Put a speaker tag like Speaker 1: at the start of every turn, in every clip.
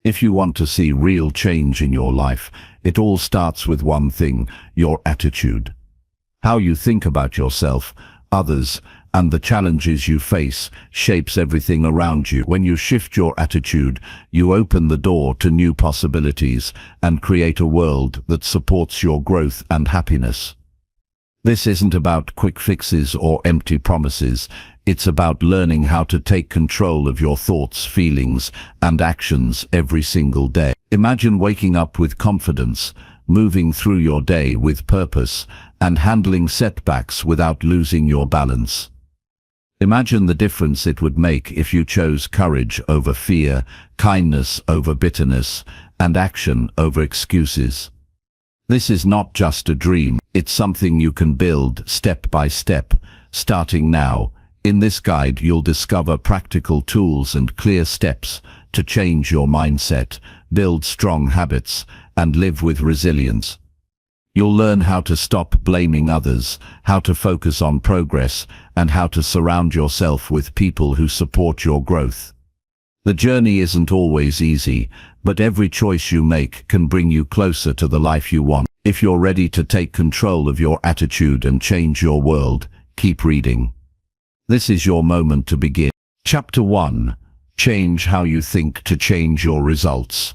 Speaker 1: If you want to see real change in your life, it all starts with one thing: your attitude. How you think about yourself, others, and the challenges you face shapes everything around you. When you shift your attitude, you open the door to new possibilities and create a world that supports your growth and happiness. This isn't about quick fixes or empty promises. It's about learning how to take control of your thoughts, feelings, and actions every single day. Imagine waking up with confidence, moving through your day with purpose, and handling setbacks without losing your balance. Imagine the difference it would make if you chose courage over fear, kindness over bitterness, and action over excuses. This is not just a dream, it's something you can build step by step, starting now. In this guide, you'll discover practical tools and clear steps to change your mindset, build strong habits, and live with resilience. You'll learn how to stop blaming others, how to focus on progress, and how to surround yourself with people who support your growth. The journey isn't always easy, but every choice you make can bring you closer to the life you want. If you're ready to take control of your attitude and change your world, keep reading. This is your moment to begin. Chapter 1. Change how you think to change your results.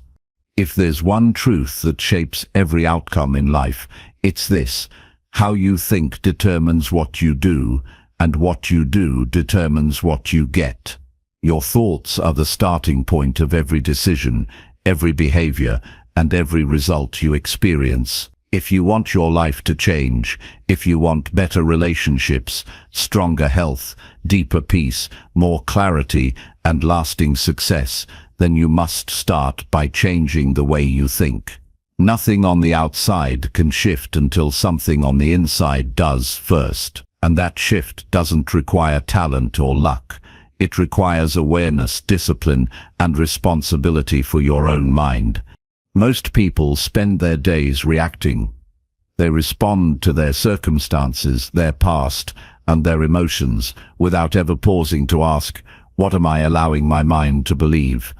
Speaker 1: If there's one truth that shapes every outcome in life, it's this: how you think determines what you do, and what you do determines what you get. Your thoughts are the starting point of every decision, every behavior, and every result you experience. If you want your life to change, if you want better relationships, stronger health, deeper peace, more clarity, and lasting success, then you must start by changing the way you think. Nothing on the outside can shift until something on the inside does first. And that shift doesn't require talent or luck. It requires awareness, discipline, and responsibility for your own mind. Most people spend their days reacting. They respond to their circumstances, their past, and their emotions, without ever pausing to ask, what am I allowing my mind to believe?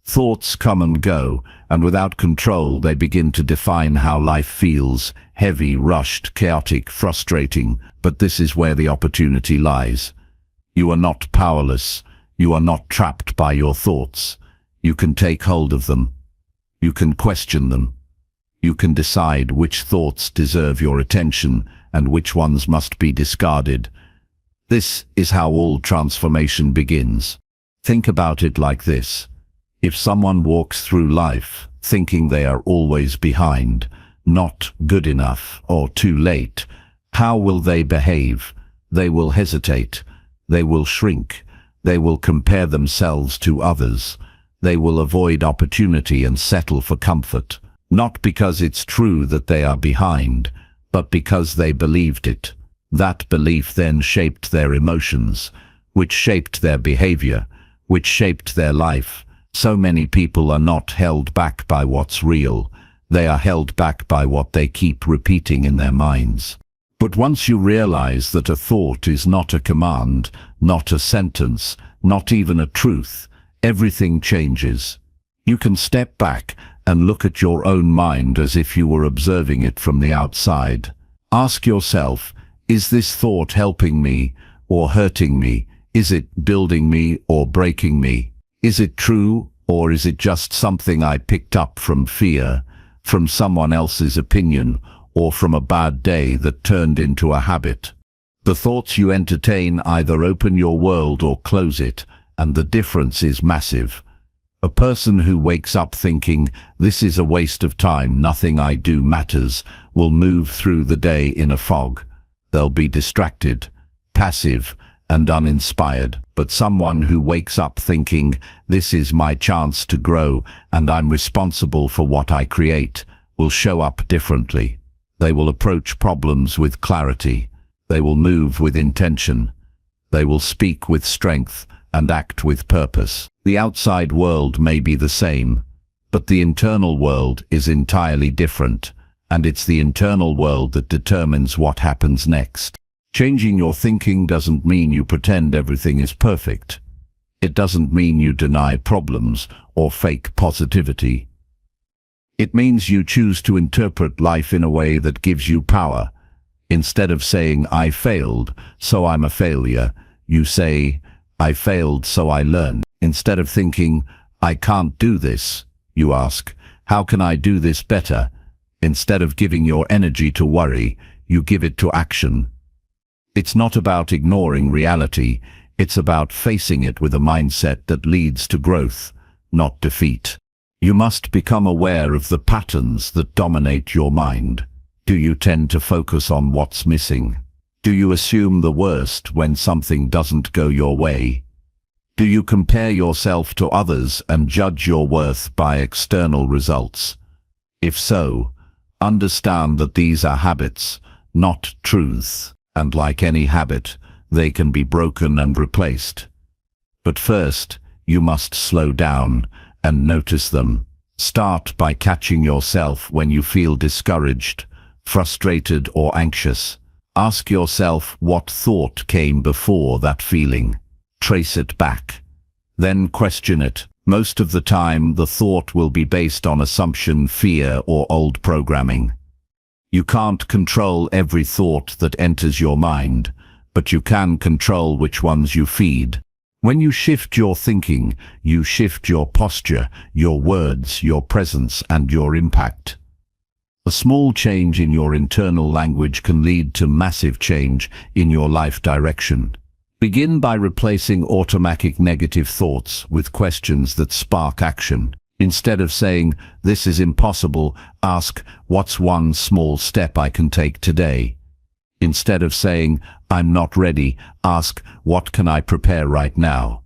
Speaker 1: Thoughts come and go, and without control they begin to define how life feels: heavy, rushed, chaotic, frustrating. But this is where the opportunity lies. You are not powerless. You are not trapped by your thoughts. You can take hold of them. You can question them. You can decide which thoughts deserve your attention and which ones must be discarded. This is how all transformation begins. Think about it like this. If someone walks through life thinking they are always behind, not good enough, or too late, how will they behave? They will hesitate. They will shrink. They will compare themselves to others. They will avoid opportunity and settle for comfort, not because it's true that they are behind, but because they believed it. That belief then shaped their emotions, which shaped their behavior, which shaped their life. So many people are not held back by what's real. They are held back by what they keep repeating in their minds. But once you realize that a thought is not a command, not a sentence, not even a truth, everything changes. You can step back and look at your own mind as if you were observing it from the outside. Ask yourself, is this thought helping me or hurting me? Is it building me or breaking me? Is it true, or is it just something I picked up from fear, from someone else's opinion, or from a bad day that turned into a habit? The thoughts you entertain either open your world or close it, and the difference is massive. A person who wakes up thinking, this is a waste of time, nothing I do matters, will move through the day in a fog. They'll be distracted, passive, and uninspired. But someone who wakes up thinking, this is my chance to grow, and I'm responsible for what I create, will show up differently. They will approach problems with clarity. They will move with intention. They will speak with strength and act with purpose. The outside world may be the same, but the internal world is entirely different, and it's the internal world that determines what happens next. Changing your thinking doesn't mean you pretend everything is perfect. It doesn't mean you deny problems or fake positivity. It means you choose to interpret life in a way that gives you power. Instead of saying, "I failed, so I'm a failure," you say, "I failed, so I learn." Instead of thinking, "I can't do this," you ask, "How can I do this better?" Instead of giving your energy to worry, you give it to action. It's not about ignoring reality, it's about facing it with a mindset that leads to growth, not defeat. You must become aware of the patterns that dominate your mind. Do you tend to focus on what's missing? Do you assume the worst when something doesn't go your way? Do you compare yourself to others and judge your worth by external results? If so, understand that these are habits, not truths, and like any habit, they can be broken and replaced. But first, you must slow down and notice them. Start by catching yourself when you feel discouraged, frustrated, or anxious. Ask yourself what thought came before that feeling. Trace it back. Then question it. Most of the time, the thought will be based on assumption, fear, or old programming. You can't control every thought that enters your mind, but you can control which ones you feed. When you shift your thinking, you shift your posture, your words, your presence, and your impact. A small change in your internal language can lead to massive change in your life direction. Begin by replacing automatic negative thoughts with questions that spark action. Instead of saying, "This is impossible," ask, "What's one small step I can take today?" Instead of saying, "I'm not ready," ask, "What can I prepare right now?"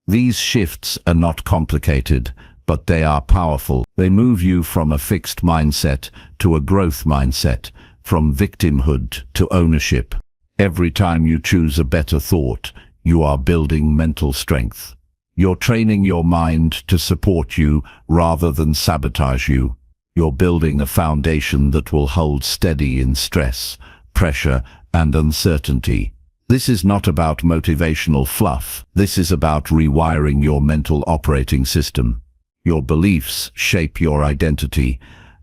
Speaker 1: These shifts are not complicated, but they are powerful. They move you from a fixed mindset to a growth mindset, from victimhood to ownership. Every time you choose a better thought, you are building mental strength. You're training your mind to support you rather than sabotage you. You're building a foundation that will hold steady in stress, pressure, and uncertainty. This is not about motivational fluff. This is about rewiring your mental operating system. Your beliefs shape your identity,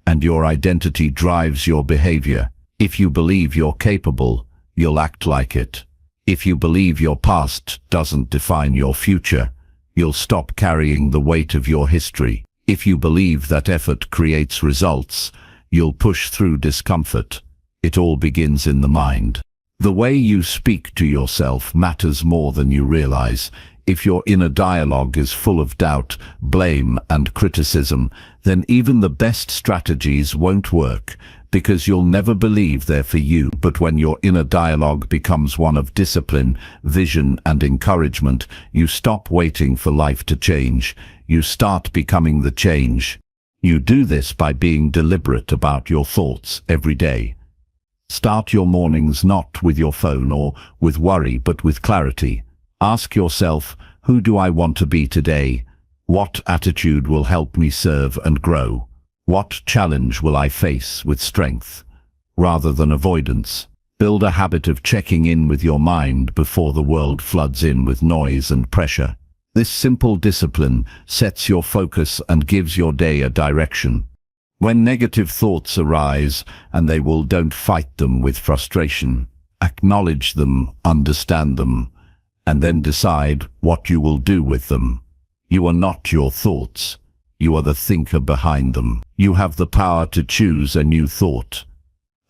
Speaker 1: and your identity drives your behavior. If you believe you're capable, you'll act like it. If you believe your past doesn't define your future, you'll stop carrying the weight of your history. If you believe that effort creates results, you'll push through discomfort. It all begins in the mind. The way you speak to yourself matters more than you realize. If your inner dialogue is full of doubt, blame, and criticism, then even the best strategies won't work, because you'll never believe they're for you. But when your inner dialogue becomes one of discipline, vision, and encouragement, you stop waiting for life to change. You start becoming the change. You do this by being deliberate about your thoughts every day. Start your mornings not with your phone or with worry, but with clarity. Ask yourself, who do I want to be today? What attitude will help me serve and grow? What challenge will I face with strength, rather than avoidance? Build a habit of checking in with your mind before the world floods in with noise and pressure. This simple discipline sets your focus and gives your day a direction. When negative thoughts arise, and they will, don't fight them with frustration. Acknowledge them, understand them, and then decide what you will do with them. You are not your thoughts. You are the thinker behind them. You have the power to choose a new thought,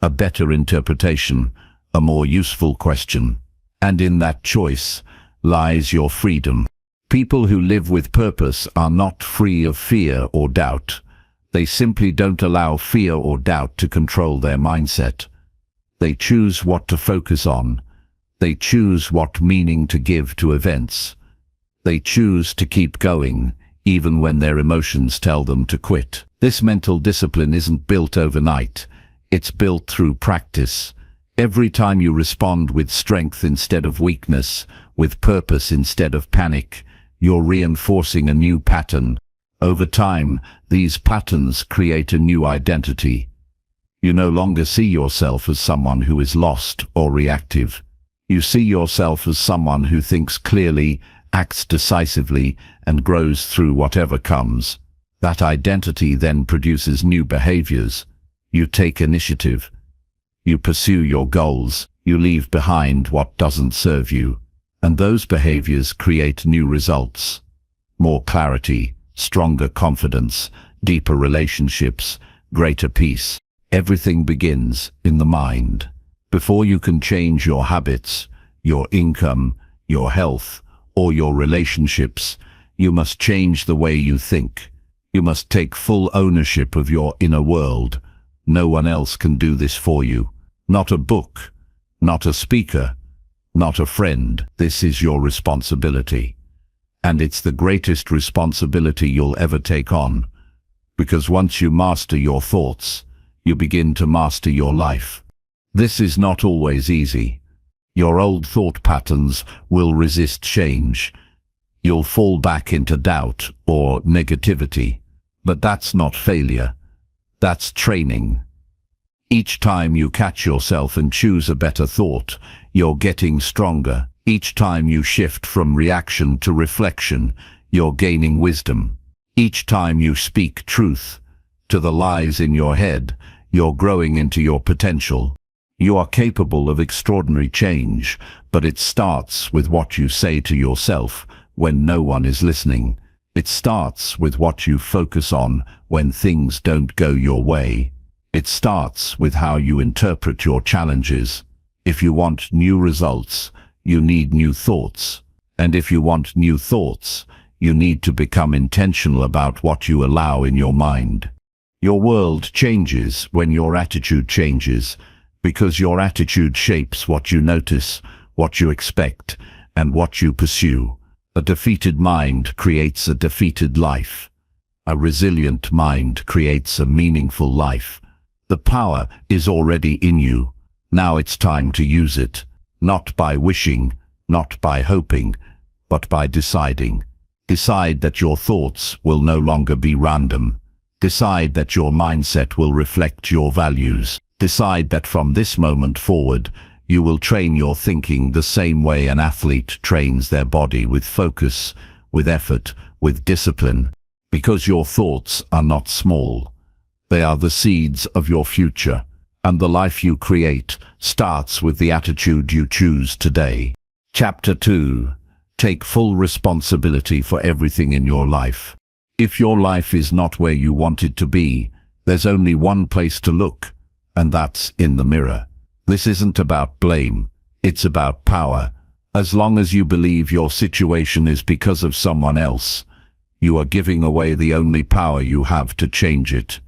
Speaker 1: a better interpretation, a more useful question. And in that choice lies your freedom. People who live with purpose are not free of fear or doubt. They simply don't allow fear or doubt to control their mindset. They choose what to focus on. They choose what meaning to give to events. They choose to keep going, even when their emotions tell them to quit. This mental discipline isn't built overnight. It's built through practice. Every time you respond with strength instead of weakness, with purpose instead of panic, you're reinforcing a new pattern. Over time, these patterns create a new identity. You no longer see yourself as someone who is lost or reactive. You see yourself as someone who thinks clearly, acts decisively, and grows through whatever comes. That identity then produces new behaviors. You take initiative. You pursue your goals. You leave behind what doesn't serve you. And those behaviors create new results. More clarity, stronger confidence, deeper relationships, greater peace. Everything begins in the mind. Before you can change your habits, your income, your health, or your relationships, you must change the way you think. You must take full ownership of your inner world. No one else can do this for you. Not a book, not a speaker, not a friend. This is your responsibility. And it's the greatest responsibility you'll ever take on. Because once you master your thoughts, you begin to master your life. This is not always easy. Your old thought patterns will resist change. You'll fall back into doubt or negativity. But that's not failure. That's training. Each time you catch yourself and choose a better thought, you're getting stronger. Each time you shift from reaction to reflection, you're gaining wisdom. Each time you speak truth to the lies in your head, you're growing into your potential. You are capable of extraordinary change, but it starts with what you say to yourself when no one is listening. It starts with what you focus on when things don't go your way. It starts with how you interpret your challenges. If you want new results, you need new thoughts. And if you want new thoughts, you need to become intentional about what you allow in your mind. Your world changes when your attitude changes, because your attitude shapes what you notice, what you expect, and what you pursue. A defeated mind creates a defeated life. A resilient mind creates a meaningful life. The power is already in you. Now it's time to use it. Not by wishing, not by hoping, but by deciding. Decide that your thoughts will no longer be random. Decide that your mindset will reflect your values. Decide that from this moment forward, you will train your thinking the same way an athlete trains their body, with focus, with effort, with discipline. Because your thoughts are not small. They are the seeds of your future. And the life you create starts with the attitude you choose today. Chapter 2. Take full responsibility for everything in your life. If your life is not where you want it to be, there's only one place to look, and that's in the mirror. This isn't about blame, it's about power. As long as you believe your situation is because of someone else, you are giving away the only power you have to change it.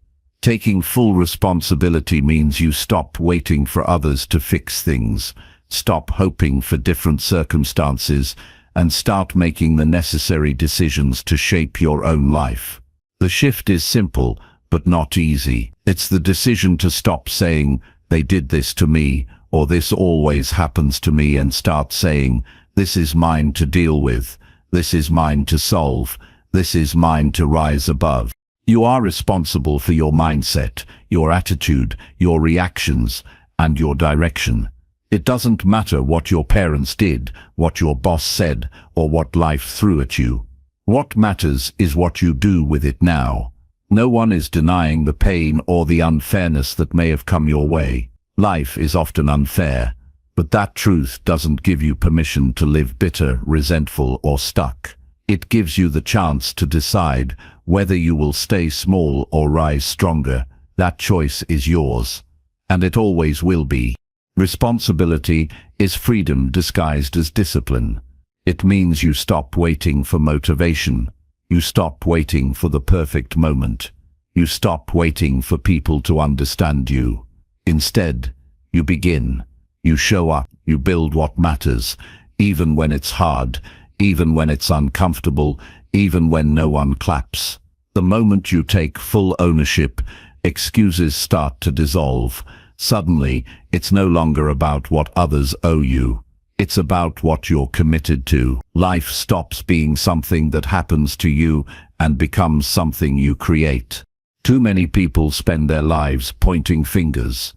Speaker 1: Taking full responsibility means you stop waiting for others to fix things, stop hoping for different circumstances, and start making the necessary decisions to shape your own life. The shift is simple, but not easy. It's the decision to stop saying, "They did this to me," or "This always happens to me," and start saying, "This is mine to deal with, this is mine to solve, this is mine to rise above." You are responsible for your mindset, your attitude, your reactions, and your direction. It doesn't matter what your parents did, what your boss said, or what life threw at you. What matters is what you do with it now. No one is denying the pain or the unfairness that may have come your way. Life is often unfair, but that truth doesn't give you permission to live bitter, resentful, or stuck. It gives you the chance to decide whether you will stay small or rise stronger. That choice is yours, and it always will be. Responsibility is freedom disguised as discipline. It means you stop waiting for motivation. You stop waiting for the perfect moment. You stop waiting for people to understand you. Instead, you begin. You show up. You build what matters, even when it's hard, even when it's uncomfortable, even when no one claps. The moment you take full ownership, excuses start to dissolve. Suddenly, it's no longer about what others owe you. It's about what you're committed to. Life stops being something that happens to you and becomes something you create. Too many people spend their lives pointing fingers.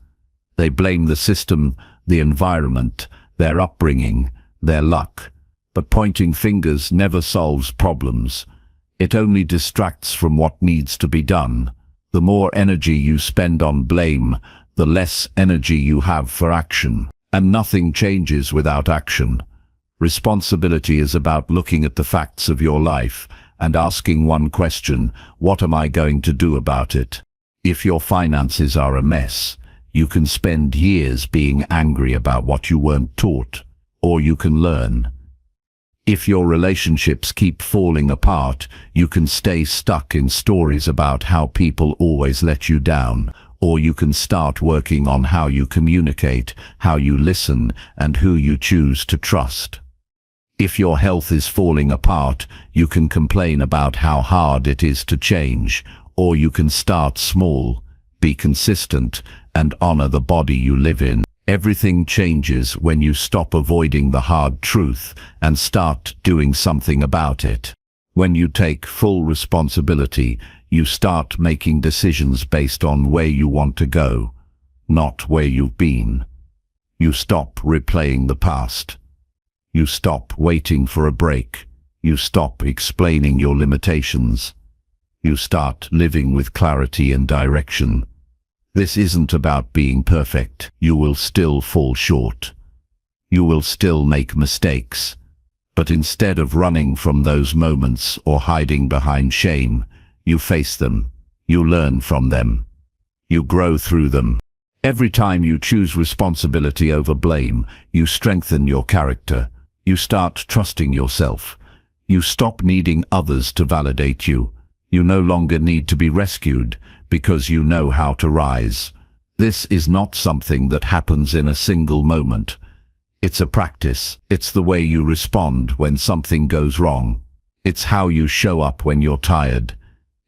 Speaker 1: They blame the system, the environment, their upbringing, their luck. But pointing fingers never solves problems. It only distracts from what needs to be done. The more energy you spend on blame, the less energy you have for action. And nothing changes without action. Responsibility is about looking at the facts of your life and asking one question: what am I going to do about it? If your finances are a mess, you can spend years being angry about what you weren't taught, or you can learn. If your relationships keep falling apart, you can stay stuck in stories about how people always let you down, or you can start working on how you communicate, how you listen, and who you choose to trust. If your health is falling apart, you can complain about how hard it is to change, or you can start small, be consistent, and honor the body you live in. Everything changes when you stop avoiding the hard truth and start doing something about it. When you take full responsibility, you start making decisions based on where you want to go, not where you've been. You stop replaying the past. You stop waiting for a break. You stop explaining your limitations. You start living with clarity and direction. This isn't about being perfect. You will still fall short. You will still make mistakes. But instead of running from those moments or hiding behind shame, you face them. You learn from them. You grow through them. Every time you choose responsibility over blame, you strengthen your character. You start trusting yourself. You stop needing others to validate you. You no longer need to be rescued because you know how to rise. This is not something that happens in a single moment. It's a practice. It's the way you respond when something goes wrong. It's how you show up when you're tired.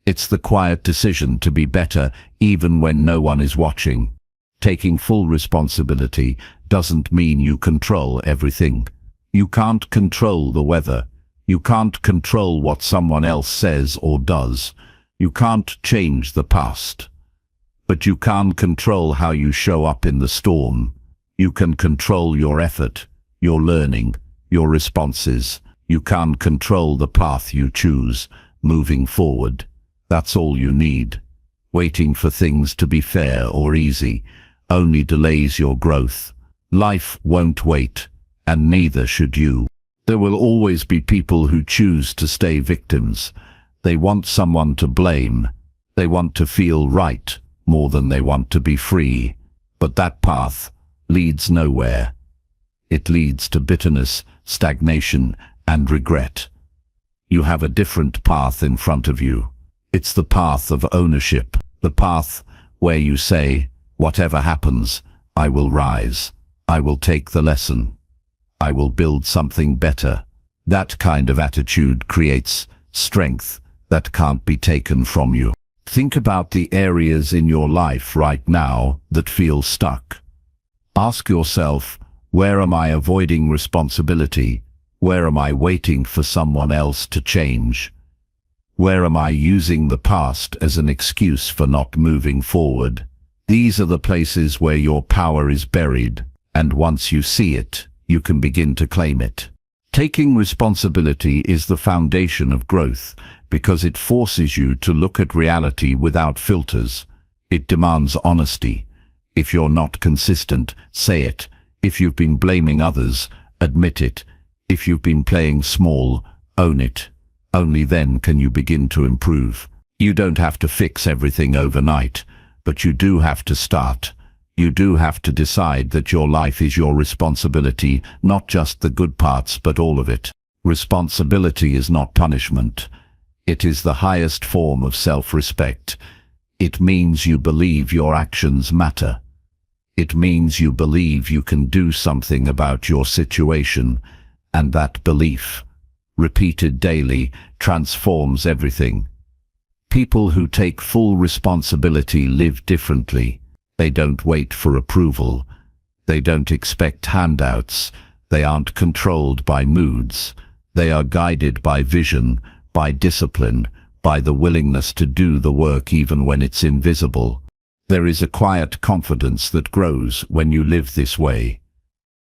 Speaker 1: It's the quiet decision to be better even when no one is watching. Taking full responsibility doesn't mean you control everything. You can't control the weather. You can't control what someone else says or does. You can't change the past. But you can control how you show up in the storm. You can control your effort, your learning, your responses. You can control the path you choose, moving forward. That's all you need. Waiting for things to be fair or easy only delays your growth. Life won't wait, and neither should you. There will always be people who choose to stay victims. They want someone to blame. They want to feel right more than they want to be free. But that path leads nowhere. It leads to bitterness, stagnation, and regret. You have a different path in front of you. It's the path of ownership, the path where you say, whatever happens, I will rise. I will take the lesson. I will build something better. That kind of attitude creates strength that can't be taken from you. Think about the areas in your life right now that feel stuck. Ask yourself, where am I avoiding responsibility? Where am I waiting for someone else to change? Where am I using the past as an excuse for not moving forward? These are the places where your power is buried, and once you see it, you can begin to claim it. Taking responsibility is the foundation of growth because it forces you to look at reality without filters. It demands honesty. If you're not consistent, say it. If you've been blaming others, admit it. If you've been playing small, own it. Only then can you begin to improve. You don't have to fix everything overnight, but you do have to start. You do have to decide that your life is your responsibility, not just the good parts, but all of it. Responsibility is not punishment. It is the highest form of self-respect. It means you believe your actions matter. It means you believe you can do something about your situation, and that belief, repeated daily, transforms everything. People who take full responsibility live differently. They don't wait for approval. They don't expect handouts. They aren't controlled by moods. They are guided by vision, by discipline, by the willingness to do the work even when it's invisible. There is a quiet confidence that grows when you live this way.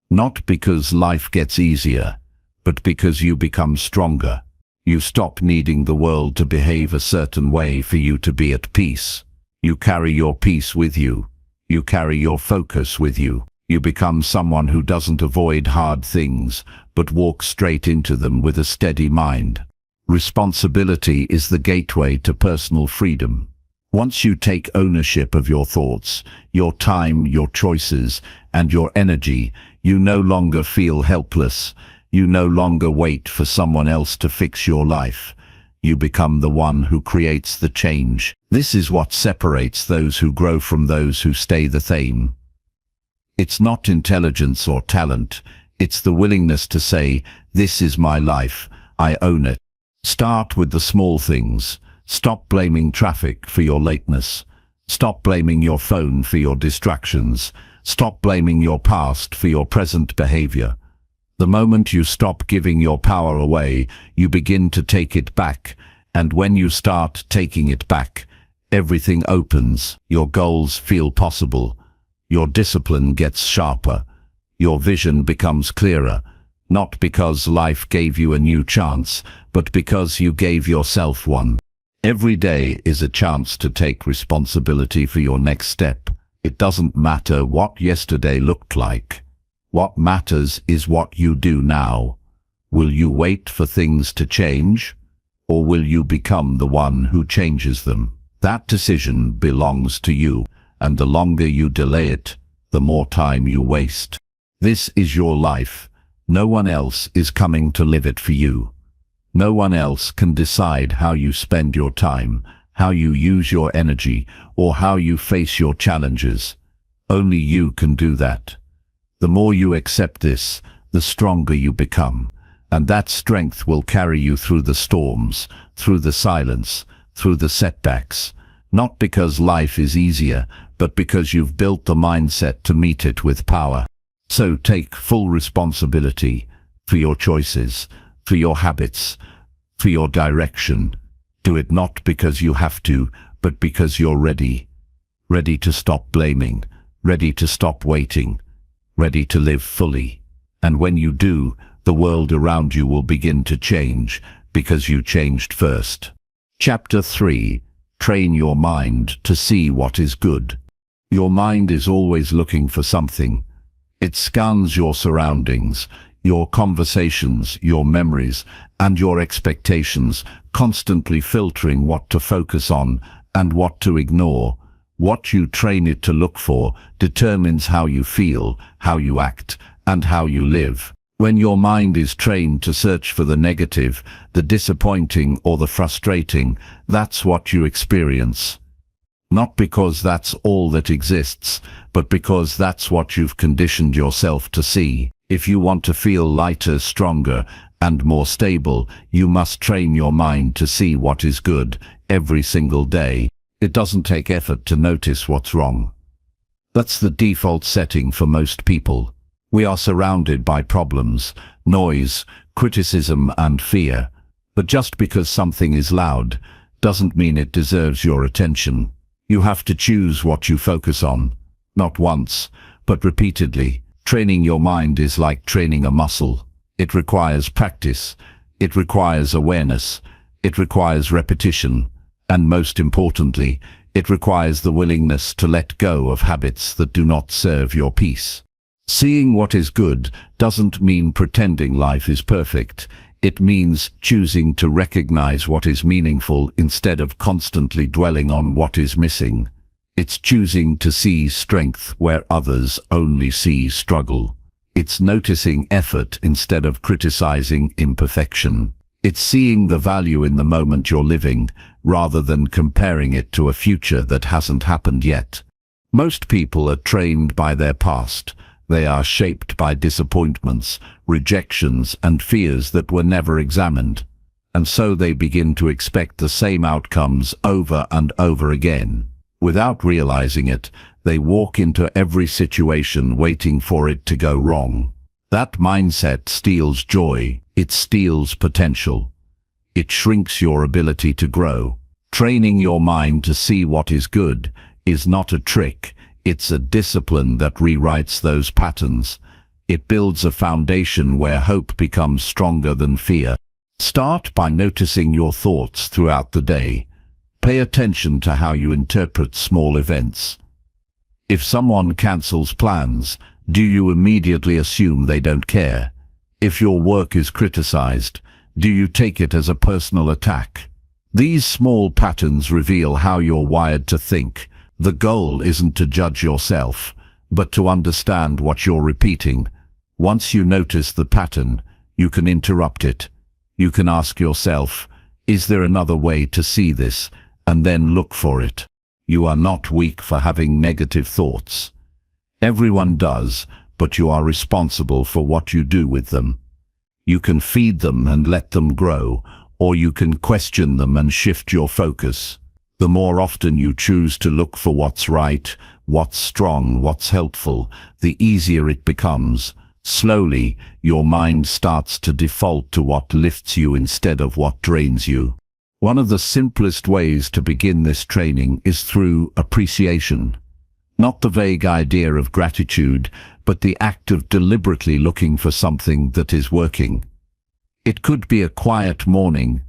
Speaker 1: Not because life gets easier, but because you become stronger. You stop needing the world to behave a certain way for you to be at peace. You carry your peace with you. You carry your focus with you. You become someone who doesn't avoid hard things, but walks straight into them with a steady mind. Responsibility is the gateway to personal freedom. Once you take ownership of your thoughts, your time, your choices, and your energy, you no longer feel helpless. You no longer wait for someone else to fix your life. You become the one who creates the change. This is what separates those who grow from those who stay the same. It's not intelligence or talent. It's the willingness to say, "This is my life. I own it." Start with the small things. Stop blaming traffic for your lateness. Stop blaming your phone for your distractions. Stop blaming your past for your present behavior. The moment you stop giving your power away, you begin to take it back. And when you start taking it back, everything opens. Your goals feel possible. Your discipline gets sharper. Your vision becomes clearer. Not because life gave you a new chance, but because you gave yourself one. Every day is a chance to take responsibility for your next step. It doesn't matter what yesterday looked like. What matters is what you do now. Will you wait for things to change, or will you become the one who changes them? That decision belongs to you, and the longer you delay it, the more time you waste. This is your life. No one else is coming to live it for you. No one else can decide how you spend your time, how you use your energy, or how you face your challenges. Only you can do that. The more you accept this, the stronger you become, and that strength will carry you through the storms, through the silence, through the setbacks, not because life is easier, but because you've built the mindset to meet it with power. So take full responsibility for your choices, for your habits, for your direction. Do it not because you have to, but because you're ready. Ready to stop blaming, ready to stop waiting, ready to live fully. And when you do, the world around you will begin to change, because you changed first. Chapter 3. Train your mind to see what is good. Your mind is always looking for something. It scans your surroundings, your conversations, your memories, and your expectations, constantly filtering what to focus on and what to ignore. What you train it to look for determines how you feel, how you act, and how you live. When your mind is trained to search for the negative, the disappointing, or the frustrating, that's what you experience. Not because that's all that exists, but because that's what you've conditioned yourself to see. If you want to feel lighter, stronger, and more stable, you must train your mind to see what is good every single day. It doesn't take effort to notice what's wrong. That's the default setting for most people. We are surrounded by problems, noise, criticism, and fear. But just because something is loud doesn't mean it deserves your attention. You have to choose what you focus on, not once, but repeatedly. Training your mind is like training a muscle. It requires practice, it requires awareness, it requires repetition, and most importantly, it requires the willingness to let go of habits that do not serve your peace. Seeing what is good doesn't mean pretending life is perfect. It means choosing to recognize what is meaningful instead of constantly dwelling on what is missing. It's choosing to see strength where others only see struggle. It's noticing effort instead of criticizing imperfection. It's seeing the value in the moment you're living, rather than comparing it to a future that hasn't happened yet. Most people are trained by their past. They are shaped by disappointments, rejections, and fears that were never examined. And so they begin to expect the same outcomes over and over again. Without realizing it, they walk into every situation waiting for it to go wrong. That mindset steals joy. It steals potential. It shrinks your ability to grow. Training your mind to see what is good is not a trick. It's a discipline that rewrites those patterns. It builds a foundation where hope becomes stronger than fear. Start by noticing your thoughts throughout the day. Pay attention to how you interpret small events. If someone cancels plans, do you immediately assume they don't care? If your work is criticized, do you take it as a personal attack? These small patterns reveal how you're wired to think. The goal isn't to judge yourself, but to understand what you're repeating. Once you notice the pattern, you can interrupt it. You can ask yourself, is there another way to see this? And then look for it. You are not weak for having negative thoughts. Everyone does, but you are responsible for what you do with them. You can feed them and let them grow, or you can question them and shift your focus. The more often you choose to look for what's right, what's strong, what's helpful, the easier it becomes. Slowly, your mind starts to default to what lifts you instead of what drains you. One of the simplest ways to begin this training is through appreciation. Not the vague idea of gratitude, but the act of deliberately looking for something that is working. It could be a quiet morning,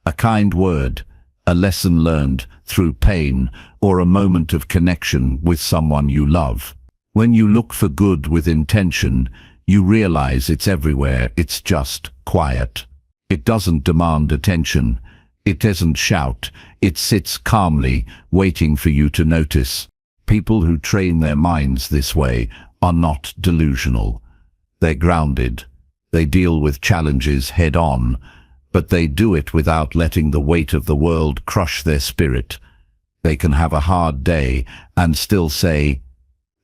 Speaker 1: a kind word, a lesson learned through pain, or a moment of connection with someone you love. When you look for good with intention, you realize it's everywhere. It's just quiet. It doesn't demand attention. It doesn't shout. It sits calmly, waiting for you to notice. People who train their minds this way are not delusional. They're grounded. They deal with challenges head on, but they do it without letting the weight of the world crush their spirit. They can have a hard day and still say,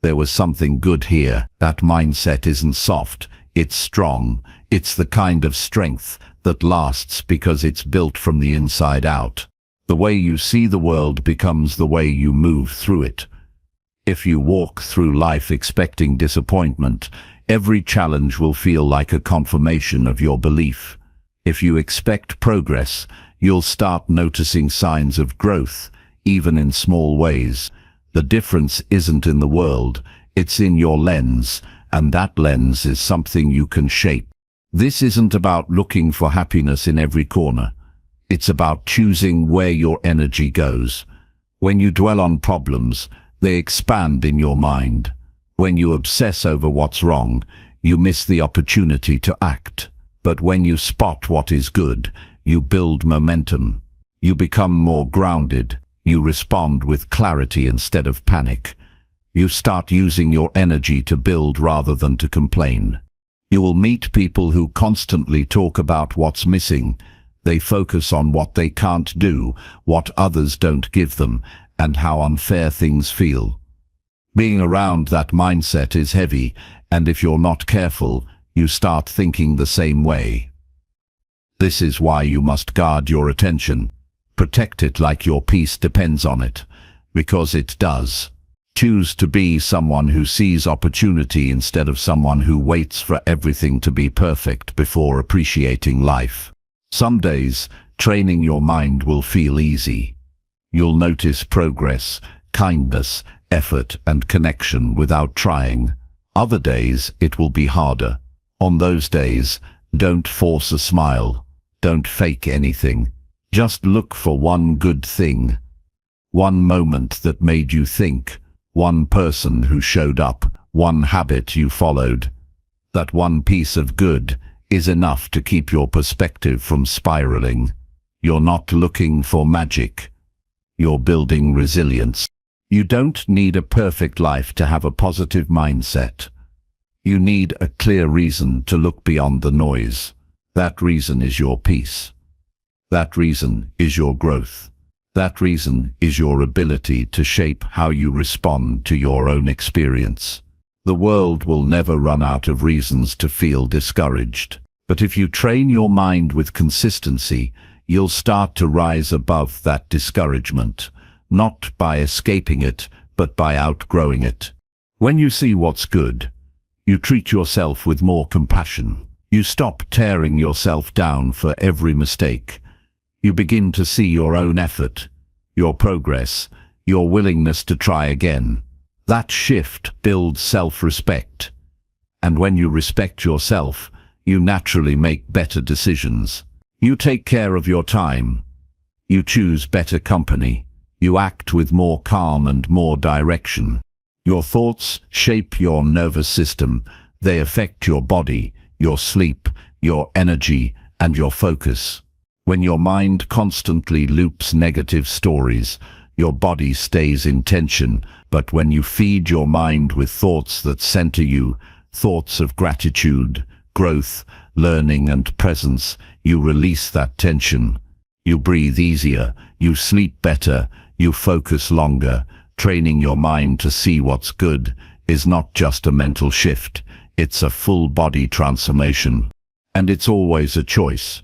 Speaker 1: there was something good here. That mindset isn't soft, it's strong. It's the kind of strength that lasts because it's built from the inside out. The way you see the world becomes the way you move through it. If you walk through life expecting disappointment, every challenge will feel like a confirmation of your belief. If you expect progress, you'll start noticing signs of growth, even in small ways. The difference isn't in the world, it's in your lens, and that lens is something you can shape. This isn't about looking for happiness in every corner. It's about choosing where your energy goes. When you dwell on problems, they expand in your mind. When you obsess over what's wrong, you miss the opportunity to act. But when you spot what is good, you build momentum. You become more grounded. You respond with clarity instead of panic. You start using your energy to build rather than to complain. You will meet people who constantly talk about what's missing. They focus on what they can't do, what others don't give them, and how unfair things feel. Being around that mindset is heavy, and if you're not careful, you start thinking the same way. This is why you must guard your attention. Protect it like your peace depends on it, because it does. Choose to be someone who sees opportunity instead of someone who waits for everything to be perfect before appreciating life. Some days, training your mind will feel easy. You'll notice progress, kindness, effort, and connection without trying. Other days, it will be harder. On those days, don't force a smile. Don't fake anything. Just look for one good thing. One moment that made you think. One person who showed up. One habit you followed. That one piece of good is enough to keep your perspective from spiraling. You're not looking for magic. You're building resilience. You don't need a perfect life to have a positive mindset. You need a clear reason to look beyond the noise. That reason is your peace. That reason is your growth. That reason is your ability to shape how you respond to your own experience. The world will never run out of reasons to feel discouraged. But if you train your mind with consistency, you'll start to rise above that discouragement, not by escaping it, but by outgrowing it. When you see what's good, you treat yourself with more compassion. You stop tearing yourself down for every mistake. You begin to see your own effort, your progress, your willingness to try again. That shift builds self-respect. And when you respect yourself, you naturally make better decisions. You take care of your time. You choose better company. You act with more calm and more direction. Your thoughts shape your nervous system. They affect your body, your sleep, your energy, and your focus. When your mind constantly loops negative stories, your body stays in tension. But when you feed your mind with thoughts that center you, thoughts of gratitude, growth, learning, and presence, you release that tension. You breathe easier, you sleep better, you focus longer. Training your mind to see what's good is not just a mental shift, it's a full-body transformation. And it's always a choice.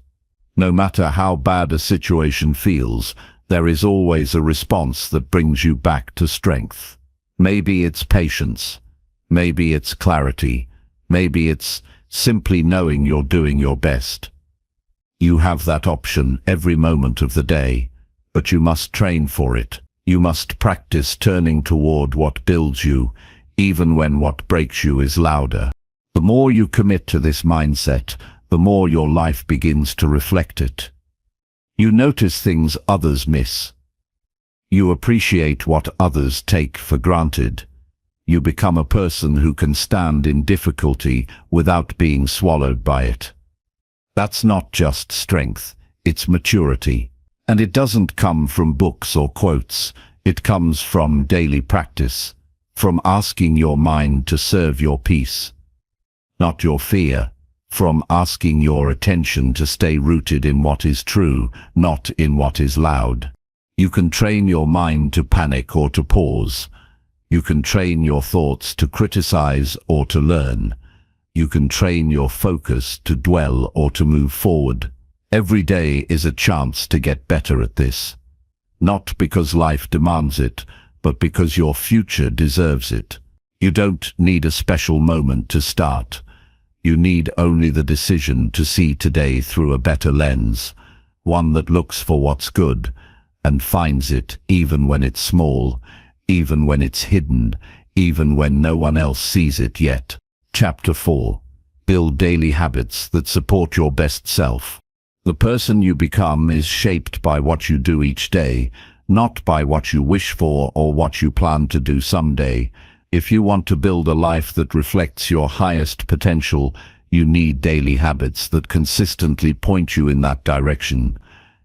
Speaker 1: No matter how bad a situation feels, there is always a response that brings you back to strength. Maybe it's patience. Maybe it's clarity. Maybe it's simply knowing you're doing your best. You have that option every moment of the day, but you must train for it. You must practice turning toward what builds you, even when what breaks you is louder. The more you commit to this mindset, the more your life begins to reflect it. You notice things others miss. You appreciate what others take for granted. You become a person who can stand in difficulty without being swallowed by it. That's not just strength, it's maturity. And it doesn't come from books or quotes. It comes from daily practice, from asking your mind to serve your peace, not your fear, from asking your attention to stay rooted in what is true, not in what is loud. You can train your mind to panic or to pause. You can train your thoughts to criticize or to learn. You can train your focus to dwell or to move forward. Every day is a chance to get better at this. Not because life demands it, but because your future deserves it. You don't need a special moment to start. You need only the decision to see today through a better lens, one that looks for what's good and finds it even when it's small, even when it's hidden, even when no one else sees it yet. Chapter 4. Build daily habits that support your best self. The person you become is shaped by what you do each day, not by what you wish for or what you plan to do someday. If you want to build a life that reflects your highest potential, you need daily habits that consistently point you in that direction.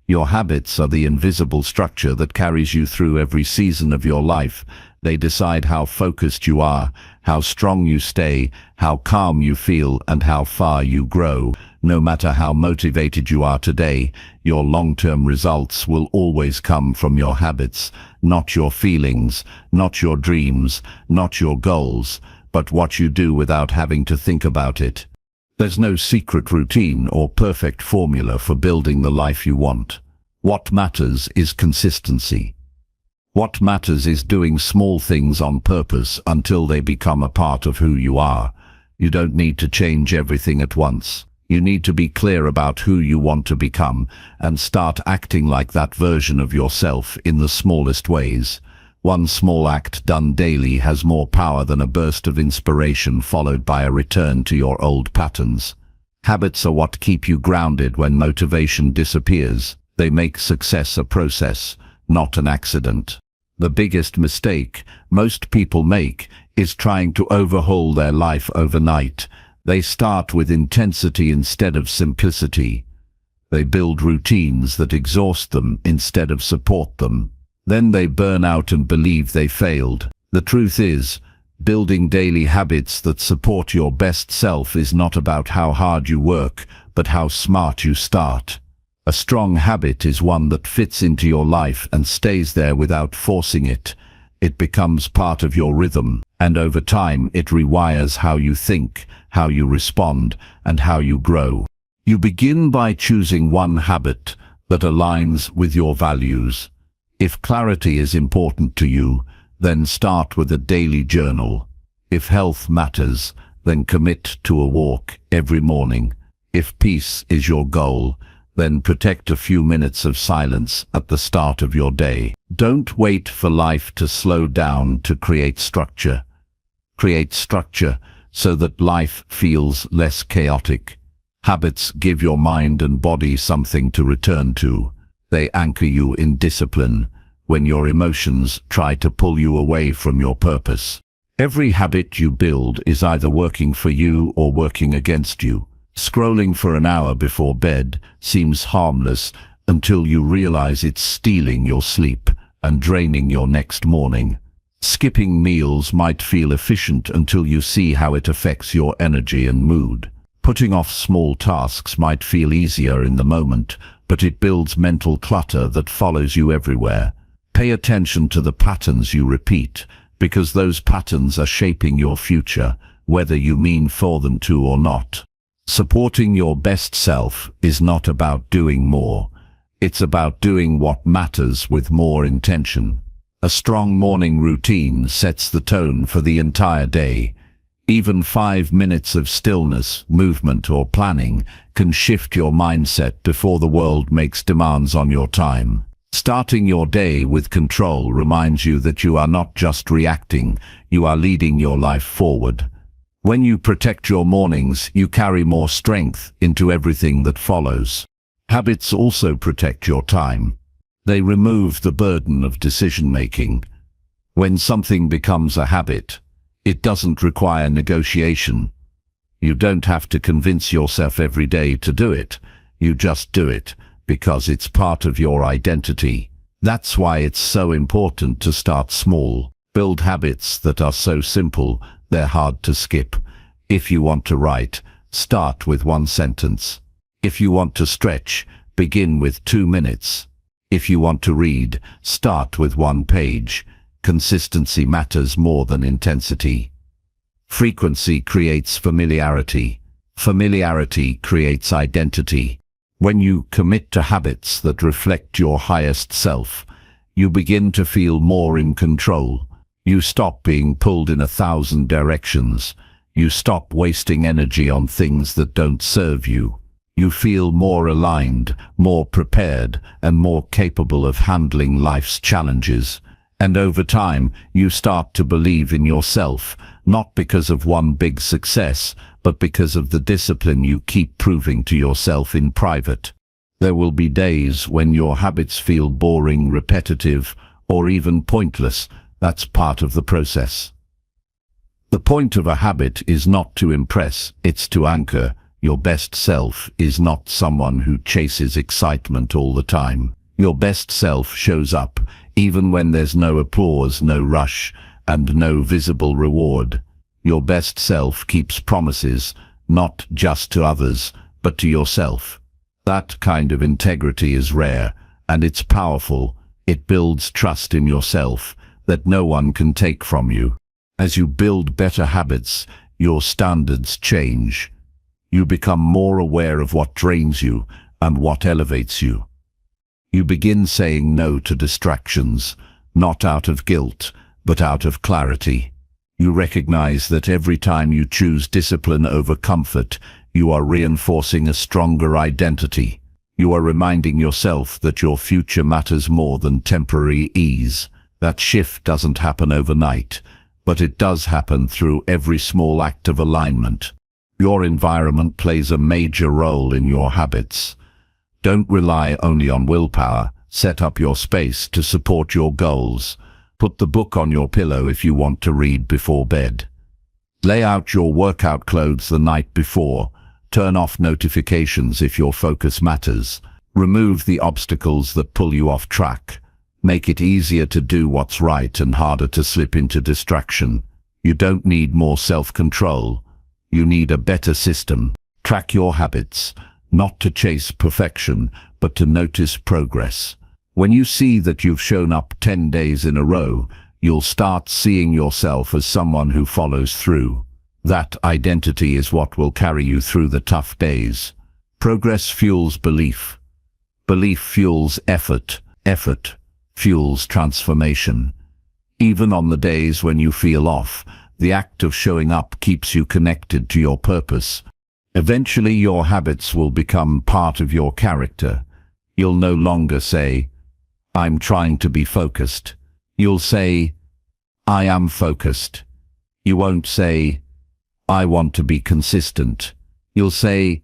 Speaker 1: Your habits are the invisible structure that carries you through every season of your life. They decide how focused you are, how strong you stay, how calm you feel, and how far you grow. No matter how motivated you are today, your long-term results will always come from your habits, not your feelings, not your dreams, not your goals, but what you do without having to think about it. There's no secret routine or perfect formula for building the life you want. What matters is consistency. What matters is doing small things on purpose until they become a part of who you are. You don't need to change everything at once. You need to be clear about who you want to become and start acting like that version of yourself in the smallest ways. One small act done daily has more power than a burst of inspiration followed by a return to your old patterns. Habits are what keep you grounded when motivation disappears. They make success a process, not an accident. The biggest mistake most people make is trying to overhaul their life overnight. They start with intensity instead of simplicity. They build routines that exhaust them instead of support them. Then they burn out and believe they failed. The truth is, building daily habits that support your best self is not about how hard you work, but how smart you start. A strong habit is one that fits into your life and stays there without forcing it. It becomes part of your rhythm, and over time it rewires how you think, how you respond, and how you grow. You begin by choosing one habit that aligns with your values. If clarity is important to you, then start with a daily journal. If health matters, then commit to a walk every morning. If peace is your goal, then protect a few minutes of silence at the start of your day. Don't wait for life to slow down to create structure. Create structure so that life feels less chaotic. Habits give your mind and body something to return to. They anchor you in discipline when your emotions try to pull you away from your purpose. Every habit you build is either working for you or working against you. Scrolling for an hour before bed seems harmless until you realize it's stealing your sleep and draining your next morning. Skipping meals might feel efficient until you see how it affects your energy and mood. Putting off small tasks might feel easier in the moment, but it builds mental clutter that follows you everywhere. Pay attention to the patterns you repeat, because those patterns are shaping your future, whether you mean for them to or not. Supporting your best self is not about doing more. It's about doing what matters with more intention. A strong morning routine sets the tone for the entire day. Even 5 minutes of stillness, movement, or planning can shift your mindset before the world makes demands on your time. Starting your day with control reminds you that you are not just reacting, you are leading your life forward. When you protect your mornings, you carry more strength into everything that follows. Habits also protect your time. They remove the burden of decision-making. When something becomes a habit, it doesn't require negotiation. You don't have to convince yourself every day to do it. You just do it because it's part of your identity. That's why it's so important to start small. Build habits that are so simple, they're hard to skip. If you want to write, start with 1 sentence. If you want to stretch, begin with 2 minutes. If you want to read, start with 1 page. Consistency matters more than intensity. Frequency creates familiarity. Familiarity creates identity. When you commit to habits that reflect your highest self, you begin to feel more in control. You stop being pulled in 1,000 directions. You stop wasting energy on things that don't serve you. You feel more aligned, more prepared, and more capable of handling life's challenges. And over time, you start to believe in yourself, not because of one big success, but because of the discipline you keep proving to yourself in private. There will be days when your habits feel boring, repetitive, or even pointless. That's part of the process. The point of a habit is not to impress, it's to anchor. Your best self is not someone who chases excitement all the time. Your best self shows up, even when there's no applause, no rush, and no visible reward. Your best self keeps promises, not just to others, but to yourself. That kind of integrity is rare, and it's powerful. It builds trust in yourself that no one can take from you. As you build better habits, your standards change. You become more aware of what drains you and what elevates you. You begin saying no to distractions, not out of guilt, but out of clarity. You recognize that every time you choose discipline over comfort, you are reinforcing a stronger identity. You are reminding yourself that your future matters more than temporary ease. That shift doesn't happen overnight, but it does happen through every small act of alignment. Your environment plays a major role in your habits. Don't rely only on willpower. Set up your space to support your goals. Put the book on your pillow if you want to read before bed. Lay out your workout clothes the night before. Turn off notifications if your focus matters. Remove the obstacles that pull you off track. Make it easier to do what's right and harder to slip into distraction. You don't need more self-control. You need a better system. Track your habits, not to chase perfection, but to notice progress. When you see that you've shown up 10 days in a row, you'll start seeing yourself as someone who follows through. That identity is what will carry you through the tough days. Progress fuels belief. Belief fuels effort. Effort fuels transformation. Even on the days when you feel off, the act of showing up keeps you connected to your purpose. Eventually, your habits will become part of your character. You'll no longer say, "I'm trying to be focused." You'll say, "I am focused." You won't say, I want to be consistent. You'll say,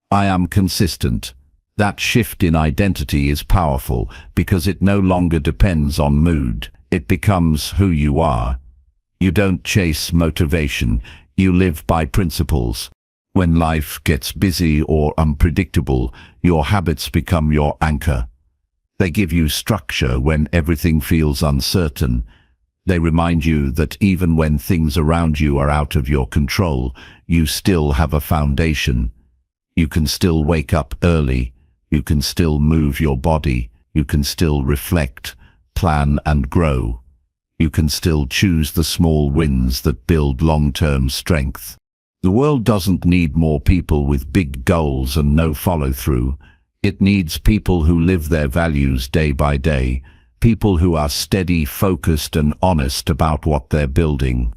Speaker 1: I am consistent. That shift in identity is powerful because it no longer depends on mood. It becomes who you are. You don't chase motivation, you live by principles. When life gets busy or unpredictable, your habits become your anchor. They give you structure when everything feels uncertain. They remind you that even when things around you are out of your control, you still have a foundation. You can still wake up early. You can still move your body. You can still reflect, plan and grow. You can still choose the small wins that build long-term strength. The world doesn't need more people with big goals and no follow-through. It needs people who live their values day by day, people who are steady, focused and honest about what they're building.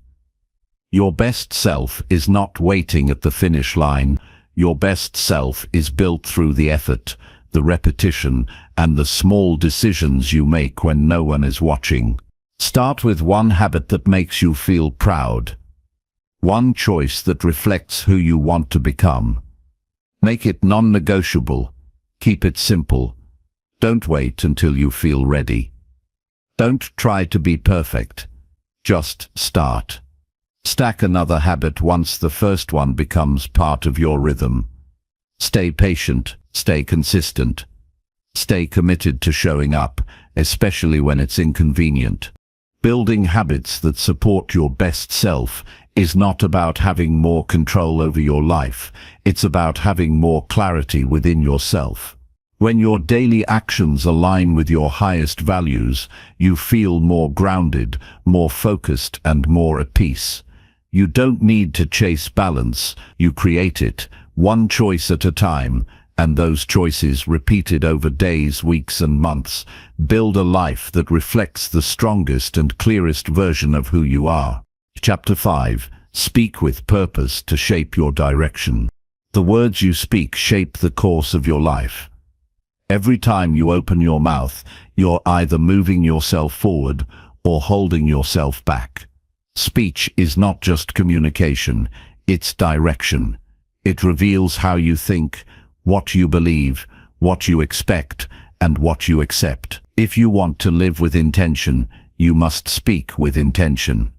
Speaker 1: Your best self is not waiting at the finish line. Your best self is built through the effort, the repetition, and the small decisions you make when no one is watching. Start with one habit that makes you feel proud. One choice that reflects who you want to become. Make it non-negotiable. Keep it simple. Don't wait until you feel ready. Don't try to be perfect. Just start. Stack another habit once the first one becomes part of your rhythm. Stay patient, stay consistent. Stay committed to showing up, especially when it's inconvenient. Building habits that support your best self is not about having more control over your life. It's about having more clarity within yourself. When your daily actions align with your highest values, you feel more grounded, more focused, and more at peace. You don't need to chase balance, you create it, one choice at a time, and those choices repeated over days, weeks, and months build a life that reflects the strongest and clearest version of who you are. Chapter 5. Speak with purpose to shape your direction. The words you speak shape the course of your life. Every time you open your mouth, you're either moving yourself forward or holding yourself back. Speech is not just communication, it's direction. It reveals how you think, what you believe, what you expect, and what you accept. If you want to live with intention, you must speak with intention.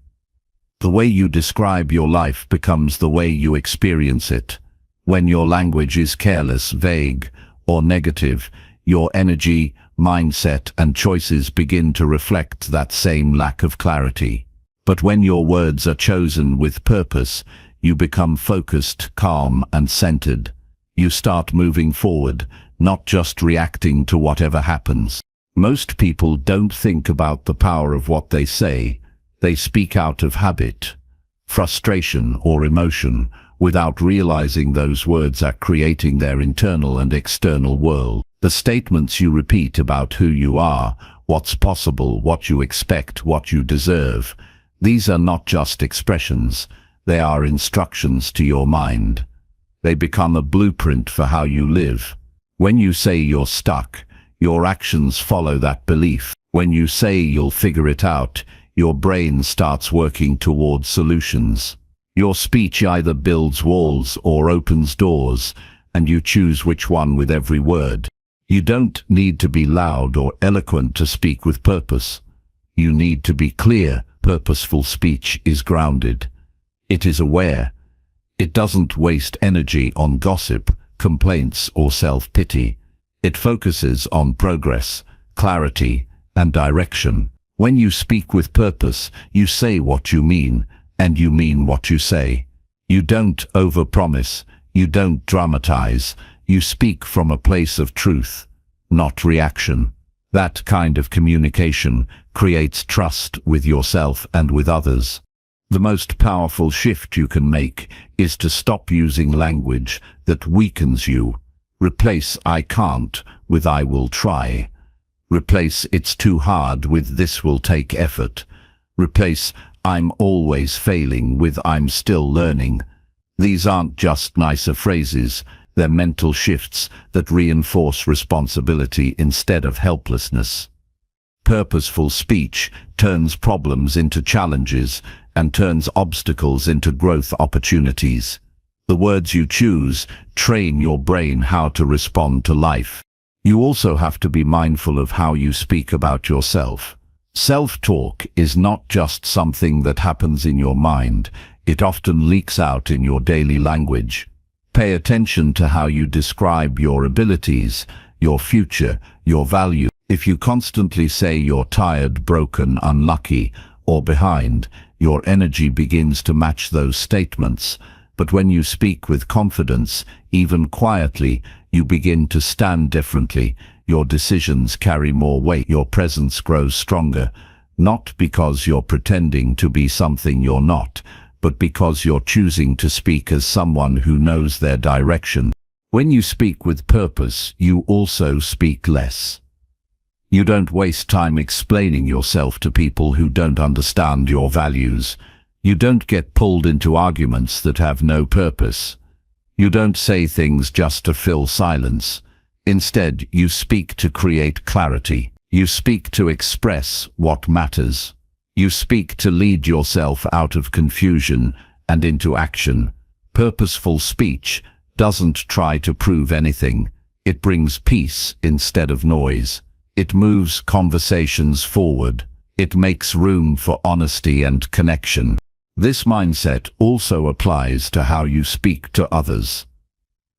Speaker 1: The way you describe your life becomes the way you experience it. When your language is careless, vague, or negative, your energy, mindset, and choices begin to reflect that same lack of clarity. But when your words are chosen with purpose, you become focused, calm, and centered. You start moving forward, not just reacting to whatever happens. Most people don't think about the power of what they say. They speak out of habit, frustration, or emotion, without realizing those words are creating their internal and external world. The statements you repeat about who you are, what's possible, what you expect, what you deserve, these are not just expressions, they are instructions to your mind. They become a blueprint for how you live. When you say you're stuck, your actions follow that belief. When you say you'll figure it out, your brain starts working towards solutions. Your speech either builds walls or opens doors, and you choose which one with every word. You don't need to be loud or eloquent to speak with purpose. You need to be clear. Purposeful speech is grounded. It is aware. It doesn't waste energy on gossip, complaints, or self-pity. It focuses on progress, clarity, and direction. When you speak with purpose, you say what you mean, and you mean what you say. You don't overpromise, you don't dramatize, you speak from a place of truth, not reaction. That kind of communication creates trust with yourself and with others. The most powerful shift you can make is to stop using language that weakens you. Replace "I can't" with "I will try." Replace "it's too hard" with "this will take effort." Replace "I'm always failing" with "I'm still learning." These aren't just nicer phrases, they're mental shifts that reinforce responsibility instead of helplessness. Purposeful speech turns problems into challenges and turns obstacles into growth opportunities. The words you choose train your brain how to respond to life. You also have to be mindful of how you speak about yourself. Self-talk is not just something that happens in your mind, it often leaks out in your daily language. Pay attention to how you describe your abilities, your future, your value. If you constantly say you're tired, broken, unlucky, or behind, your energy begins to match those statements. But when you speak with confidence, even quietly, you begin to stand differently. Your decisions carry more weight. Your presence grows stronger, not because you're pretending to be something you're not, but because you're choosing to speak as someone who knows their direction. When you speak with purpose, you also speak less. You don't waste time explaining yourself to people who don't understand your values. You don't get pulled into arguments that have no purpose. You don't say things just to fill silence. Instead, you speak to create clarity. You speak to express what matters. You speak to lead yourself out of confusion and into action. Purposeful speech doesn't try to prove anything. It brings peace instead of noise. It moves conversations forward. It makes room for honesty and connection. This mindset also applies to how you speak to others.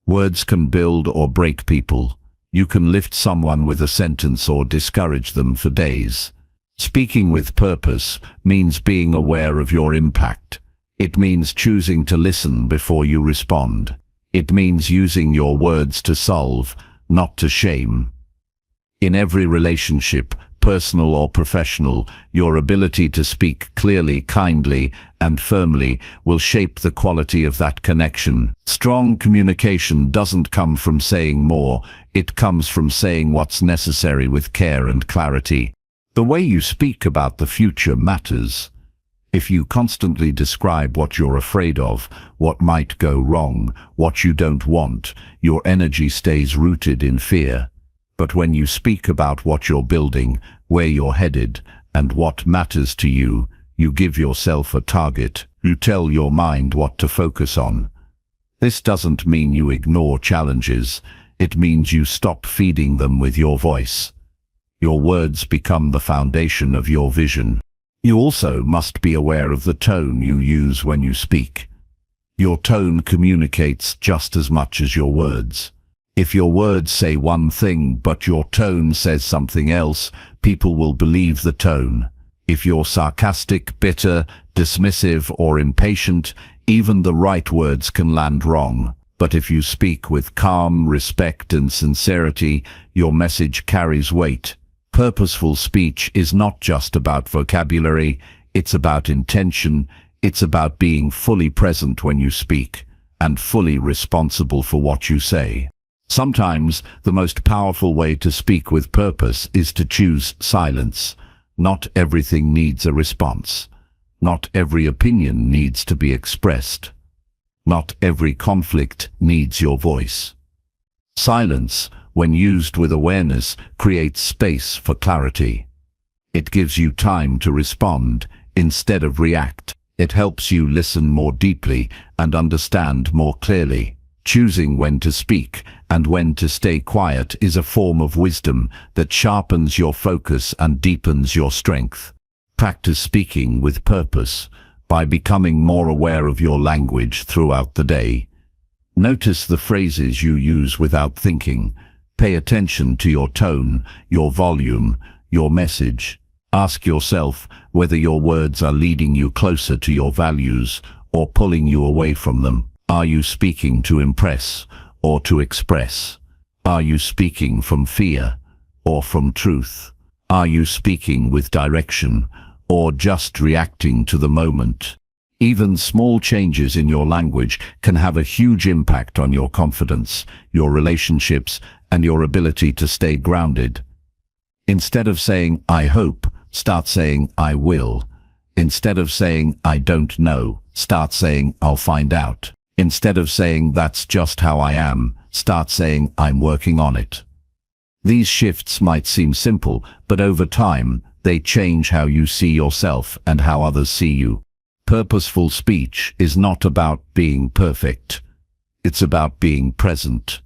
Speaker 1: Words can build or break people. You can lift someone with a sentence or discourage them for days. Speaking with purpose means being aware of your impact. It means choosing to listen before you respond. It means using your words to solve, not to shame. In every relationship, personal or professional, your ability to speak clearly, kindly, and firmly will shape the quality of that connection. Strong communication doesn't come from saying more, it comes from saying what's necessary with care and clarity. The way you speak about the future matters. If you constantly describe what you're afraid of, what might go wrong, what you don't want, your energy stays rooted in fear. But when you speak about what you're building, where you're headed, and what matters to you, you give yourself a target. You tell your mind what to focus on. This doesn't mean you ignore challenges. It means you stop feeding them with your voice. Your words become the foundation of your vision. You also must be aware of the tone you use when you speak. Your tone communicates just as much as your words. If your words say one thing but your tone says something else, people will believe the tone. If you're sarcastic, bitter, dismissive, or impatient, even the right words can land wrong. But if you speak with calm, respect, and sincerity, your message carries weight. Purposeful speech is not just about vocabulary, it's about intention, it's about being fully present when you speak, and fully responsible for what you say. Sometimes, the most powerful way to speak with purpose is to choose silence. Not everything needs a response. Not every opinion needs to be expressed. Not every conflict needs your voice. Silence, when used with awareness, creates space for clarity. It gives you time to respond instead of react. It helps you listen more deeply and understand more clearly. Choosing when to speak and when to stay quiet is a form of wisdom that sharpens your focus and deepens your strength. Practice speaking with purpose by becoming more aware of your language throughout the day. Notice the phrases you use without thinking. Pay attention to your tone, your volume, your message. Ask yourself whether your words are leading you closer to your values or pulling you away from them. Are you speaking to impress or to express? Are you speaking from fear or from truth? Are you speaking with direction or just reacting to the moment? Even small changes in your language can have a huge impact on your confidence, your relationships, and your ability to stay grounded. Instead of saying, "I hope," start saying, "I will." Instead of saying, "I don't know," start saying, "I'll find out." Instead of saying, "That's just how I am," start saying, "I'm working on it." These shifts might seem simple, but over time, they change how you see yourself and how others see you. Purposeful speech is not about being perfect. It's about being present.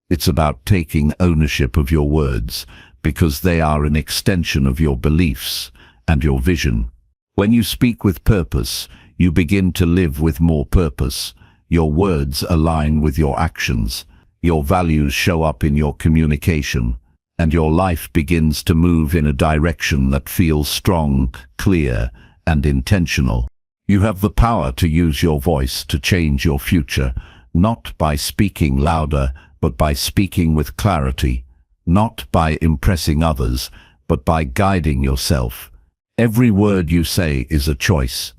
Speaker 1: It's about taking ownership of your words, because they are an extension of your beliefs and your vision. When you speak with purpose, you begin to live with more purpose. Your words align with your actions. Your values show up in your communication, and your life begins to move in a direction that feels strong, clear, and intentional. You have the power to use your voice to change your future, not by speaking louder, but by speaking with clarity, not by impressing others, but by guiding yourself. Every word you say is a choice.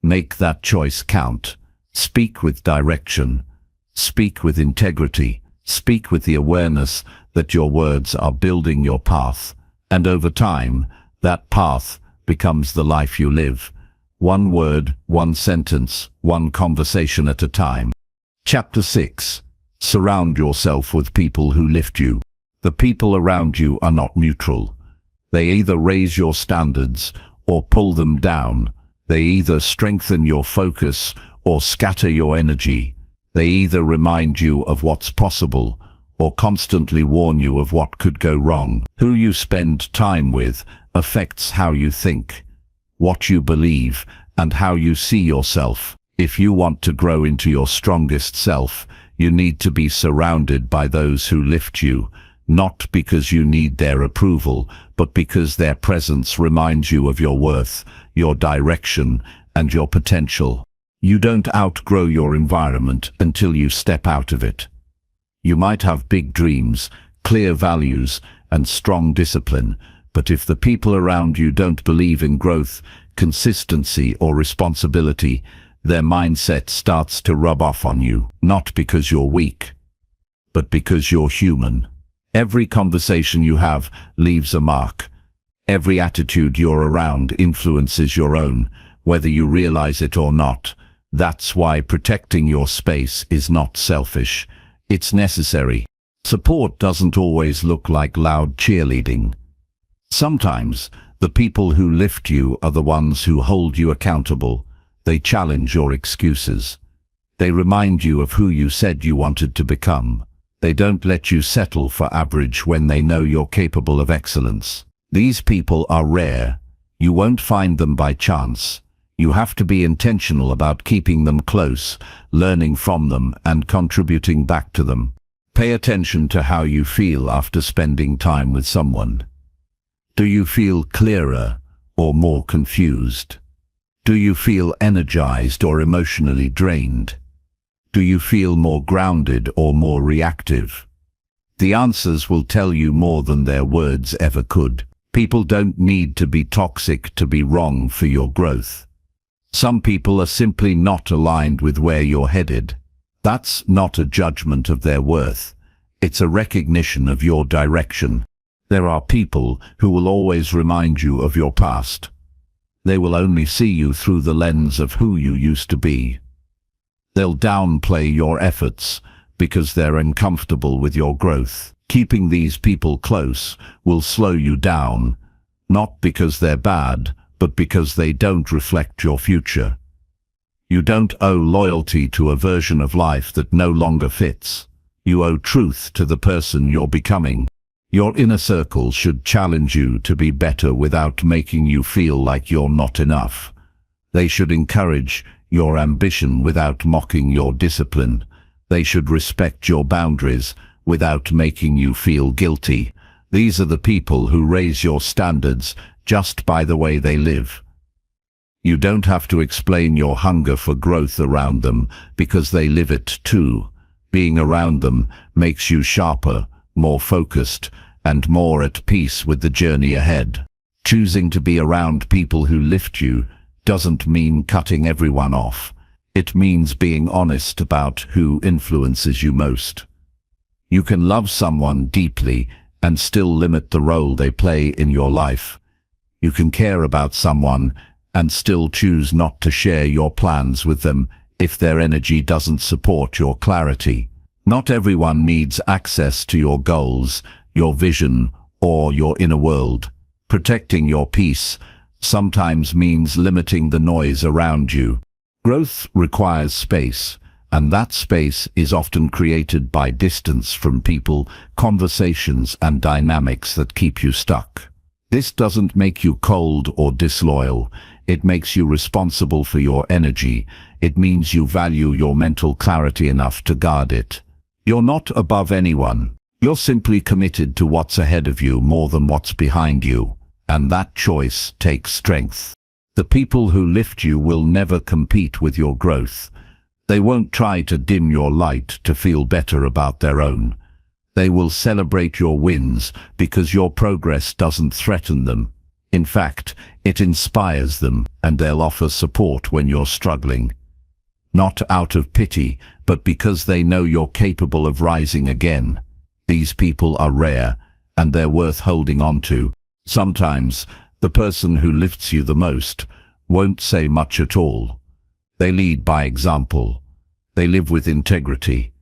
Speaker 1: Make that choice count. Speak with direction. Speak with integrity. Speak with the awareness that your words are building your path, and over time, that path becomes the life you live. One word, one sentence, one conversation at a time. Chapter 6. Surround yourself with people who lift you. The people around you are not neutral. They either raise your standards or pull them down. They either strengthen your focus or scatter your energy. They either remind you of what's possible or constantly warn you of what could go wrong. Who you spend time with affects how you think, what you believe, and how you see yourself. If you want to grow into your strongest self, you need to be surrounded by those who lift you, not because you need their approval, but because their presence reminds you of your worth, your direction, and your potential. You don't outgrow your environment until you step out of it. You might have big dreams, clear values, and strong discipline, but if the people around you don't believe in growth, consistency, or responsibility, their mindset starts to rub off on you, not because you're weak, but because you're human. Every conversation you have leaves a mark. Every attitude you're around influences your own, whether you realize it or not. That's why protecting your space is not selfish. It's necessary. Support doesn't always look like loud cheerleading. Sometimes, the people who lift you are the ones who hold you accountable. They challenge your excuses. They remind you of who you said you wanted to become. They don't let you settle for average when they know you're capable of excellence. These people are rare. You won't find them by chance. You have to be intentional about keeping them close, learning from them, and contributing back to them. Pay attention to how you feel after spending time with someone. Do you feel clearer or more confused? Do you feel energized or emotionally drained? Do you feel more grounded or more reactive? The answers will tell you more than their words ever could. People don't need to be toxic to be wrong for your growth. Some people are simply not aligned with where you're headed. That's not a judgment of their worth. It's a recognition of your direction. There are people who will always remind you of your past. They will only see you through the lens of who you used to be. They'll downplay your efforts because they're uncomfortable with your growth. Keeping these people close will slow you down, not because they're bad, but because they don't reflect your future. You don't owe loyalty to a version of life that no longer fits. You owe truth to the person you're becoming. Your inner circle should challenge you to be better without making you feel like you're not enough. They should encourage your ambition without mocking your discipline. They should respect your boundaries without making you feel guilty. These are the people who raise your standards just by the way they live. You don't have to explain your hunger for growth around them because they live it too. Being around them makes you sharper, more focused, and more at peace with the journey ahead. Choosing to be around people who lift you doesn't mean cutting everyone off. It means being honest about who influences you most. You can love someone deeply and still limit the role they play in your life. You can care about someone and still choose not to share your plans with them if their energy doesn't support your clarity. Not everyone needs access to your goals. your vision, or your inner world. Protecting your peace sometimes means limiting the noise around you. Growth requires space, and that space is often created by distance from people, conversations, and dynamics that keep you stuck. This doesn't make you cold or disloyal. It makes you responsible for your energy. It means you value your mental clarity enough to guard it. You're not above anyone. You're simply committed to what's ahead of you more than what's behind you, and that choice takes strength. The people who lift you will never compete with your growth. They won't try to dim your light to feel better about their own. They will celebrate your wins because your progress doesn't threaten them. In fact, it inspires them, and they'll offer support when you're struggling. Not out of pity, but because they know you're capable of rising again. These people are rare, and they're worth holding on to. Sometimes, the person who lifts you the most won't say much at all. They lead by example. They live with integrity.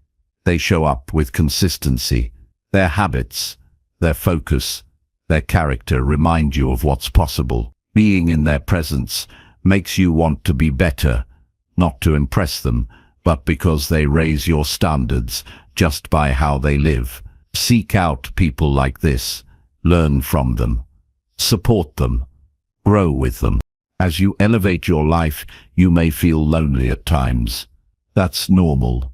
Speaker 1: They show up with consistency. Their habits, their focus, their character remind you of what's possible. Being in their presence makes you want to be better, not to impress them, but because they raise your standards just by how they live. Seek out people like this. Learn from them. Support them. Grow with them. As you elevate your life, you may feel lonely at times. That's normal.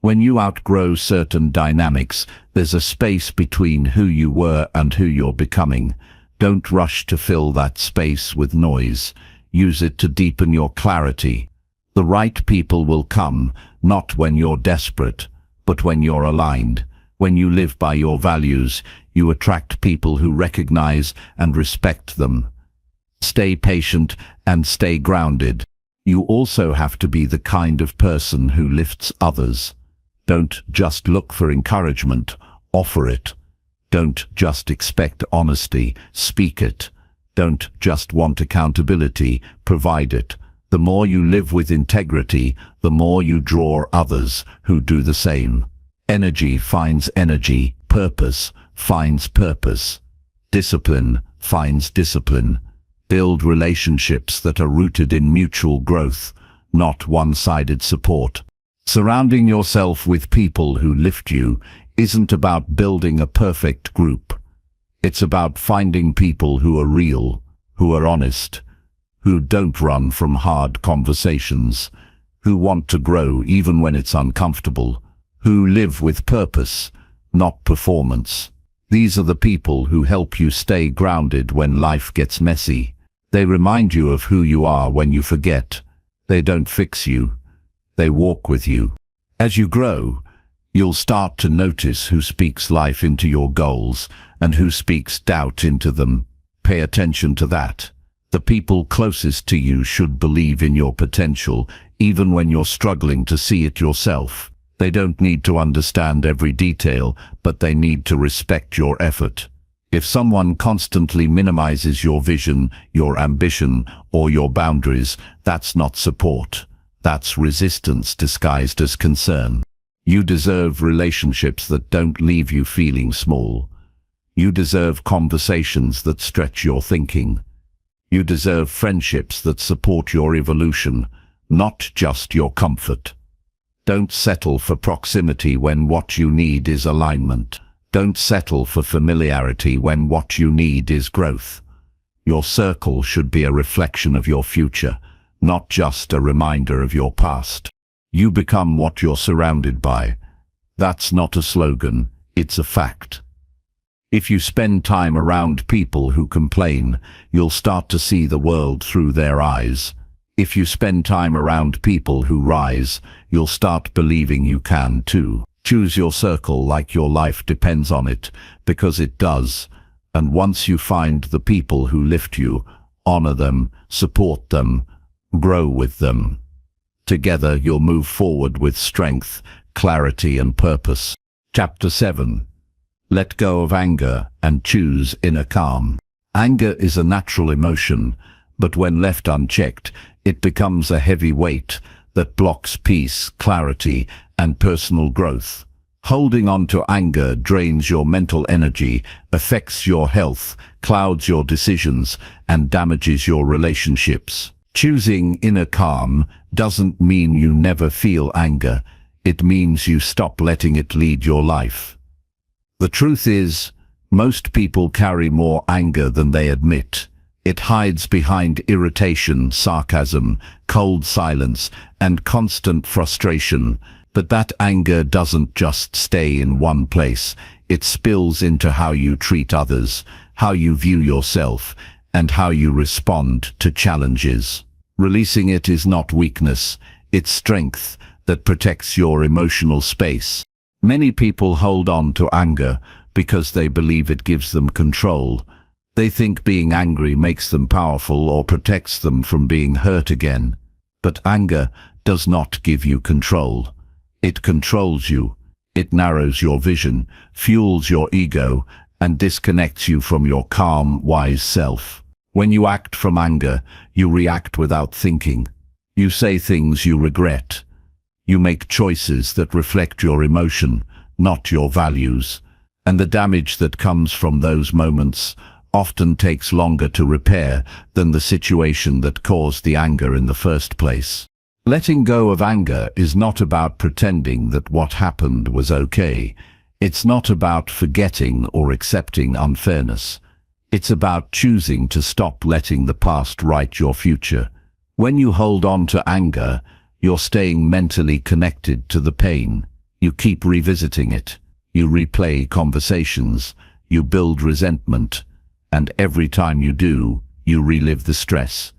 Speaker 1: When you outgrow certain dynamics, there's a space between who you were and who you're becoming. Don't rush to fill that space with noise. Use it to deepen your clarity. The right people will come, not when you're desperate, but when you're aligned. When you live by your values, you attract people who recognize and respect them. Stay patient and stay grounded. You also have to be the kind of person who lifts others. Don't just look for encouragement, offer it. Don't just expect honesty, speak it. Don't just want accountability, provide it. The more you live with integrity, the more you draw others who do the same. Energy finds energy, purpose finds purpose. Discipline finds discipline. Build relationships that are rooted in mutual growth, not one-sided support. Surrounding yourself with people who lift you isn't about building a perfect group. It's about finding people who are real, who are honest, who don't run from hard conversations, who want to grow even when it's uncomfortable, who live with purpose, not performance. These are the people who help you stay grounded when life gets messy. They remind you of who you are when you forget. They don't fix you. They walk with you. As you grow, you'll start to notice who speaks life into your goals and who speaks doubt into them. Pay attention to that. The people closest to you should believe in your potential, even when you're struggling to see it yourself. They don't need to understand every detail, but they need to respect your effort. If someone constantly minimizes your vision, your ambition, or your boundaries, that's not support. That's resistance disguised as concern. You deserve relationships that don't leave you feeling small. You deserve conversations that stretch your thinking. You deserve friendships that support your evolution, not just your comfort. Don't settle for proximity when what you need is alignment. Don't settle for familiarity when what you need is growth. Your circle should be a reflection of your future, not just a reminder of your past. You become what you're surrounded by. That's not a slogan, it's a fact. If you spend time around people who complain, you'll start to see the world through their eyes. If you spend time around people who rise, you'll start believing you can too. Choose your circle like your life depends on it, because it does. And once you find the people who lift you, honor them, support them, grow with them. Together you'll move forward with strength, clarity, and purpose. Chapter 7. Let go of anger and choose inner calm. Anger is a natural emotion, but when left unchecked, it becomes a heavy weight that blocks peace, clarity, and personal growth. Holding on to anger drains your mental energy, affects your health, clouds your decisions, and damages your relationships. Choosing inner calm doesn't mean you never feel anger. It means you stop letting it lead your life. The truth is, most people carry more anger than they admit. It hides behind irritation, sarcasm, cold silence, and constant frustration. But that anger doesn't just stay in one place. It spills into how you treat others, how you view yourself, and how you respond to challenges. Releasing it is not weakness, it's strength that protects your emotional space. Many people hold on to anger because they believe it gives them control. They think being angry makes them powerful or protects them from being hurt again. But anger does not give you control. It controls you. It narrows your vision, fuels your ego, and disconnects you from your calm, wise self. When you act from anger, you react without thinking. You say things you regret. You make choices that reflect your emotion, not your values. And the damage that comes from those moments often takes longer to repair than the situation that caused the anger in the first place. Letting go of anger is not about pretending that what happened was okay. It's not about forgetting or accepting unfairness. It's about choosing to stop letting the past write your future. When you hold on to anger, you're staying mentally connected to the pain. You keep revisiting it. You replay conversations. You build resentment. And every time you do, you relive the stress.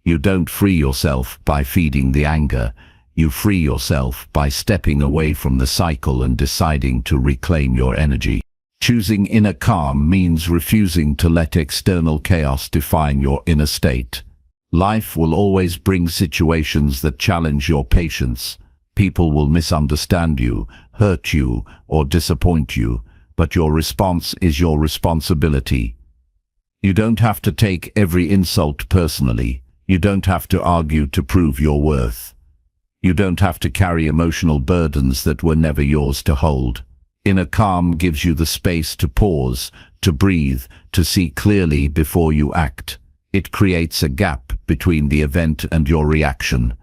Speaker 1: You don't free yourself by feeding the anger. You free yourself by stepping away from the cycle and deciding to reclaim your energy. Choosing inner calm means refusing to let external chaos define your inner state. Life will always bring situations that challenge your patience. People will misunderstand you, hurt you, or disappoint you, but your response is your responsibility. You don't have to take every insult personally. You don't have to argue to prove your worth. You don't have to carry emotional burdens that were never yours to hold. Inner calm gives you the space to pause, to breathe, to see clearly before you act. It creates a gap between the event and your reaction,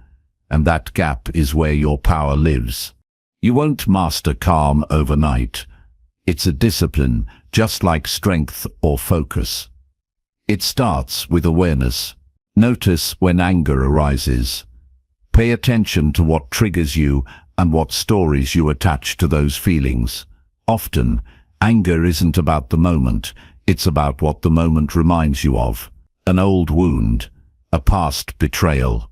Speaker 1: and that gap is where your power lives. You won't master calm overnight. It's a discipline, just like strength or focus. It starts with awareness. Notice when anger arises. Pay attention to what triggers you and what stories you attach to those feelings. Often, anger isn't about the moment, it's about what the moment reminds you of. An old wound, a past betrayal,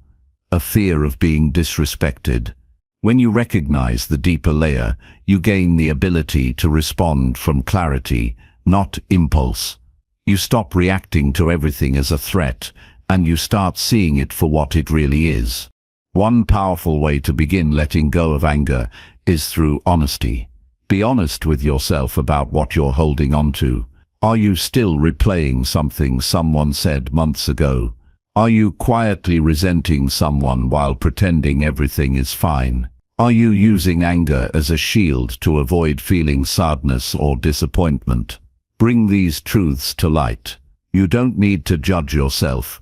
Speaker 1: a fear of being disrespected. When you recognize the deeper layer, you gain the ability to respond from clarity, not impulse. You stop reacting to everything as a threat, and you start seeing it for what it really is. One powerful way to begin letting go of anger is through honesty. Be honest with yourself about what you're holding on to. Are you still replaying something someone said months ago? Are you quietly resenting someone while pretending everything is fine? Are you using anger as a shield to avoid feeling sadness or disappointment? Bring these truths to light. You don't need to judge yourself.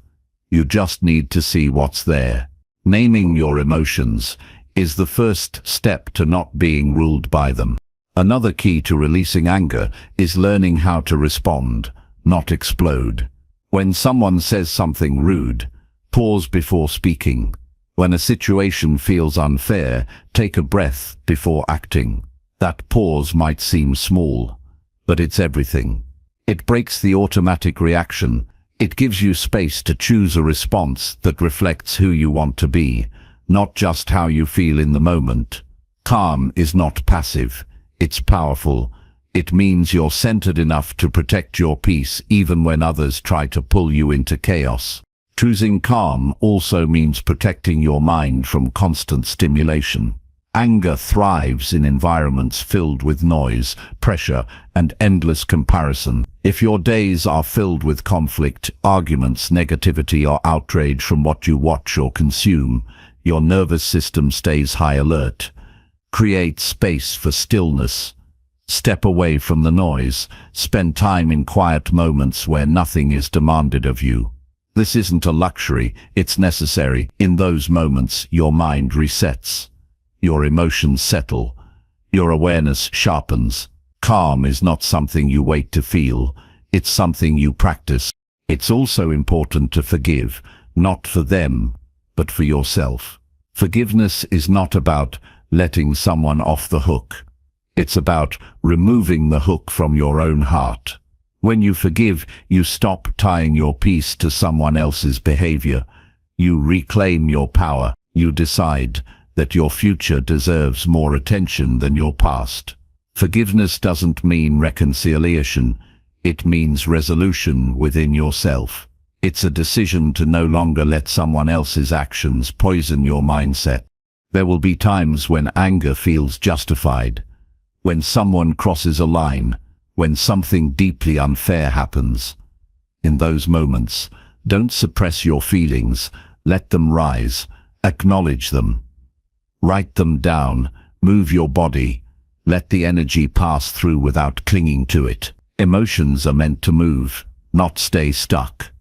Speaker 1: You just need to see what's there. Naming your emotions is the first step to not being ruled by them. Another key to releasing anger is learning how to respond, not explode. When someone says something rude, pause before speaking. When a situation feels unfair, take a breath before acting. That pause might seem small, but it's everything. It breaks the automatic reaction. It gives you space to choose a response that reflects who you want to be, not just how you feel in the moment. Calm is not passive. It's powerful. It means you're centered enough to protect your peace even when others try to pull you into chaos. Choosing calm also means protecting your mind from constant stimulation. Anger thrives in environments filled with noise, pressure, and endless comparison. If your days are filled with conflict, arguments, negativity, or outrage from what you watch or consume, your nervous system stays high alert. Create space for stillness. Step away from the noise. Spend time in quiet moments where nothing is demanded of you. This isn't a luxury, it's necessary. In those moments, your mind resets. Your emotions settle. Your awareness sharpens. Calm is not something you wait to feel. It's something you practice. It's also important to forgive, not for them, but for yourself. Forgiveness is not about letting someone off the hook. It's about removing the hook from your own heart. When you forgive, you stop tying your peace to someone else's behavior. You reclaim your power. You decide that your future deserves more attention than your past. Forgiveness doesn't mean reconciliation. It means resolution within yourself. It's a decision to no longer let someone else's actions poison your mindset. There will be times when anger feels justified, when someone crosses a line, when something deeply unfair happens. In those moments, don't suppress your feelings. Let them rise. Acknowledge them. Write them down. Move your body. Let the energy pass through without clinging to it. Emotions are meant to move, not stay stuck.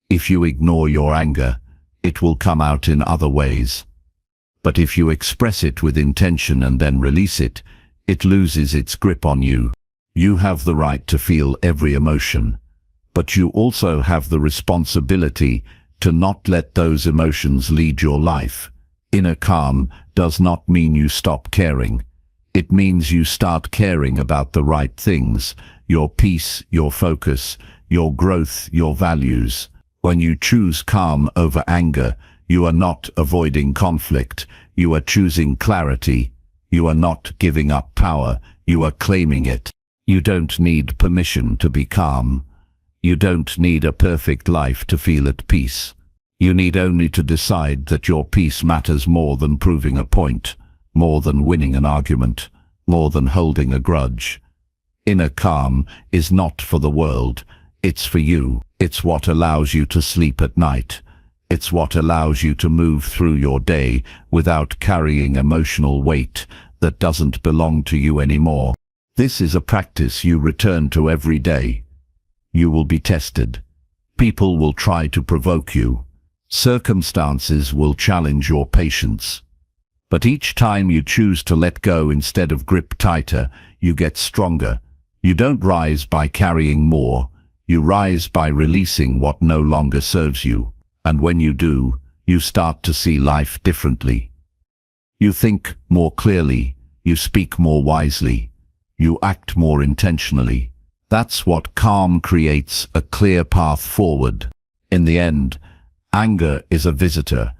Speaker 1: If you ignore your anger, it will come out in other ways. But if you express it with intention and then release it, it loses its grip on you. You have the right to feel every emotion, but you also have the responsibility to not let those emotions lead your life. Inner calm does not mean you stop caring. It means you start caring about the right things, your peace, your focus, your growth, your values. When you choose calm over anger, you are not avoiding conflict. You are choosing clarity. You are not giving up power. You are claiming it. You don't need permission to be calm. You don't need a perfect life to feel at peace. You need only to decide that your peace matters more than proving a point, more than winning an argument, more than holding a grudge. Inner calm is not for the world. It's for you. It's what allows you to sleep at night. It's what allows you to move through your day without carrying emotional weight that doesn't belong to you anymore. This is a practice you return to every day. You will be tested. People will try to provoke you. Circumstances will challenge your patience. But each time you choose to let go instead of grip tighter, you get stronger. You don't rise by carrying more. You rise by releasing what no longer serves you. And when you do, you start to see life differently. You think more clearly. You speak more wisely. You act more intentionally. That's what calm creates, a clear path forward. In the end, anger is a visitor,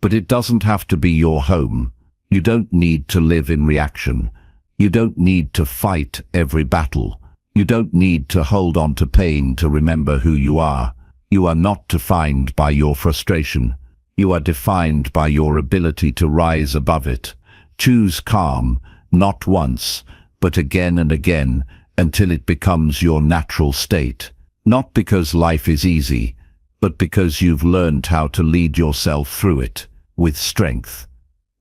Speaker 1: but it doesn't have to be your home. You don't need to live in reaction. You don't need to fight every battle. You don't need to hold on to pain to remember who you are. You are not defined by your frustration. You are defined by your ability to rise above it. Choose calm, not once, but again and again, until it becomes your natural state. Not because life is easy, but because you've learned how to lead yourself through it, with strength,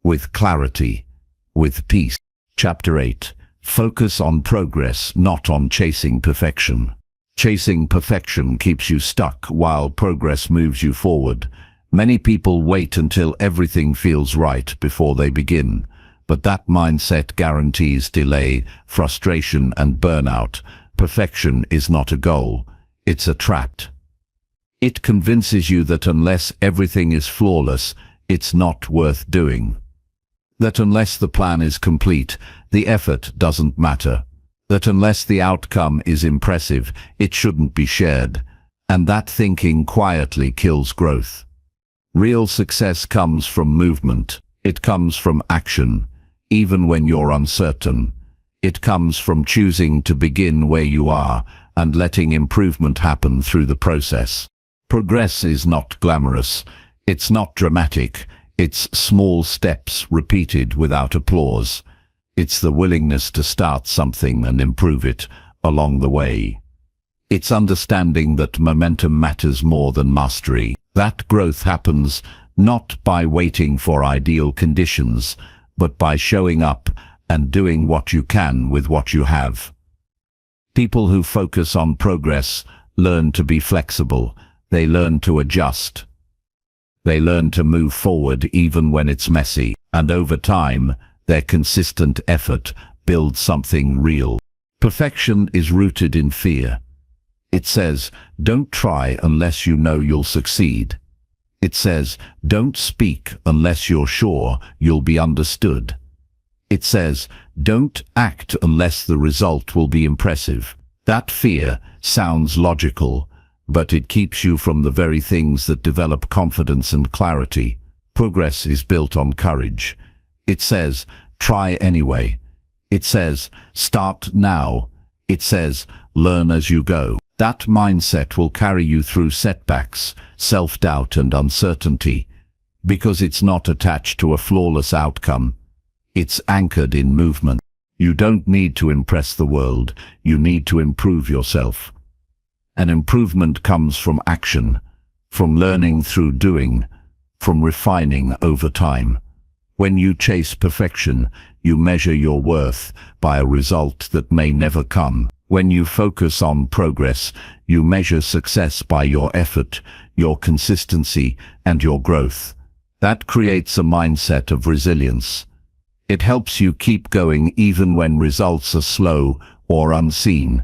Speaker 1: with clarity, with peace. Chapter 8. Focus on progress, not on chasing perfection. Chasing perfection keeps you stuck while progress moves you forward. Many people wait until everything feels right before they begin. But that mindset guarantees delay, frustration, and burnout. Perfection is not a goal. It's a trap. It convinces you that unless everything is flawless, it's not worth doing. That unless the plan is complete, the effort doesn't matter. That unless the outcome is impressive, it shouldn't be shared. And that thinking quietly kills growth. Real success comes from movement. It comes from action. Even when you're uncertain, it comes from choosing to begin where you are and letting improvement happen through the process. Progress is not glamorous. It's not dramatic. It's small steps repeated without applause. It's the willingness to start something and improve it along the way. It's understanding that momentum matters more than mastery. That growth happens not by waiting for ideal conditions, but by showing up and doing what you can with what you have. People who focus on progress learn to be flexible. They learn to adjust. They learn to move forward even when it's messy, and over time, their consistent effort builds something real. Perfection is rooted in fear. It says, don't try unless you know you'll succeed. It says, don't speak unless you're sure you'll be understood. It says, don't act unless the result will be impressive. That fear sounds logical, but it keeps you from the very things that develop confidence and clarity. Progress is built on courage. It says, try anyway. It says, start now. It says, learn as you go. That mindset will carry you through setbacks, self-doubt and uncertainty, because it's not attached to a flawless outcome. It's anchored in movement. You don't need to impress the world, you need to improve yourself. And improvement comes from action, from learning through doing, from refining over time. When you chase perfection, you measure your worth by a result that may never come. When you focus on progress, you measure success by your effort, your consistency, and your growth. That creates a mindset of resilience. It helps you keep going even when results are slow or unseen,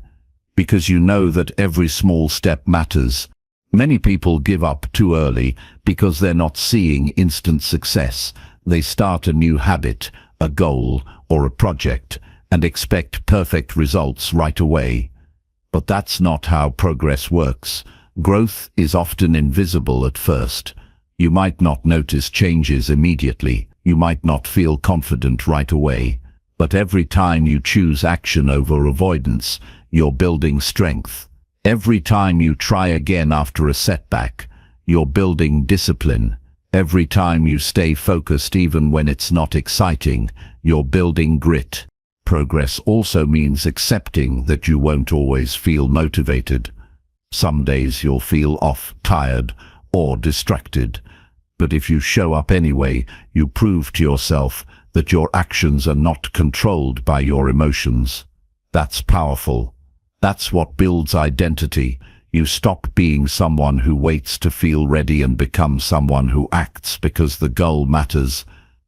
Speaker 1: because you know that every small step matters. Many people give up too early because they're not seeing instant success. They start a new habit, a goal, or a project, and expect perfect results right away. But that's not how progress works. Growth is often invisible at first. You might not notice changes immediately. You might not feel confident right away. But every time you choose action over avoidance, you're building strength. Every time you try again after a setback, you're building discipline. Every time you stay focused even when it's not exciting, you're building grit. Progress also means accepting that you won't always feel motivated. Some days you'll feel off, tired, or distracted. But if you show up anyway, you prove to yourself that your actions are not controlled by your emotions. That's powerful. That's what builds identity. You stop being someone who waits to feel ready and become someone who acts because the goal matters.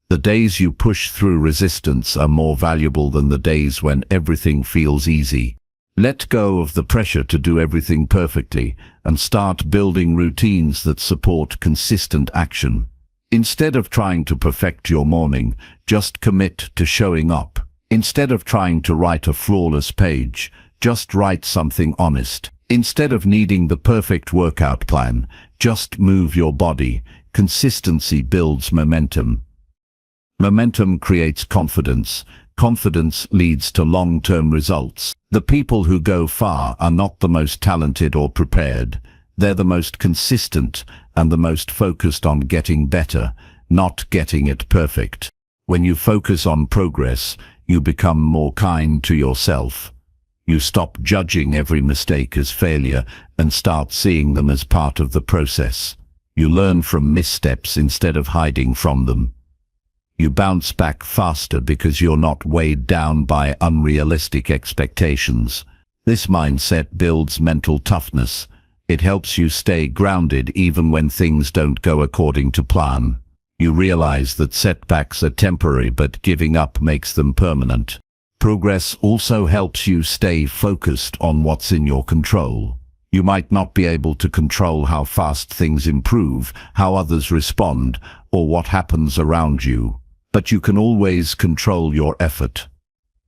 Speaker 1: The days you push through resistance are more valuable than the days when everything feels easy. Let go of the pressure to do everything perfectly and start building routines that support consistent action. Instead of trying to perfect your morning, just commit to showing up. Instead of trying to write a flawless page, just write something honest. Instead of needing the perfect workout plan, just move your body. Consistency builds momentum. Momentum creates confidence. Confidence leads to long-term results. The people who go far are not the most talented or prepared. They're the most consistent and the most focused on getting better, not getting it perfect. When you focus on progress, you become more kind to yourself. You stop judging every mistake as failure and start seeing them as part of the process. You learn from missteps instead of hiding from them. You bounce back faster because you're not weighed down by unrealistic expectations. This mindset builds mental toughness. It helps you stay grounded even when things don't go according to plan. You realize that setbacks are temporary, but giving up makes them permanent. Progress also helps you stay focused on what's in your control. You might not be able to control how fast things improve, how others respond, or what happens around you. But you can always control your effort.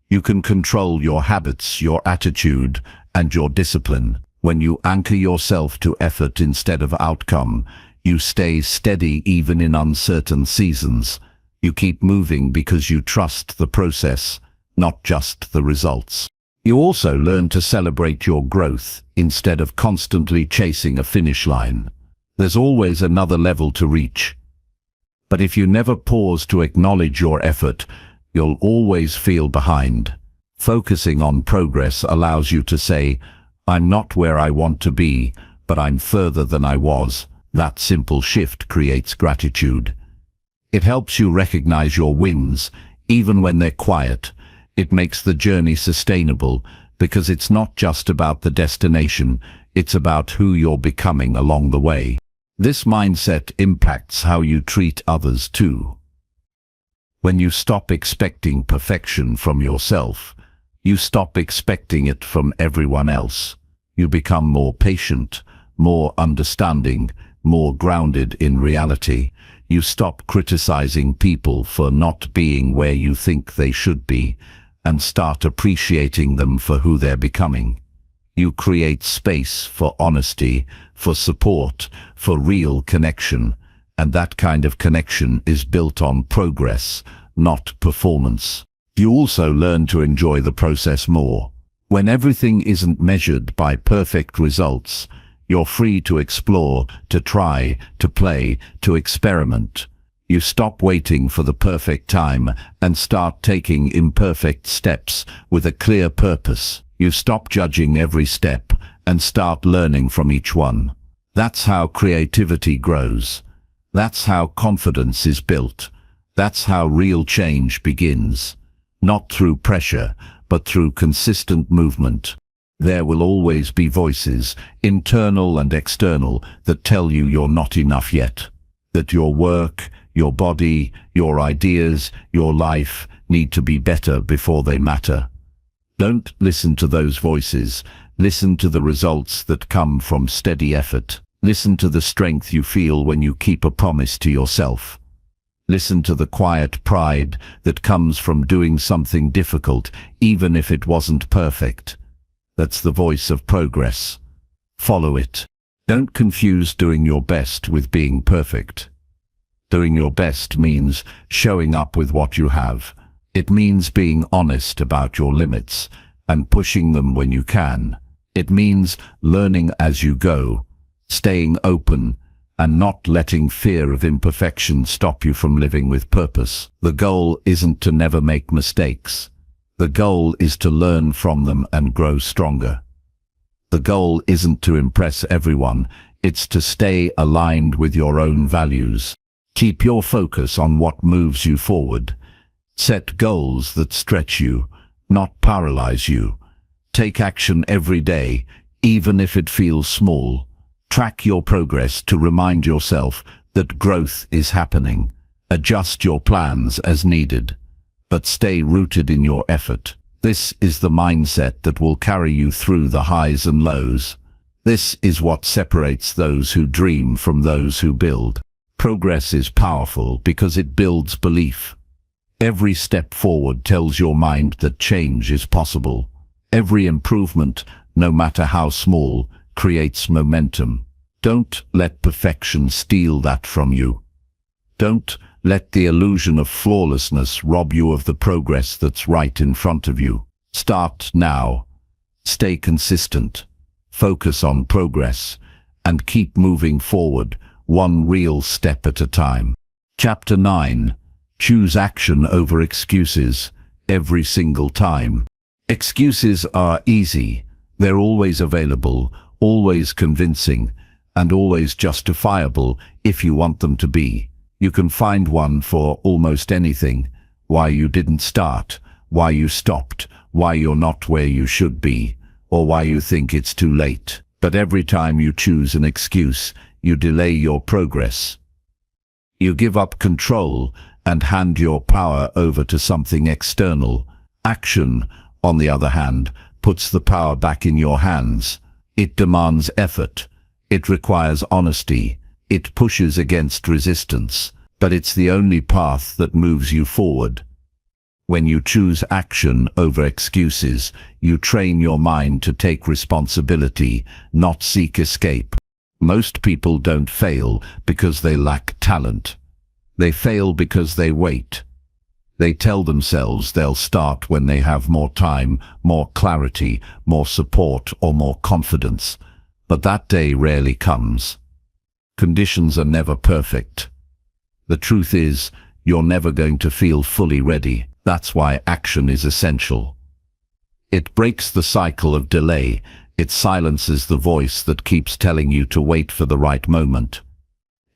Speaker 1: You can control your habits, your attitude, and your discipline. When you anchor yourself to effort instead of outcome, you stay steady even in uncertain seasons. You keep moving because you trust the process, not just the results. You also learn to celebrate your growth instead of constantly chasing a finish line. There's always another level to reach. But if you never pause to acknowledge your effort, you'll always feel behind. Focusing on progress allows you to say, I'm not where I want to be, but I'm further than I was. That simple shift creates gratitude. It helps you recognize your wins, even when they're quiet. It makes the journey sustainable, because it's not just about the destination, it's about who you're becoming along the way. This mindset impacts how you treat others too. When you stop expecting perfection from yourself, you stop expecting it from everyone else. You become more patient, more understanding, more grounded in reality. You stop criticizing people for not being where you think they should be, and start appreciating them for who they're becoming. You create space for honesty, for support, for real connection, and that kind of connection is built on progress, not performance. You also learn to enjoy the process more. When everything isn't measured by perfect results, you're free to explore, to try, to play, to experiment. You stop waiting for the perfect time and start taking imperfect steps with a clear purpose. You stop judging every step and start learning from each one. That's how creativity grows. That's how confidence is built. That's how real change begins. Not through pressure, but through consistent movement. There will always be voices, internal and external, that tell you you're not enough yet. That your work, your body, your ideas, your life need to be better before they matter. Don't listen to those voices. Listen to the results that come from steady effort. Listen to the strength you feel when you keep a promise to yourself. Listen to the quiet pride that comes from doing something difficult, even if it wasn't perfect. That's the voice of progress. Follow it. Don't confuse doing your best with being perfect. Doing your best means showing up with what you have. It means being honest about your limits and pushing them when you can. It means learning as you go, staying open, and not letting fear of imperfection stop you from living with purpose. The goal isn't to never make mistakes. The goal is to learn from them and grow stronger. The goal isn't to impress everyone. It's to stay aligned with your own values. Keep your focus on what moves you forward. Set goals that stretch you, not paralyze you. Take action every day, even if it feels small. Track your progress to remind yourself that growth is happening. Adjust your plans as needed, but stay rooted in your effort. This is the mindset that will carry you through the highs and lows. This is what separates those who dream from those who build. Progress is powerful because it builds belief. Every step forward tells your mind that change is possible. Every improvement, no matter how small, creates momentum. Don't let perfection steal that from you. Don't let the illusion of flawlessness rob you of the progress that's right in front of you. Start now. Stay consistent. Focus on progress, and keep moving forward, one real step at a time. Chapter 9. Choose action over excuses, every single time. Excuses are easy. They're always available, always convincing, and always justifiable if you want them to be. You can find one for almost anything. Why you didn't start, why you stopped, why you're not where you should be, or why you think it's too late. But every time you choose an excuse, you delay your progress. You give up control and hand your power over to something external. Action, on the other hand, puts the power back in your hands. It demands effort. It requires honesty. It pushes against resistance. But it's the only path that moves you forward. When you choose action over excuses, you train your mind to take responsibility, not seek escape. Most people don't fail because they lack talent. They fail because they wait. They tell themselves they'll start when they have more time, more clarity, more support, or more confidence. But that day rarely comes. Conditions are never perfect. The truth is, you're never going to feel fully ready. That's why action is essential. It breaks the cycle of delay. It silences the voice that keeps telling you to wait for the right moment.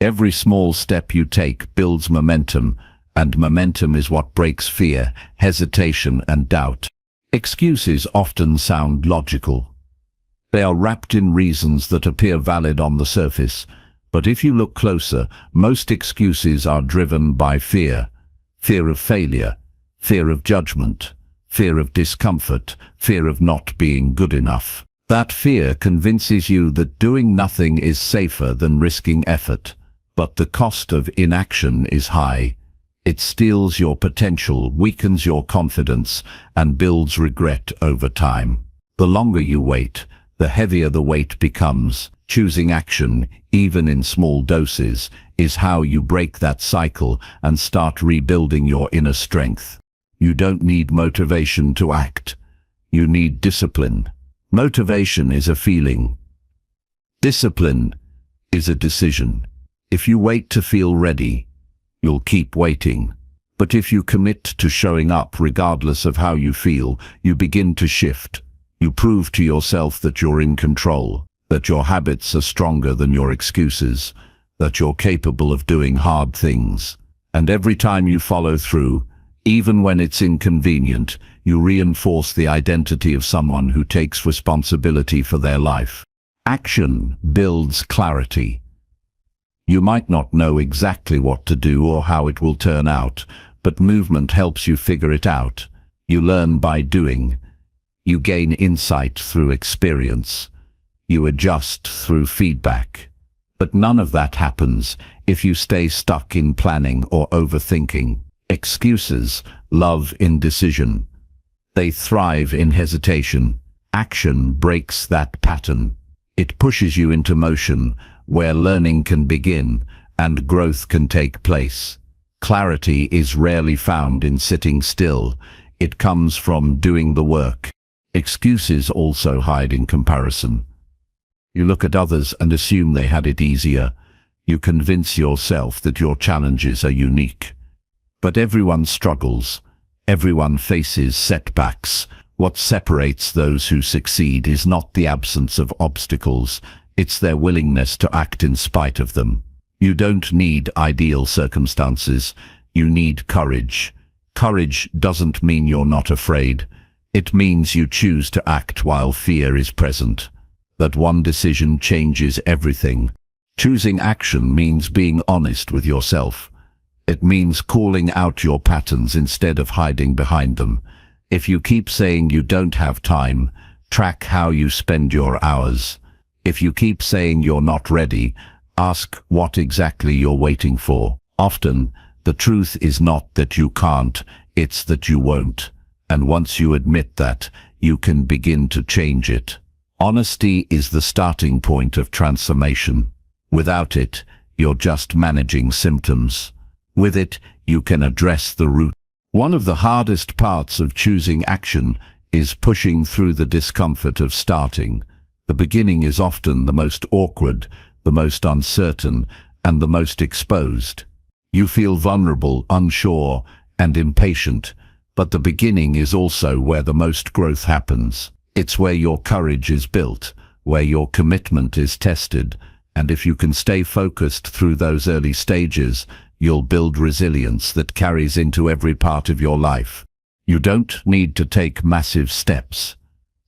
Speaker 1: Every small step you take builds momentum, and momentum is what breaks fear, hesitation, and doubt. Excuses often sound logical. They are wrapped in reasons that appear valid on the surface, but if you look closer, most excuses are driven by fear. Fear of failure, fear of judgment, fear of discomfort, fear of not being good enough. That fear convinces you that doing nothing is safer than risking effort, but the cost of inaction is high. It steals your potential, weakens your confidence, and builds regret over time. The longer you wait, the heavier the weight becomes. Choosing action, even in small doses, is how you break that cycle and start rebuilding your inner strength. You don't need motivation to act. You need discipline. Motivation is a feeling. Discipline is a decision. If you wait to feel ready, you'll keep waiting. But if you commit to showing up regardless of how you feel, you begin to shift. You prove to yourself that you're in control, that your habits are stronger than your excuses, that you're capable of doing hard things. And every time you follow through, even when it's inconvenient, you reinforce the identity of someone who takes responsibility for their life. Action builds clarity. You might not know exactly what to do or how it will turn out, but movement helps you figure it out. You learn by doing. You gain insight through experience. You adjust through feedback. But none of that happens if you stay stuck in planning or overthinking. Excuses love indecision. They thrive in hesitation. Action breaks that pattern. It pushes you into motion, where learning can begin and growth can take place. Clarity is rarely found in sitting still. It comes from doing the work. Excuses also hide in comparison. You look at others and assume they had it easier. You convince yourself that your challenges are unique. But everyone struggles. Everyone faces setbacks. What separates those who succeed is not the absence of obstacles. It's their willingness to act in spite of them. You don't need ideal circumstances. You need courage. Courage doesn't mean you're not afraid. It means you choose to act while fear is present. That one decision changes everything. Choosing action means being honest with yourself. It means calling out your patterns instead of hiding behind them. If you keep saying you don't have time, track how you spend your hours. If you keep saying you're not ready, ask what exactly you're waiting for. Often, the truth is not that you can't, it's that you won't. And once you admit that, you can begin to change it. Honesty is the starting point of transformation. Without it, you're just managing symptoms. With it, you can address the root. One of the hardest parts of choosing action is pushing through the discomfort of starting. The beginning is often the most awkward, the most uncertain, and the most exposed. You feel vulnerable, unsure, and impatient, but the beginning is also where the most growth happens. It's where your courage is built, where your commitment is tested, and if you can stay focused through those early stages, you'll build resilience that carries into every part of your life. You don't need to take massive steps.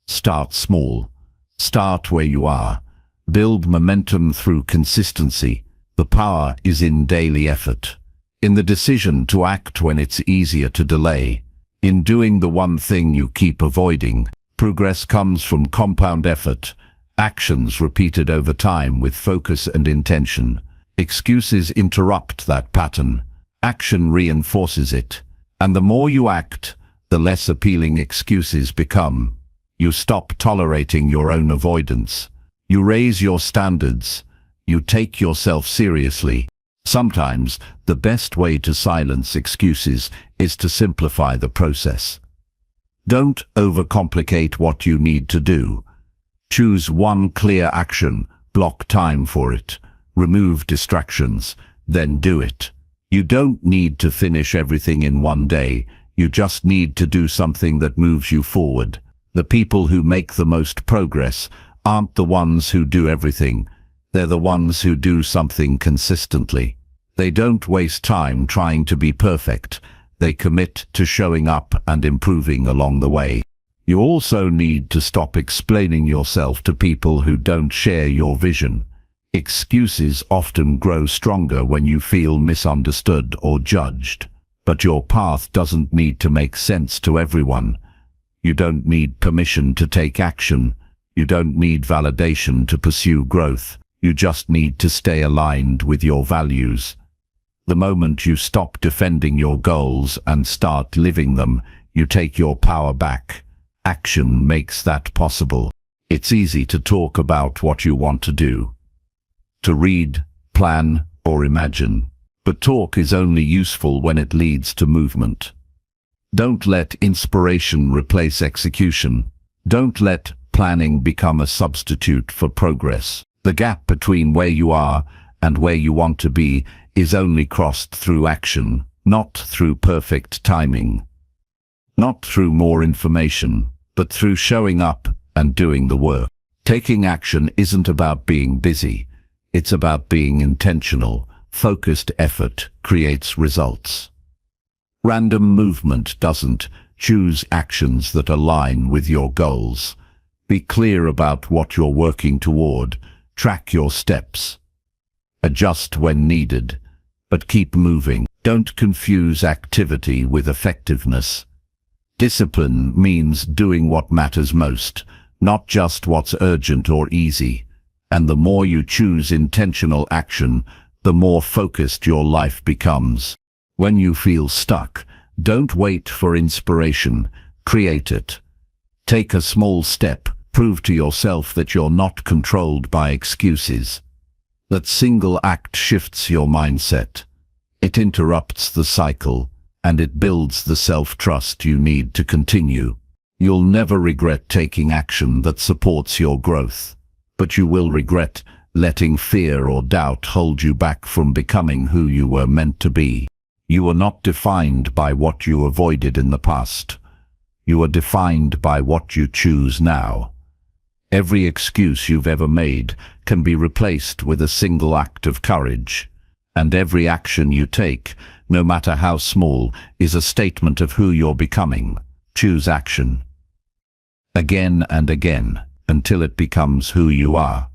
Speaker 1: Start small. Start where you are. Build momentum through consistency. The power is in daily effort. In the decision to act when it's easier to delay. In doing the one thing you keep avoiding. Progress comes from compound effort. Actions repeated over time with focus and intention. Excuses interrupt that pattern. Action reinforces it. And the more you act, the less appealing excuses become. You stop tolerating your own avoidance. You raise your standards. You take yourself seriously. Sometimes, the best way to silence excuses is to simplify the process. Don't overcomplicate what you need to do. Choose one clear action, block time for it, remove distractions, then do it. You don't need to finish everything in one day. You just need to do something that moves you forward. The people who make the most progress aren't the ones who do everything. They're the ones who do something consistently. They don't waste time trying to be perfect. They commit to showing up and improving along the way. You also need to stop explaining yourself to people who don't share your vision. Excuses often grow stronger when you feel misunderstood or judged. But your path doesn't need to make sense to everyone. You don't need permission to take action. You don't need validation to pursue growth. You just need to stay aligned with your values. The moment you stop defending your goals and start living them, you take your power back. Action makes that possible. It's easy to talk about what you want to do, to read, plan, or imagine. But talk is only useful when it leads to movement. Don't let inspiration replace execution. Don't let planning become a substitute for progress. The gap between where you are and where you want to be is only crossed through action, not through perfect timing. Not through more information, but through showing up and doing the work. Taking action isn't about being busy. It's about being intentional. Focused effort creates results. Random movement doesn't. Choose actions that align with your goals. Be clear about what you're working toward. Track your steps. Adjust when needed, but keep moving. Don't confuse activity with effectiveness. Discipline means doing what matters most, not just what's urgent or easy. And the more you choose intentional action, the more focused your life becomes. When you feel stuck, don't wait for inspiration. Create it. Take a small step. Prove to yourself that you're not controlled by excuses. That single act shifts your mindset. It interrupts the cycle, and it builds the self-trust you need to continue. You'll never regret taking action that supports your growth, but you will regret letting fear or doubt hold you back from becoming who you were meant to be. You are not defined by what you avoided in the past. You are defined by what you choose now. Every excuse you've ever made can be replaced with a single act of courage. And every action you take, no matter how small, is a statement of who you're becoming. Choose action. Again and again, until it becomes who you are.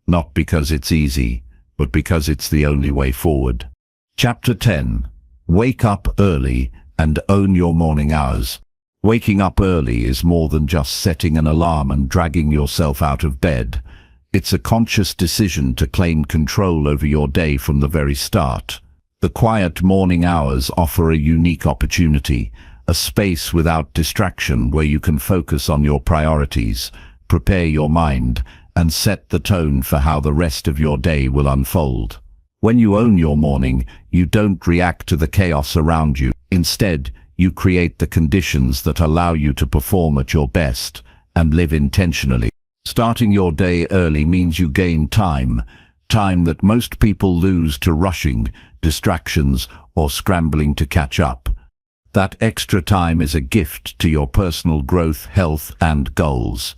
Speaker 1: Not because it's easy, but because it's the only way forward. Chapter 10. Wake up early and own your morning hours. Waking up early is more than just setting an alarm and dragging yourself out of bed. It's a conscious decision to claim control over your day from the very start. The quiet morning hours offer a unique opportunity, a space without distraction where you can focus on your priorities, prepare your mind, and set the tone for how the rest of your day will unfold. When you own your morning, you don't react to the chaos around you. Instead, you create the conditions that allow you to perform at your best and live intentionally. Starting your day early means you gain time that most people lose to rushing, distractions, or scrambling to catch up. That extra time is a gift to your personal growth, health, and goals.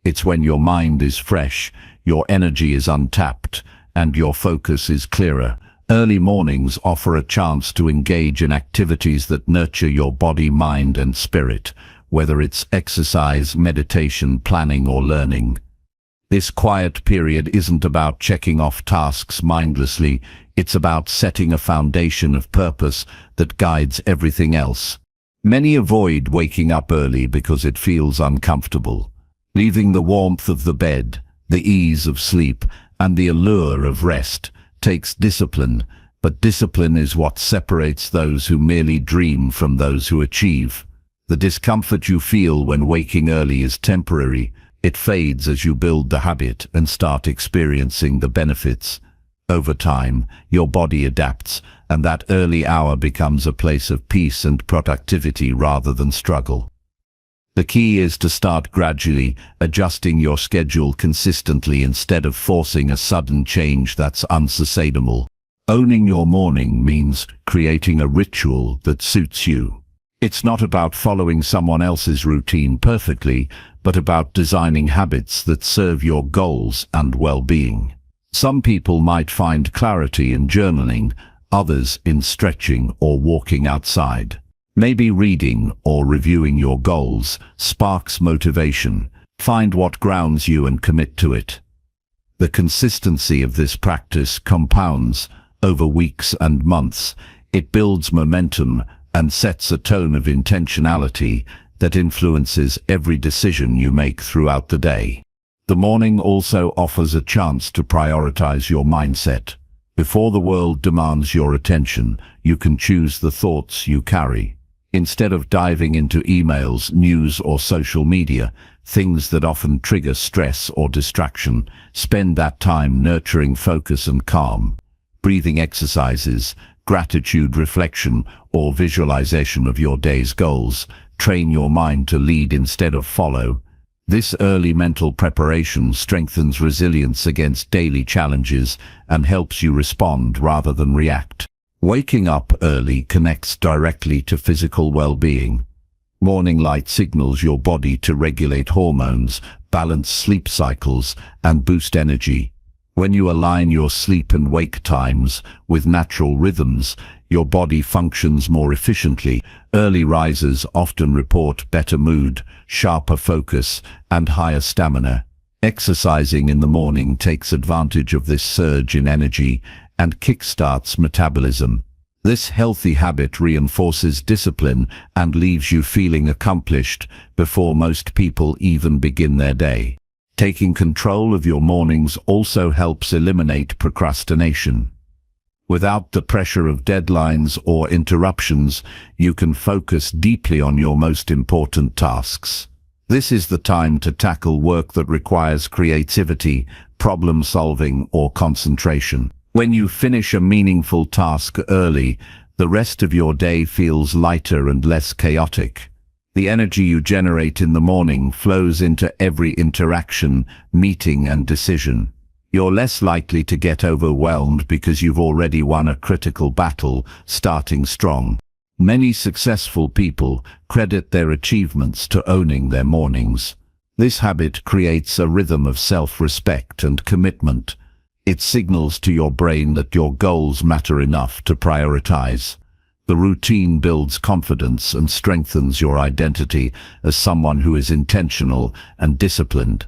Speaker 1: It's when your mind is fresh, your energy is untapped, and your focus is clearer. Early mornings offer a chance to engage in activities that nurture your body, mind, and spirit, whether it's exercise, meditation, planning, or learning. This quiet period isn't about checking off tasks mindlessly. It's about setting a foundation of purpose that guides everything else. Many avoid waking up early because it feels uncomfortable. Leaving the warmth of the bed, the ease of sleep, and the allure of rest takes discipline, but discipline is what separates those who merely dream from those who achieve. The discomfort you feel when waking early is temporary. It fades as you build the habit and start experiencing the benefits. Over time, your body adapts, and that early hour becomes a place of peace and productivity rather than struggle. The key is to start gradually, adjusting your schedule consistently instead of forcing a sudden change that's unsustainable. Owning your morning means creating a ritual that suits you. It's not about following someone else's routine perfectly, but about designing habits that serve your goals and well-being. Some people might find clarity in journaling, others in stretching or walking outside. Maybe reading or reviewing your goals sparks motivation. Find what grounds you and commit to it. The consistency of this practice compounds over weeks and months. It builds momentum and sets a tone of intentionality that influences every decision you make throughout the day. The morning also offers a chance to prioritize your mindset. Before the world demands your attention, you can choose the thoughts you carry. Instead of diving into emails, news, or social media, things that often trigger stress or distraction, spend that time nurturing focus and calm. Breathing exercises, gratitude reflection, or visualization of your day's goals train your mind to lead instead of follow. This early mental preparation strengthens resilience against daily challenges and helps you respond rather than react. Waking up early connects directly to physical well-being. Morning light signals your body to regulate hormones, balance sleep cycles, and boost energy. When you align your sleep and wake times with natural rhythms, your body functions more efficiently. Early risers often report better mood, sharper focus, and higher stamina. Exercising in the morning takes advantage of this surge in energy and kickstarts metabolism. This healthy habit reinforces discipline and leaves you feeling accomplished before most people even begin their day. Taking control of your mornings also helps eliminate procrastination. Without the pressure of deadlines or interruptions, you can focus deeply on your most important tasks. This is the time to tackle work that requires creativity, problem solving, or concentration. When you finish a meaningful task early, the rest of your day feels lighter and less chaotic. The energy you generate in the morning flows into every interaction, meeting, and decision. You're less likely to get overwhelmed because you've already won a critical battle, starting strong. Many successful people credit their achievements to owning their mornings. This habit creates a rhythm of self-respect and commitment. It signals to your brain that your goals matter enough to prioritize. The routine builds confidence and strengthens your identity as someone who is intentional and disciplined.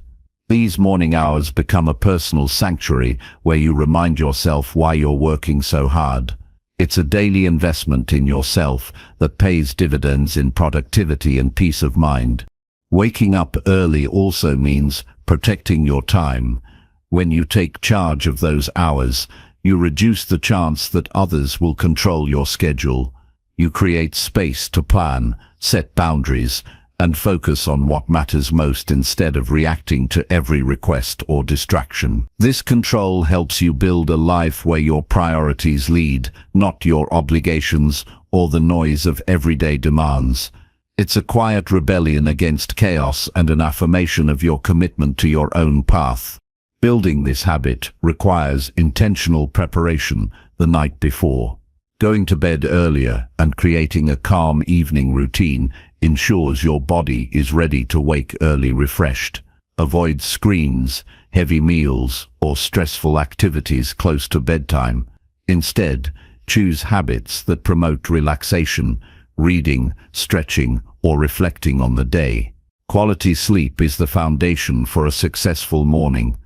Speaker 1: These morning hours become a personal sanctuary where you remind yourself why you're working so hard. It's a daily investment in yourself that pays dividends in productivity and peace of mind. Waking up early also means protecting your time. When you take charge of those hours, you reduce the chance that others will control your schedule. You create space to plan, set boundaries, and focus on what matters most instead of reacting to every request or distraction. This control helps you build a life where your priorities lead, not your obligations or the noise of everyday demands. It's a quiet rebellion against chaos and an affirmation of your commitment to your own path. Building this habit requires intentional preparation the night before. Going to bed earlier and creating a calm evening routine ensures your body is ready to wake early refreshed. Avoid screens, heavy meals, or stressful activities close to bedtime. Instead, choose habits that promote relaxation, reading, stretching, or reflecting on the day. Quality sleep is the foundation for a successful morning.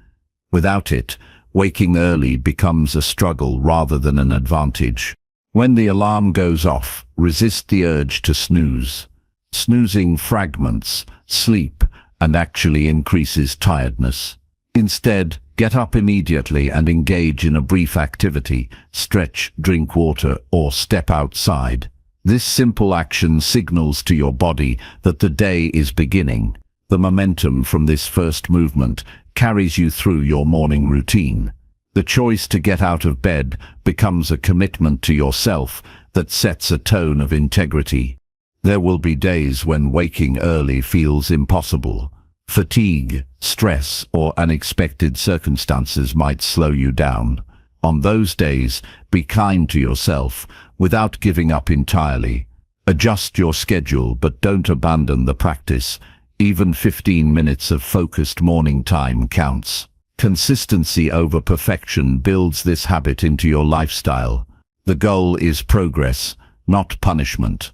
Speaker 1: Without it, waking early becomes a struggle rather than an advantage. When the alarm goes off, resist the urge to snooze. Snoozing fragments sleep and actually increases tiredness. Instead, get up immediately and engage in a brief activity, stretch, drink water, or step outside. This simple action signals to your body that the day is beginning. The momentum from this first movement carries you through your morning routine. The choice to get out of bed becomes a commitment to yourself that sets a tone of integrity. There will be days when waking early feels impossible. Fatigue, stress, or unexpected circumstances might slow you down. On those days, be kind to yourself without giving up entirely. Adjust your schedule, but don't abandon the practice. Even 15 minutes of focused morning time counts. Consistency over perfection builds this habit into your lifestyle. The goal is progress, not punishment.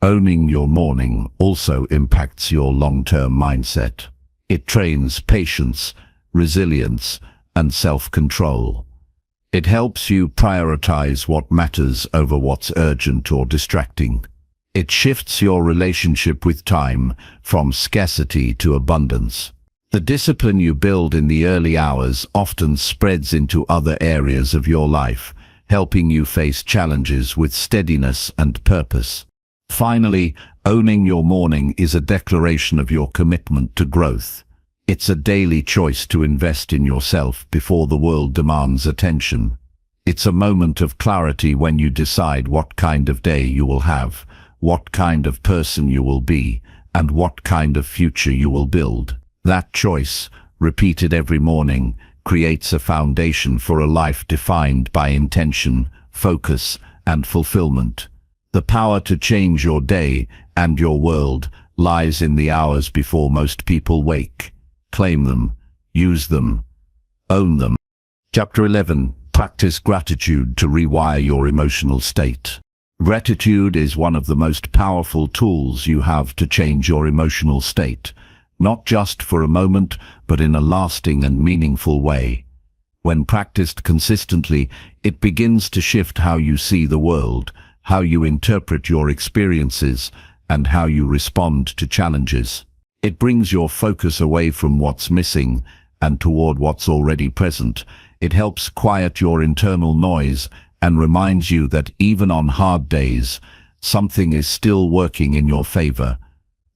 Speaker 1: Owning your morning also impacts your long-term mindset. It trains patience, resilience, and self-control. It helps you prioritize what matters over what's urgent or distracting. It shifts your relationship with time from scarcity to abundance. The discipline you build in the early hours often spreads into other areas of your life, helping you face challenges with steadiness and purpose. Finally, owning your morning is a declaration of your commitment to growth. It's a daily choice to invest in yourself before the world demands attention. It's a moment of clarity when you decide what kind of day you will have, what kind of person you will be, and what kind of future you will build. That choice, repeated every morning, creates a foundation for a life defined by intention, focus, and fulfillment. The power to change your day and your world lies in the hours before most people wake. Claim them, use them, own them. Chapter 11. Practice gratitude to rewire your emotional state. Gratitude is one of the most powerful tools you have to change your emotional state, not just for a moment, but in a lasting and meaningful way. When practiced consistently, it begins to shift how you see the world, how you interpret your experiences, and how you respond to challenges. It brings your focus away from what's missing and toward what's already present. It helps quiet your internal noise and reminds you that even on hard days, something is still working in your favor.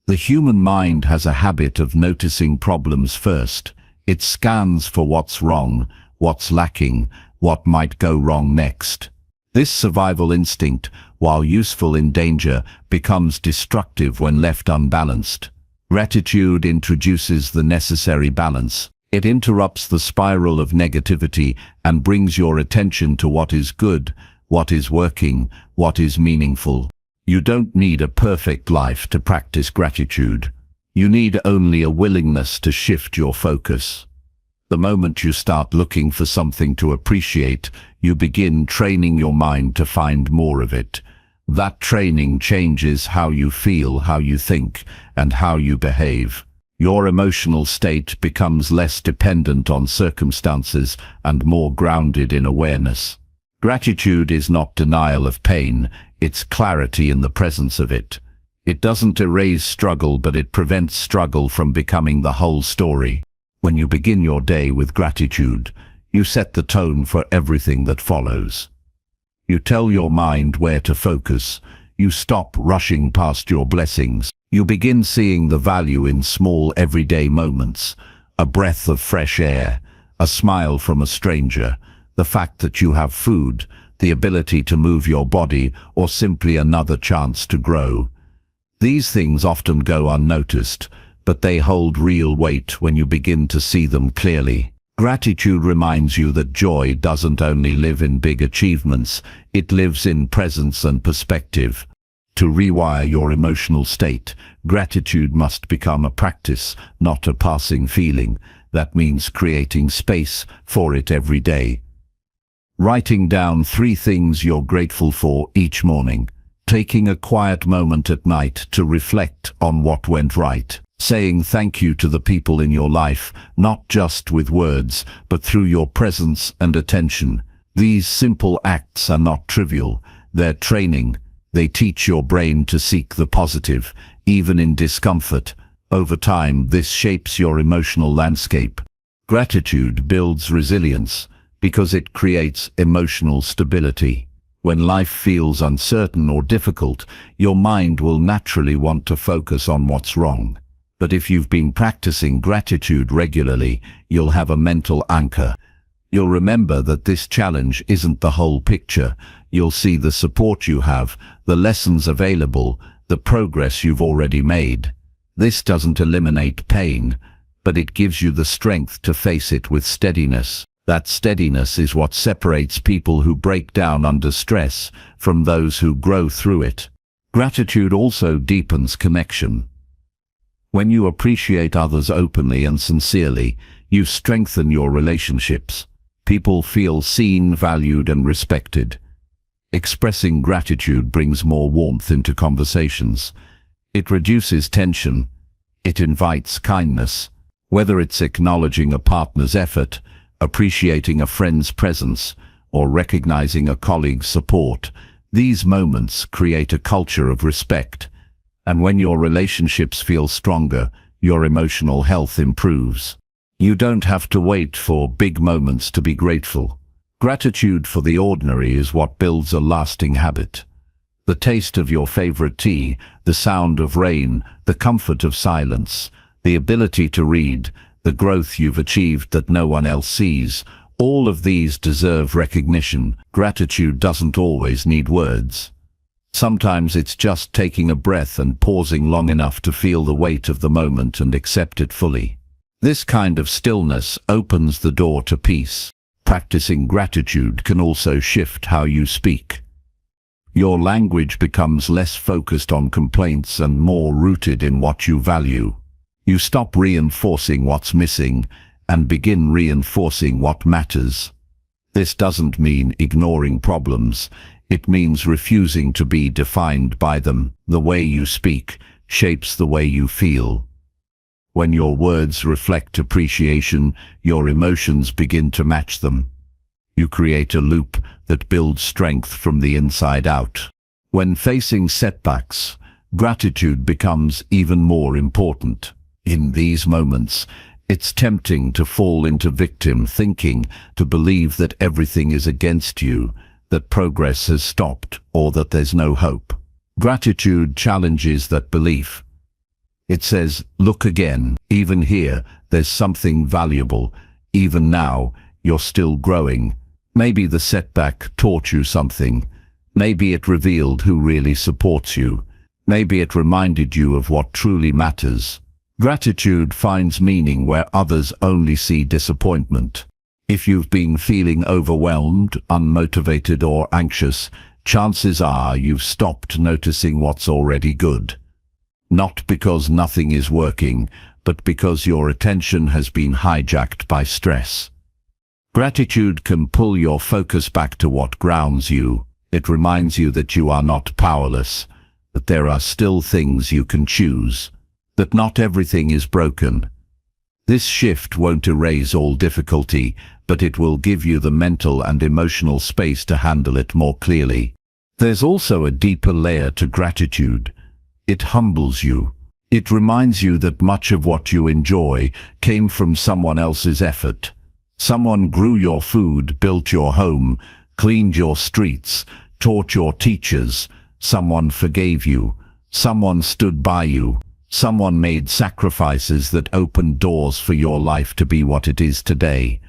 Speaker 1: The human mind has a habit of noticing problems first. It scans for what's wrong, what's lacking, what might go wrong next. This survival instinct, while useful in danger, becomes destructive when left unbalanced. Gratitude introduces the necessary balance. It interrupts the spiral of negativity and brings your attention to what is good, what is working, what is meaningful. You don't need a perfect life to practice gratitude. You need only a willingness to shift your focus. The moment you start looking for something to appreciate, you begin training your mind to find more of it. That training changes how you feel, how you think, and how you behave. Your emotional state becomes less dependent on circumstances and more grounded in awareness. Gratitude is not denial of pain, it's clarity in the presence of it. It doesn't erase struggle, but it prevents struggle from becoming the whole story. When you begin your day with gratitude, you set the tone for everything that follows. You tell your mind where to focus. You stop rushing past your blessings. You begin seeing the value in small everyday moments. A breath of fresh air, a smile from a stranger, the fact that you have food, the ability to move your body, or simply another chance to grow. These things often go unnoticed, but they hold real weight when you begin to see them clearly. Gratitude reminds you that joy doesn't only live in big achievements, it lives in presence and perspective. To rewire your emotional state, gratitude must become a practice, not a passing feeling. That means creating space for it every day. Writing down 3 things you're grateful for each morning. Taking a quiet moment at night to reflect on what went right. Saying thank you to the people in your life, not just with words, but through your presence and attention. These simple acts are not trivial. They're training. They teach your brain to seek the positive, even in discomfort. Over time, this shapes your emotional landscape. Gratitude builds resilience because it creates emotional stability. When life feels uncertain or difficult, your mind will naturally want to focus on what's wrong. But if you've been practicing gratitude regularly, you'll have a mental anchor. You'll remember that this challenge isn't the whole picture. You'll see the support you have, the lessons available, the progress you've already made. This doesn't eliminate pain, but it gives you the strength to face it with steadiness. That steadiness is what separates people who break down under stress from those who grow through it. Gratitude also deepens connection. When you appreciate others openly and sincerely, you strengthen your relationships. People feel seen, valued, and respected. Expressing gratitude brings more warmth into conversations. It reduces tension. It invites kindness. Whether it's acknowledging a partner's effort, appreciating a friend's presence, or recognizing a colleague's support, these moments create a culture of respect. And when your relationships feel stronger, your emotional health improves. You don't have to wait for big moments to be grateful. Gratitude for the ordinary is what builds a lasting habit. The taste of your favorite tea, the sound of rain, the comfort of silence, the ability to read, the growth you've achieved that no one else sees, all of these deserve recognition. Gratitude doesn't always need words. Sometimes it's just taking a breath and pausing long enough to feel the weight of the moment and accept it fully. This kind of stillness opens the door to peace. Practicing gratitude can also shift how you speak. Your language becomes less focused on complaints and more rooted in what you value. You stop reinforcing what's missing and begin reinforcing what matters. This doesn't mean ignoring problems. It means refusing to be defined by them. The way you speak shapes the way you feel. When your words reflect appreciation, your emotions begin to match them. You create a loop that builds strength from the inside out. When facing setbacks, gratitude becomes even more important. In these moments, it's tempting to fall into victim thinking, to believe that everything is against you, that progress has stopped, or that there's no hope. Gratitude challenges that belief. It says, look again, even here, there's something valuable. Even now, you're still growing. Maybe the setback taught you something. Maybe it revealed who really supports you. Maybe it reminded you of what truly matters. Gratitude finds meaning where others only see disappointment. If you've been feeling overwhelmed, unmotivated, or anxious, chances are you've stopped noticing what's already good. Not because nothing is working, but because your attention has been hijacked by stress. Gratitude can pull your focus back to what grounds you. It reminds you that you are not powerless, that there are still things you can choose, that not everything is broken. This shift won't erase all difficulty, but it will give you the mental and emotional space to handle it more clearly. There's also a deeper layer to gratitude. It humbles you. It reminds you that much of what you enjoy came from someone else's effort. Someone grew your food, built your home, cleaned your streets, taught your teachers. Someone forgave you. Someone stood by you. Someone made sacrifices that opened doors for your life to be what it is today.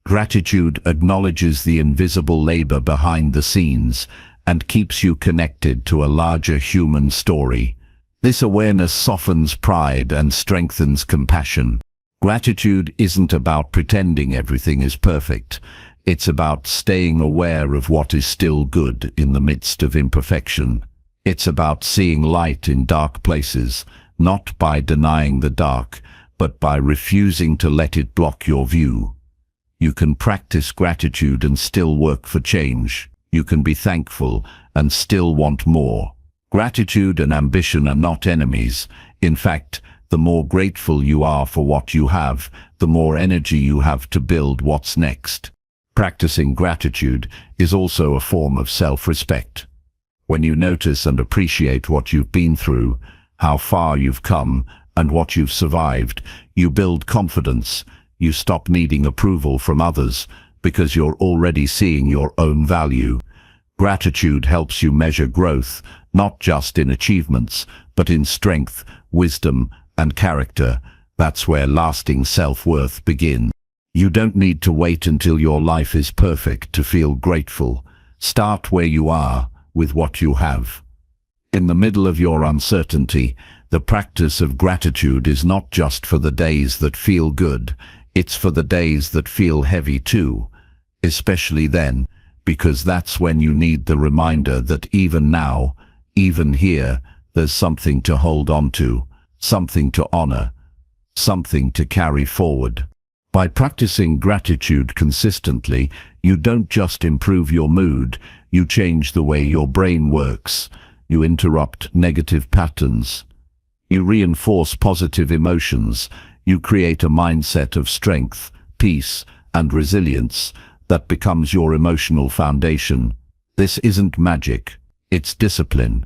Speaker 1: Gratitude acknowledges the invisible labor behind the scenes and keeps you connected to a larger human story. This awareness softens pride and strengthens compassion. Gratitude isn't about pretending everything is perfect. It's about staying aware of what is still good in the midst of imperfection. It's about seeing light in dark places, not by denying the dark, but by refusing to let it block your view. You can practice gratitude and still work for change. You can be thankful and still want more. Gratitude and ambition are not enemies. In fact, the more grateful you are for what you have, the more energy you have to build what's next. Practicing gratitude is also a form of self-respect. When you notice and appreciate what you've been through, how far you've come, and what you've survived, you build confidence. You stop needing approval from others because you're already seeing your own value. Gratitude helps you measure growth, not just in achievements, but in strength, wisdom, and character. That's where lasting self-worth begins. You don't need to wait until your life is perfect to feel grateful. Start where you are, with what you have. In the middle of your uncertainty, the practice of gratitude is not just for the days that feel good, it's for the days that feel heavy too. Especially then, because that's when you need the reminder that even now, even here, there's something to hold on to, something to honor, something to carry forward. By practicing gratitude consistently, you don't just improve your mood, you change the way your brain works. You interrupt negative patterns. You reinforce positive emotions. You create a mindset of strength, peace, and resilience that becomes your emotional foundation. This isn't magic, it's discipline.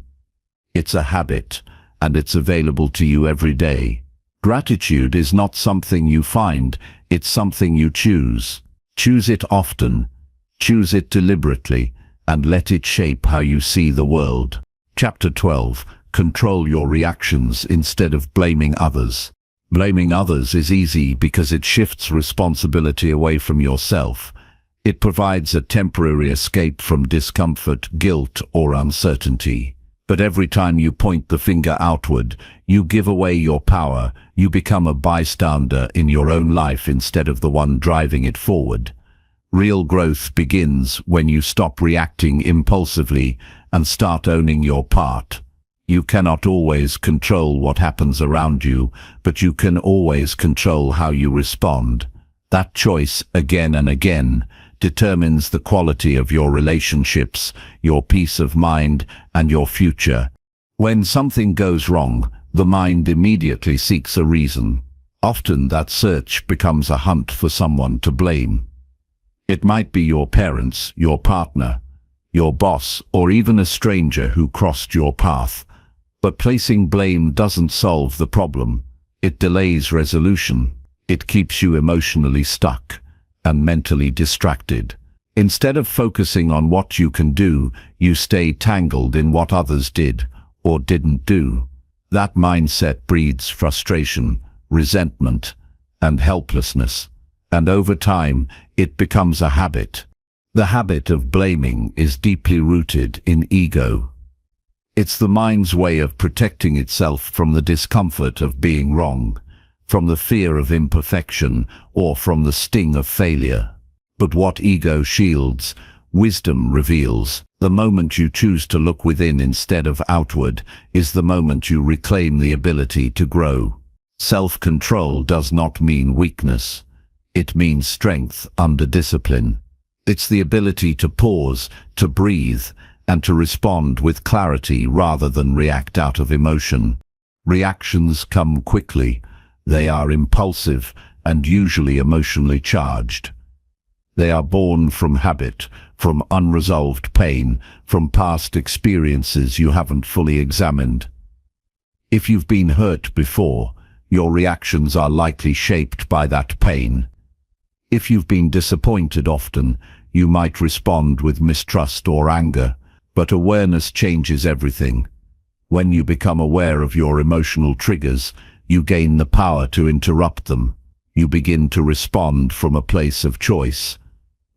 Speaker 1: It's a habit, and it's available to you every day. Gratitude is not something you find, it's something you choose. Choose it often, choose it deliberately, and let it shape how you see the world. Chapter 12. Control your reactions instead of blaming others. Blaming others is easy because it shifts responsibility away from yourself. It provides a temporary escape from discomfort, guilt, or uncertainty. But every time you point the finger outward, you give away your power. You become a bystander in your own life instead of the one driving it forward. Real growth begins when you stop reacting impulsively and start owning your part. You cannot always control what happens around you, but you can always control how you respond. That choice, again and again, determines the quality of your relationships, your peace of mind, and your future. When something goes wrong, the mind immediately seeks a reason. Often that search becomes a hunt for someone to blame. It might be your parents, your partner, your boss, or even a stranger who crossed your path. But placing blame doesn't solve the problem. It delays resolution. It keeps you emotionally stuck and mentally distracted. Instead of focusing on what you can do, you stay tangled in what others did or didn't do. That mindset breeds frustration, resentment, and helplessness. And over time, it becomes a habit. The habit of blaming is deeply rooted in ego. It's the mind's way of protecting itself from the discomfort of being wrong, from the fear of imperfection, or from the sting of failure. But what ego shields, wisdom reveals. The moment you choose to look within instead of outward is the moment you reclaim the ability to grow. Self-control does not mean weakness. It means strength under discipline. It's the ability to pause, to breathe, and to respond with clarity rather than react out of emotion. Reactions come quickly. They are impulsive and usually emotionally charged. They are born from habit, from unresolved pain, from past experiences you haven't fully examined. If you've been hurt before, your reactions are likely shaped by that pain. If you've been disappointed often, you might respond with mistrust or anger. But awareness changes everything. When you become aware of your emotional triggers, you gain the power to interrupt them. You begin to respond from a place of choice,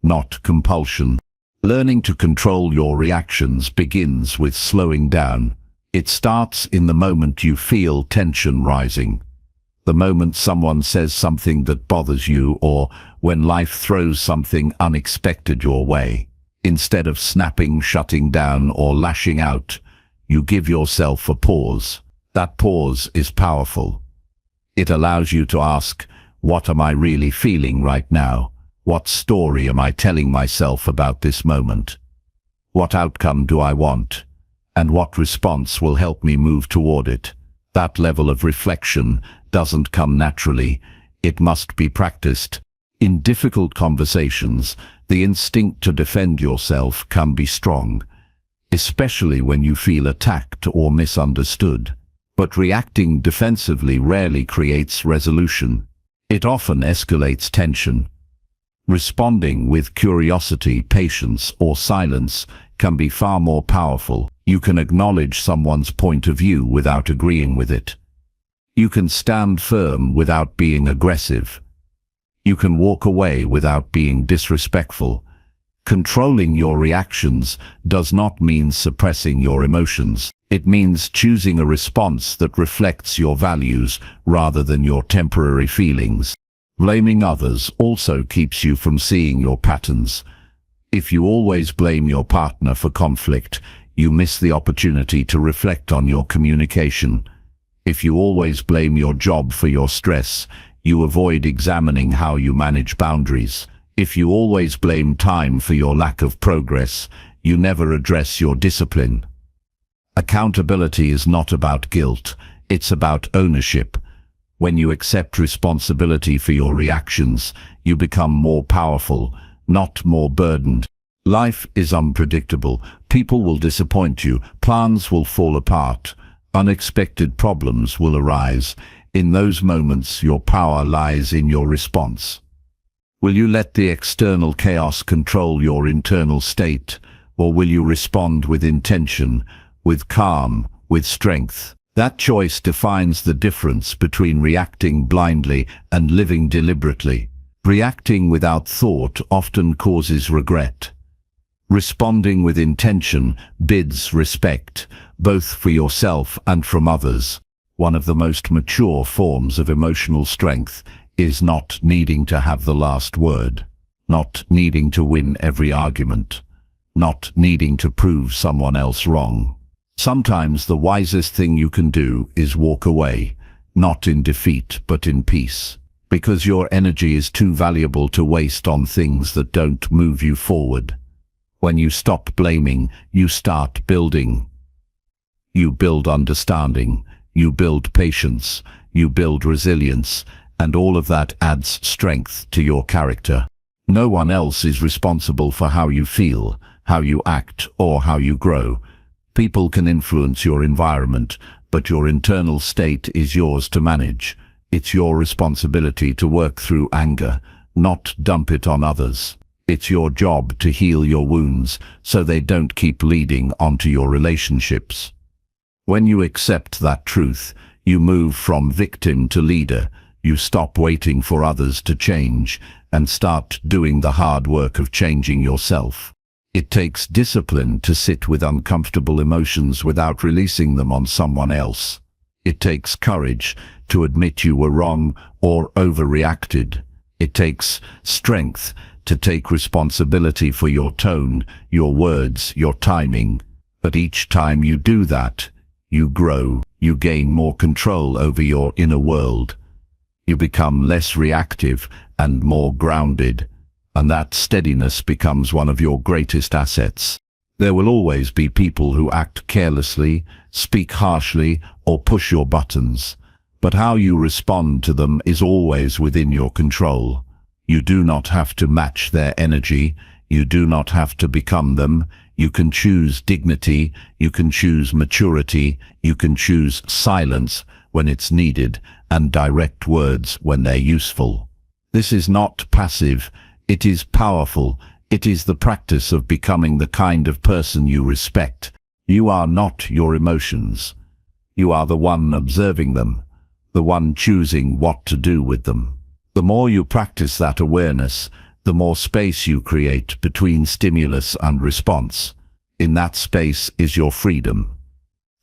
Speaker 1: not compulsion. Learning to control your reactions begins with slowing down. It starts in the moment you feel tension rising. The moment someone says something that bothers you, or when life throws something unexpected your way. Instead of snapping, shutting down, or lashing out, you give yourself a pause. That pause is powerful. It allows you to ask, what am I really feeling right now? What story am I telling myself about this moment? What outcome do I want? And what response will help me move toward it? That level of reflection doesn't come naturally. It must be practiced. In difficult conversations, the instinct to defend yourself can be strong, especially when you feel attacked or misunderstood. But reacting defensively rarely creates resolution. It often escalates tension. Responding with curiosity, patience, or silence can be far more powerful. You can acknowledge someone's point of view without agreeing with it. You can stand firm without being aggressive. You can walk away without being disrespectful. Controlling your reactions does not mean suppressing your emotions. It means choosing a response that reflects your values rather than your temporary feelings. Blaming others also keeps you from seeing your patterns. If you always blame your partner for conflict, you miss the opportunity to reflect on your communication. If you always blame your job for your stress, you avoid examining how you manage boundaries. If you always blame time for your lack of progress, you never address your discipline. Accountability is not about guilt, it's about ownership. When you accept responsibility for your reactions, you become more powerful, not more burdened. Life is unpredictable. People will disappoint you, plans will fall apart, unexpected problems will arise. In those moments, your power lies in your response. Will you let the external chaos control your internal state, or will you respond with intention, with calm, with strength? That choice defines the difference between reacting blindly and living deliberately. Reacting without thought often causes regret. Responding with intention bids respect, both for yourself and from others. One of the most mature forms of emotional strength is not needing to have the last word, not needing to win every argument, not needing to prove someone else wrong. Sometimes the wisest thing you can do is walk away, not in defeat but in peace, because your energy is too valuable to waste on things that don't move you forward. When you stop blaming, you start building. You build understanding, you build patience, you build resilience, and all of that adds strength to your character. No one else is responsible for how you feel, how you act, or how you grow. People can influence your environment, but your internal state is yours to manage. It's your responsibility to work through anger, not dump it on others. It's your job to heal your wounds so they don't keep leading onto your relationships. When you accept that truth, you move from victim to leader. You stop waiting for others to change and start doing the hard work of changing yourself. It takes discipline to sit with uncomfortable emotions without releasing them on someone else. It takes courage to admit you were wrong or overreacted. It takes strength to take responsibility for your tone, your words, your timing. But each time you do that, you grow, you gain more control over your inner world. You become less reactive and more grounded, and that steadiness becomes one of your greatest assets. There will always be people who act carelessly, speak harshly, or push your buttons, but how you respond to them is always within your control. You do not have to match their energy, you do not have to become them. You can choose dignity, you can choose maturity, you can choose silence when it's needed, and direct words when they're useful. This is not passive, it is powerful. It is the practice of becoming the kind of person you respect. You are not your emotions. You are the one observing them, the one choosing what to do with them. The more you practice that awareness, the more space you create between stimulus and response. In that space is your freedom.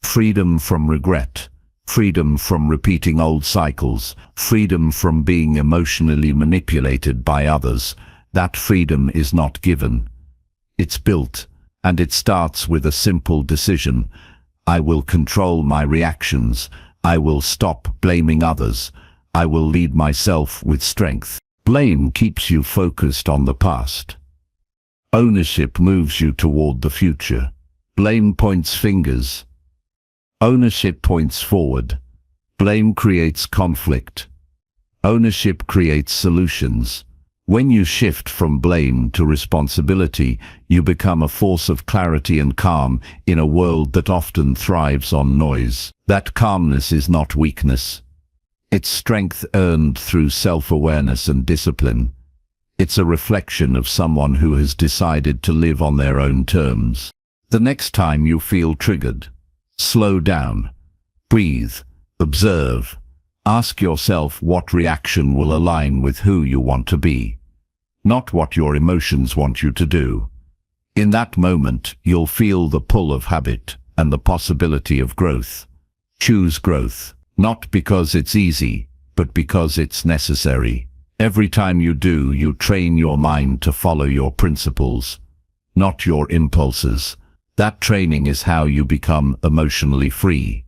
Speaker 1: Freedom from regret. Freedom from repeating old cycles. Freedom from being emotionally manipulated by others. That freedom is not given. It's built, and it starts with a simple decision. I will control my reactions. I will stop blaming others. I will lead myself with strength. Blame keeps you focused on the past. Ownership moves you toward the future. Blame points fingers. Ownership points forward. Blame creates conflict. Ownership creates solutions. When you shift from blame to responsibility, you become a force of clarity and calm in a world that often thrives on noise. That calmness is not weakness. It's strength earned through self-awareness and discipline. It's a reflection of someone who has decided to live on their own terms. The next time you feel triggered, slow down, breathe, observe. Ask yourself what reaction will align with who you want to be, not what your emotions want you to do. In that moment, you'll feel the pull of habit and the possibility of growth. Choose growth, not because it's easy, but because it's necessary. Every time you do, you train your mind to follow your principles, not your impulses. That training is how you become emotionally free.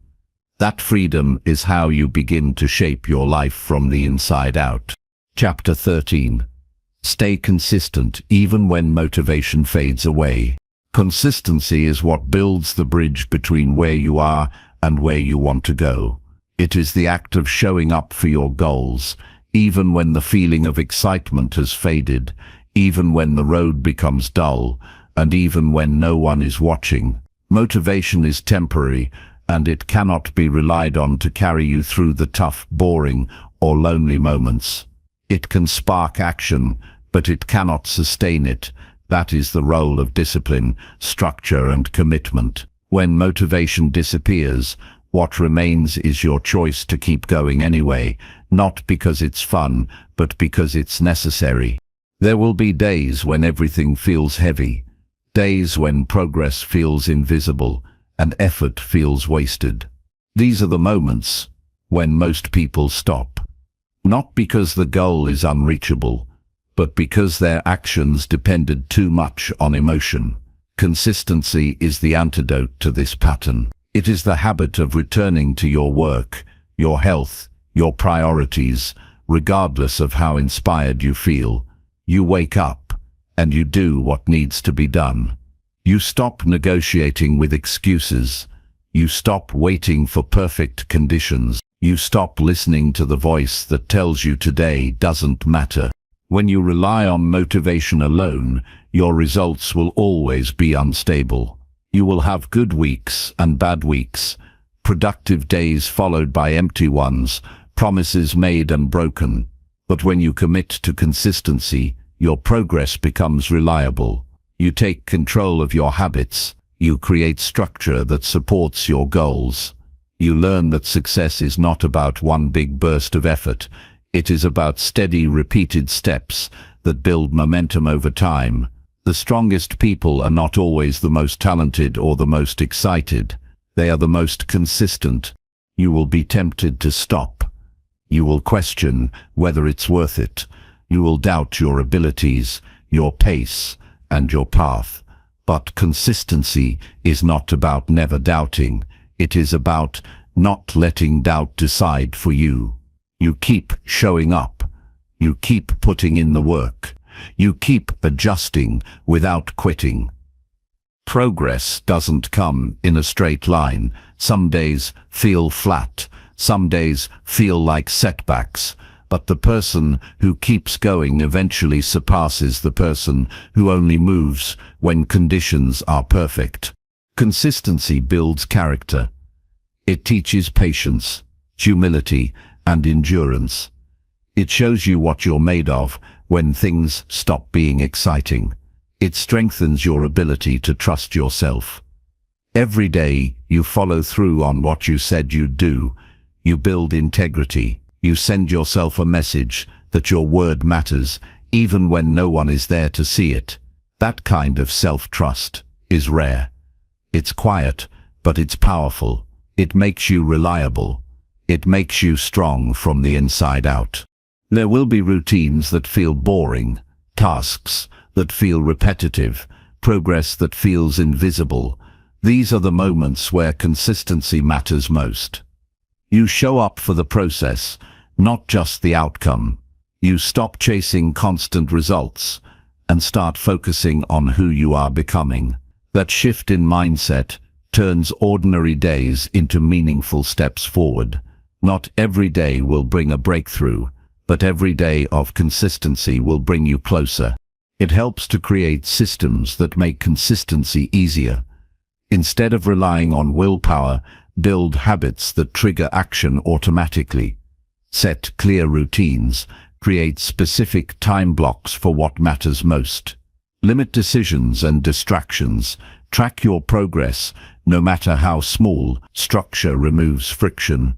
Speaker 1: That freedom is how you begin to shape your life from the inside out. Chapter 13. Stay consistent even when motivation fades away. Consistency is what builds the bridge between where you are and where you want to go. It is the act of showing up for your goals, even when the feeling of excitement has faded, even when the road becomes dull, and even when no one is watching. Motivation is temporary, and it cannot be relied on to carry you through the tough, boring, or lonely moments. It can spark action, but it cannot sustain it. That is the role of discipline, structure, and commitment. When motivation disappears, what remains is your choice to keep going anyway, not because it's fun, but because it's necessary. There will be days when everything feels heavy, days when progress feels invisible, and effort feels wasted. These are the moments when most people stop. Not because the goal is unreachable, but because their actions depended too much on emotion. Consistency is the antidote to this pattern. It is the habit of returning to your work, your health, your priorities, regardless of how inspired you feel. You wake up, and you do what needs to be done. You stop negotiating with excuses. You stop waiting for perfect conditions. You stop listening to the voice that tells you today doesn't matter. When you rely on motivation alone, your results will always be unstable. You will have good weeks and bad weeks, productive days followed by empty ones, promises made and broken. But when you commit to consistency, your progress becomes reliable. You take control of your habits. You create structure that supports your goals. You learn that success is not about one big burst of effort. It is about steady, repeated steps that build momentum over time. The strongest people are not always the most talented or the most excited. They are the most consistent. You will be tempted to stop. You will question whether it's worth it. You will doubt your abilities, your pace, and your path. But consistency is not about never doubting. It is about not letting doubt decide for you. You keep showing up. You keep putting in the work. You keep adjusting without quitting. Progress doesn't come in a straight line. Some days feel flat. Some days feel like setbacks. But the person who keeps going eventually surpasses the person who only moves when conditions are perfect. Consistency builds character. It teaches patience, humility, and endurance. It shows you what you're made of when things stop being exciting. It strengthens your ability to trust yourself. Every day you follow through on what you said you'd do. You build integrity. You send yourself a message that your word matters, even when no one is there to see it. That kind of self-trust is rare. It's quiet, but it's powerful. It makes you reliable. It makes you strong from the inside out. There will be routines that feel boring, tasks that feel repetitive, progress that feels invisible. These are the moments where consistency matters most. You show up for the process, not just the outcome. You stop chasing constant results and start focusing on who you are becoming. That shift in mindset turns ordinary days into meaningful steps forward. Not every day will bring a breakthrough, but every day of consistency will bring you closer. It helps to create systems that make consistency easier. Instead of relying on willpower, build habits that trigger action automatically. Set clear routines. Create specific time blocks for what matters most. Limit decisions and distractions. Track your progress, no matter how small. Structure removes friction.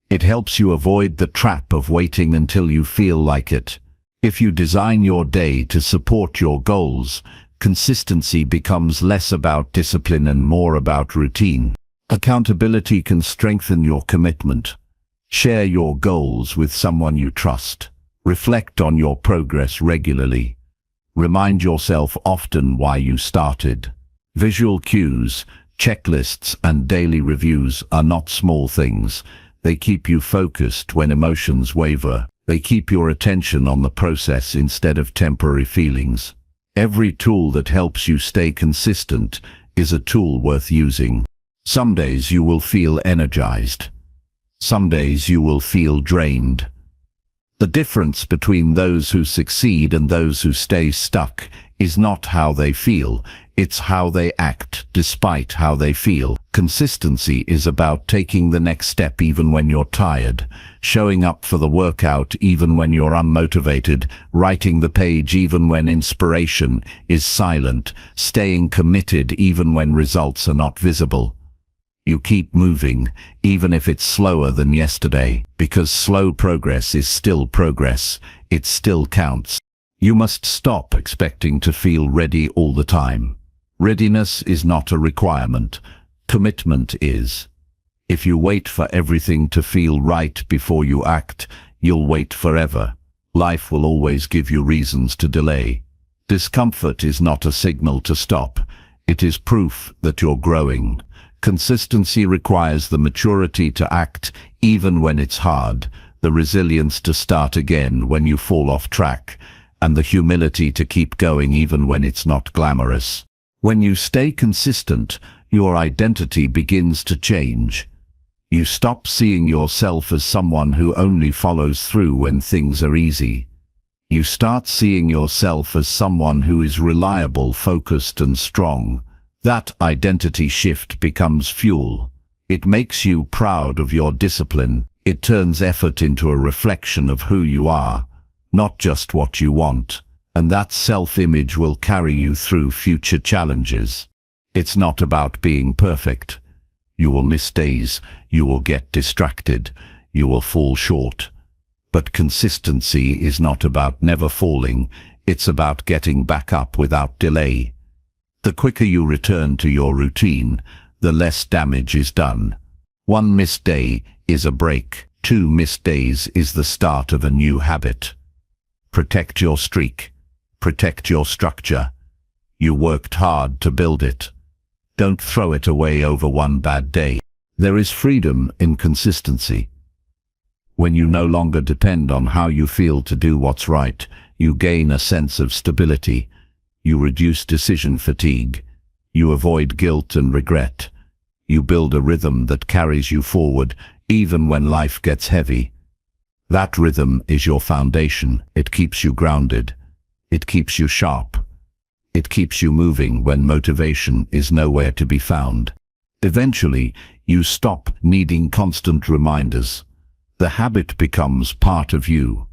Speaker 1: It helps you avoid the trap of waiting until you feel like it. If you design your day to support your goals, consistency becomes less about discipline and more about routine. Accountability can strengthen your commitment. Share your goals with someone you trust. Reflect on your progress regularly. Remind yourself often why you started. Visual cues Checklists and daily reviews are not small things. They keep you focused when emotions waver. They keep your attention on the process instead of temporary feelings. Every tool that helps you stay consistent is a tool worth using. Some days you will feel energized. Some days you will feel drained. The difference between those who succeed and those who stay stuck is not how they feel, it's how they act despite how they feel. Consistency is about taking the next step even when you're tired, showing up for the workout even when you're unmotivated, writing the page even when inspiration is silent, staying committed even when results are not visible. You keep moving, even if it's slower than yesterday, because slow progress is still progress. It still counts. You must stop expecting to feel ready all the time. Readiness is not a requirement. Commitment is. If you wait for everything to feel right before you act, you'll wait forever. Life will always give you reasons to delay. Discomfort is not a signal to stop. It is proof that you're growing. Consistency requires the maturity to act even when it's hard, the resilience to start again when you fall off track, and the humility to keep going even when it's not glamorous. When you stay consistent, your identity begins to change. You stop seeing yourself as someone who only follows through when things are easy. You start seeing yourself as someone who is reliable, focused, and strong. That identity shift becomes fuel. It makes you proud of your discipline. It turns effort into a reflection of who you are, not just what you want. And that self-image will carry you through future challenges. It's not about being perfect. You will miss days, you will get distracted, you will fall short. But consistency is not about never falling, it's about getting back up without delay. The quicker you return to your routine, the less damage is done. One missed day is a break. 2 missed days is the start of a new habit. Protect your streak. Protect your structure. You worked hard to build it. Don't throw it away over one bad day. There is freedom in consistency. When you no longer depend on how you feel to do what's right, you gain a sense of stability. You reduce decision fatigue. You avoid guilt and regret. You build a rhythm that carries you forward even when life gets heavy. That rhythm is your foundation. It keeps you grounded. It keeps you sharp. It keeps you moving when motivation is nowhere to be found. Eventually, you stop needing constant reminders. The habit becomes part of you.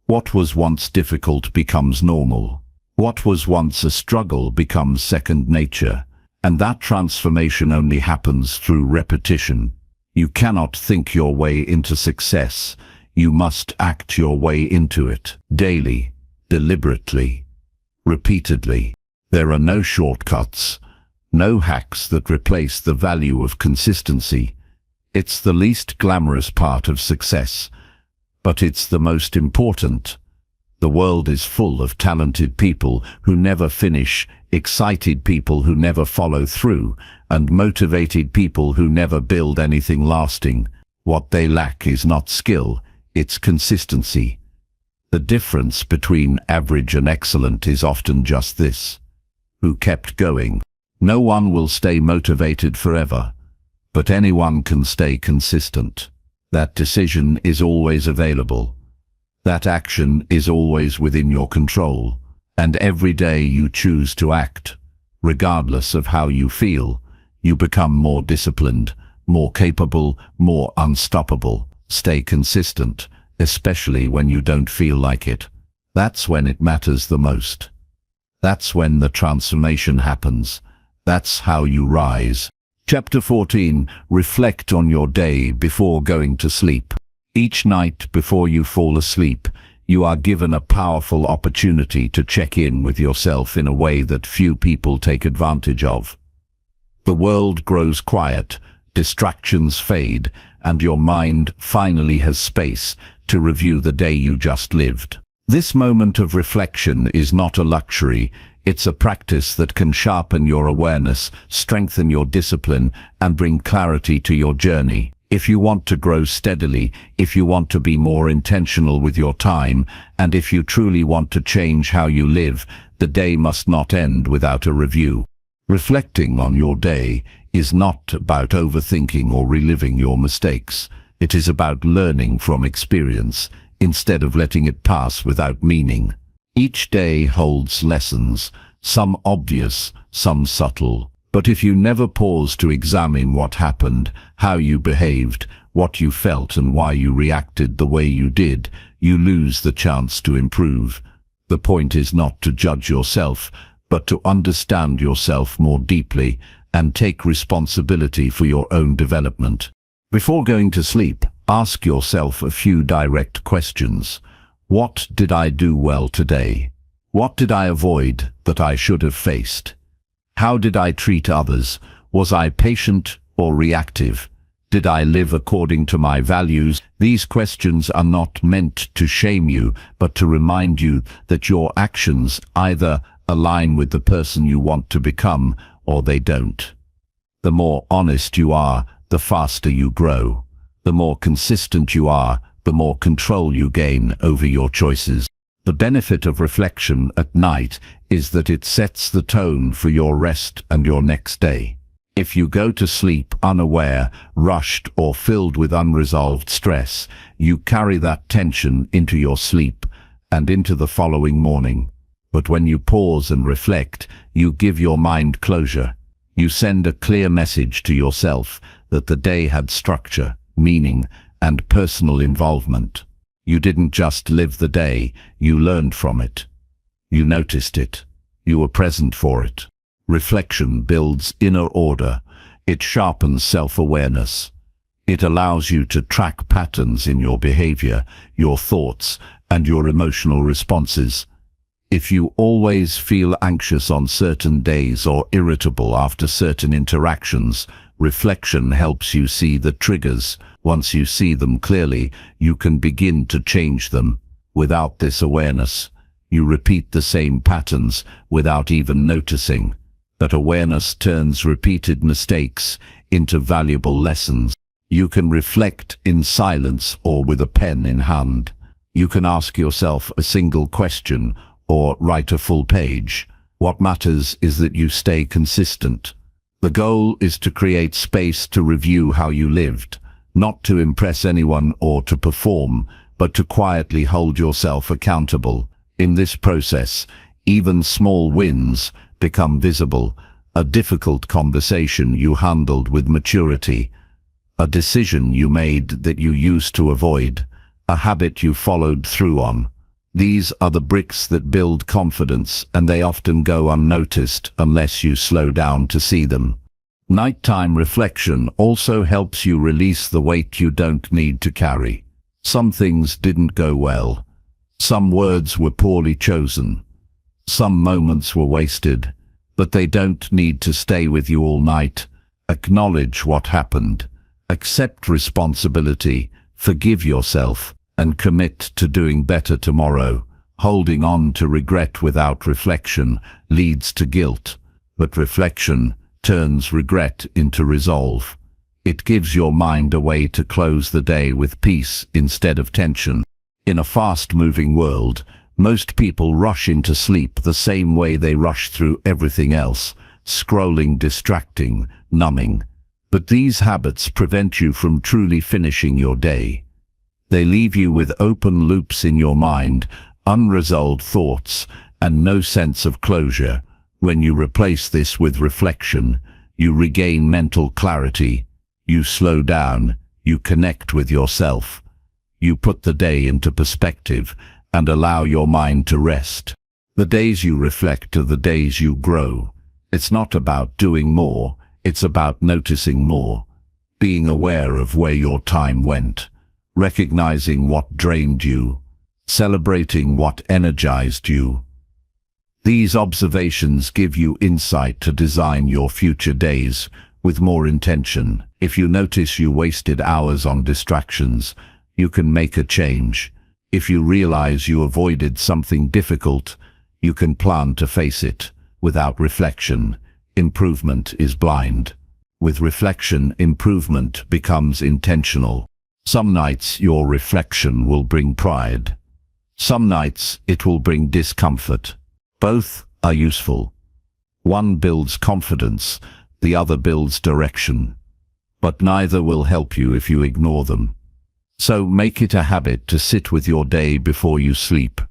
Speaker 1: What was once difficult becomes normal. What was once a struggle becomes second nature, and that transformation only happens through repetition. You cannot think your way into success. You must act your way into it, daily, deliberately, repeatedly. There are no shortcuts, no hacks that replace the value of consistency. It's the least glamorous part of success, but it's the most important. The world is full of talented people who never finish, excited people who never follow through, and motivated people who never build anything lasting. What they lack is not skill, it's consistency. The difference between average and excellent is often just this: who kept going. No one will stay motivated forever, but anyone can stay consistent. That decision is always available. That action is always within your control, and every day you choose to act, regardless of how you feel, you become more disciplined, more capable, more unstoppable. Stay consistent, especially when you don't feel like it. That's when it matters the most. That's when the transformation happens. That's how you rise. Chapter 14. Reflect on your day before going to sleep. Each night before you fall asleep, you are given a powerful opportunity to check in with yourself in a way that few people take advantage of. The world grows quiet, distractions fade, and your mind finally has space to review the day you just lived. This moment of reflection is not a luxury, It's a practice that can sharpen your awareness, strengthen your discipline, and bring clarity to your journey. If you want to grow steadily, if you want to be more intentional with your time, and if you truly want to change how you live, the day must not end without a review. Reflecting on your day is not about overthinking or reliving your mistakes. It is about learning from experience, instead of letting it pass without meaning. Each day holds lessons, some obvious, some subtle. But if you never pause to examine what happened, how you behaved, what you felt and why you reacted the way you did, you lose the chance to improve. The point is not to judge yourself, but to understand yourself more deeply and take responsibility for your own development. Before going to sleep, ask yourself a few direct questions. What did I do well today? What did I avoid that I should have faced? How did I treat others? Was I patient or reactive? Did I live according to my values? These questions are not meant to shame you, but to remind you that your actions either align with the person you want to become, or they don't. The more honest you are, the faster you grow. The more consistent you are, the more control you gain over your choices. The benefit of reflection at night is that it sets the tone for your rest and your next day. If you go to sleep unaware, rushed, or filled with unresolved stress, you carry that tension into your sleep and into the following morning. But when you pause and reflect, you give your mind closure. You send a clear message to yourself that the day had structure, meaning, and personal involvement. You didn't just live the day, you learned from it. You noticed it. You were present for it. Reflection builds inner order. It sharpens self-awareness. It allows you to track patterns in your behavior, your thoughts, and your emotional responses. If you always feel anxious on certain days or irritable after certain interactions, reflection helps you see the triggers. Once you see them clearly, you can begin to change them. Without this awareness, you repeat the same patterns without even noticing. That awareness turns repeated mistakes into valuable lessons. You can reflect in silence or with a pen in hand. You can ask yourself a single question or write a full page. What matters is that you stay consistent. The goal is to create space to review how you lived, not to impress anyone or to perform, but to quietly hold yourself accountable. In this process, even small wins become visible. A difficult conversation you handled with maturity, a decision you made that you used to avoid, a habit you followed through on. These are the bricks that build confidence, and they often go unnoticed unless you slow down to see them. Nighttime reflection also helps you release the weight you don't need to carry. Some things didn't go well. Some words were poorly chosen. Some moments were wasted, but they don't need to stay with you all night. Acknowledge what happened. Accept responsibility. Forgive yourself, and commit to doing better tomorrow. Holding on to regret without reflection leads to guilt, but reflection turns regret into resolve. It gives your mind a way to close the day with peace instead of tension. In a fast-moving world, most people rush into sleep the same way they rush through everything else, scrolling, distracting, numbing. But these habits prevent you from truly finishing your day. They leave you with open loops in your mind, unresolved thoughts, and no sense of closure. When you replace this with reflection, you regain mental clarity. You slow down, you connect with yourself. You put the day into perspective and allow your mind to rest. The days you reflect are the days you grow. It's not about doing more, it's about noticing more, being aware of where your time went, recognizing what drained you, celebrating what energized you. These observations give you insight to design your future days with more intention. If you notice you wasted hours on distractions, you can make a change. If you realize you avoided something difficult, You can plan to face it. Without reflection, improvement is blind. With reflection, improvement becomes intentional. Some nights your reflection will bring pride. Some nights it will bring discomfort. Both are useful. One builds confidence, the other builds direction. But neither will help you if you ignore them. So make it a habit to sit with your day before you sleep.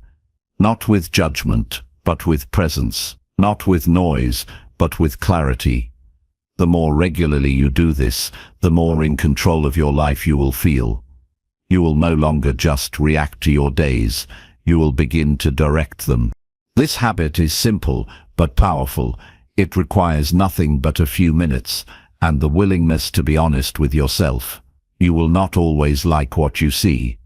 Speaker 1: Not with judgment, but with presence. Not with noise, but with clarity. The more regularly you do this, the more in control of your life you will feel. You will no longer just react to your days, you will begin to direct them. This habit is simple but powerful. It requires nothing but a few minutes and the willingness to be honest with yourself. You will not always like what you see,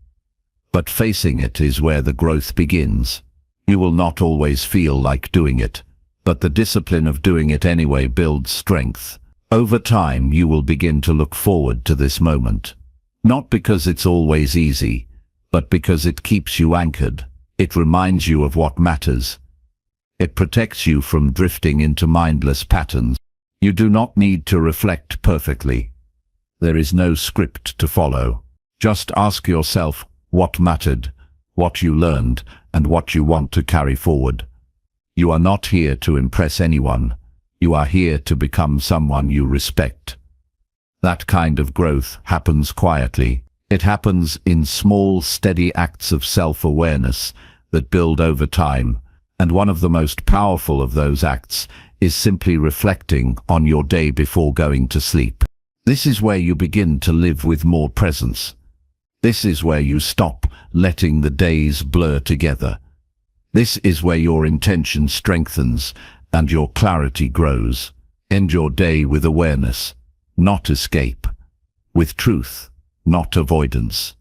Speaker 1: but facing it is where the growth begins. You will not always feel like doing it, but the discipline of doing it anyway builds strength. Over time you will begin to look forward to this moment. Not because it's always easy, but because it keeps you anchored. It reminds you of what matters. It protects you from drifting into mindless patterns. You do not need to reflect perfectly. There is no script to follow. Just ask yourself what mattered, what you learned, and what you want to carry forward. You are not here to impress anyone. You are here to become someone you respect. That kind of growth happens quietly. It happens in small, steady acts of self-awareness that build over time, and one of the most powerful of those acts is simply reflecting on your day before going to sleep. This is where you begin to live with more presence. This is where you stop letting the days blur together. This is where your intention strengthens and your clarity grows. End your day with awareness, not escape. With truth, not avoidance.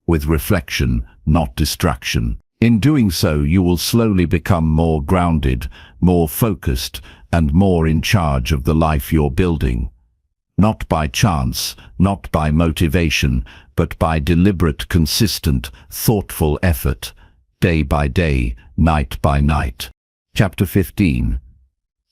Speaker 1: With reflection, not distraction. In doing so, you will slowly become more grounded, more focused, and more in charge of the life you're building. Not by chance, not by motivation, but by deliberate, consistent, thoughtful effort, day by day, night by night. Chapter 15.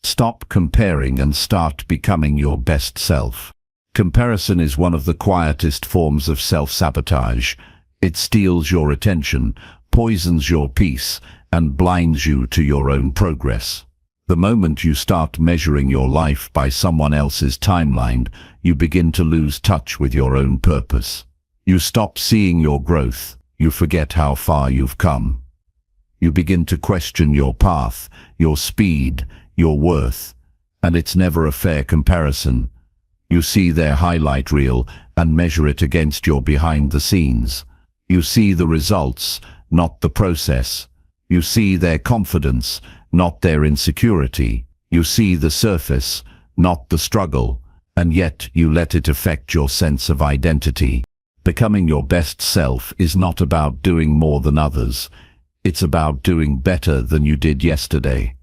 Speaker 1: Stop comparing and start becoming your best self. Comparison is one of the quietest forms of self-sabotage. It steals your attention, poisons your peace, and blinds you to your own progress. The moment you start measuring your life by someone else's timeline, you begin to lose touch with your own purpose. You stop seeing your growth. You forget how far you've come. You begin to question your path, your speed, your worth, and it's never a fair comparison. You see their highlight reel and measure it against your behind the scenes. You see the results, not the process. You see their confidence, not their insecurity. You see the surface, not the struggle, and yet you let it affect your sense of identity. Becoming your best self is not about doing more than others. It's about doing better than you did yesterday.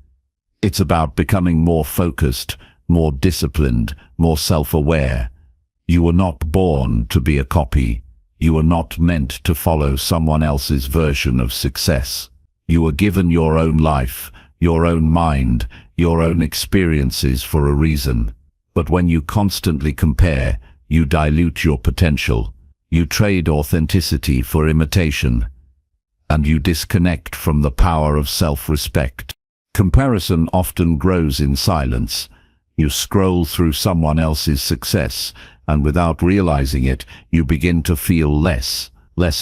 Speaker 1: It's about becoming more focused, more disciplined, more self-aware. You were not born to be a copy. You were not meant to follow someone else's version of success. You were given your own life, your own mind, your own experiences for a reason. But when you constantly compare, you dilute your potential. You trade authenticity for imitation, and you disconnect from the power of self-respect. Comparison often grows in silence. You scroll through someone else's success, and without realizing it, you begin to feel less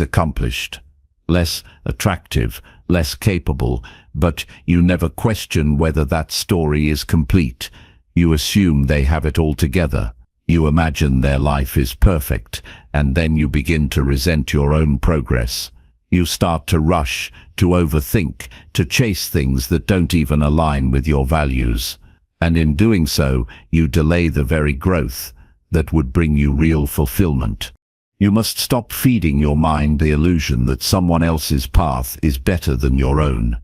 Speaker 1: accomplished, less attractive, less capable, but you never question whether that story is complete. You assume they have it all together. You imagine their life is perfect, and then you begin to resent your own progress. You start to rush, to overthink, to chase things that don't even align with your values. And in doing so, you delay the very growth that would bring you real fulfillment. You must stop feeding your mind the illusion that someone else's path is better than your own.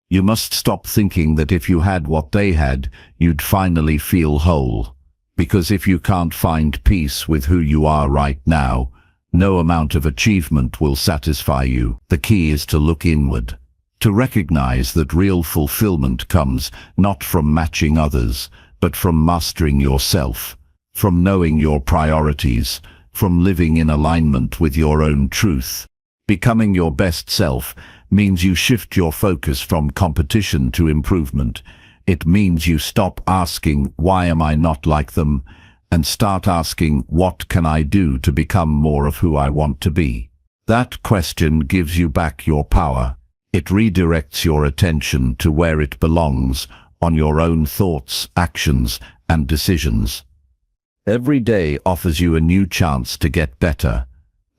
Speaker 1: You must stop thinking that if you had what they had, you'd finally feel whole. Because if you can't find peace with who you are right now, no amount of achievement will satisfy you. The key is to look inward, To recognize that real fulfillment comes not from matching others, but from mastering yourself, from knowing your priorities, from living in alignment with your own truth. Becoming your best self means you shift your focus from competition to improvement. It means you stop asking, "Why am I not like them?" and start asking, "What can I do to become more of who I want to be?" That question gives you back your power. It redirects your attention to where it belongs, on your own thoughts, actions, and decisions. Every day offers you a new chance to get better,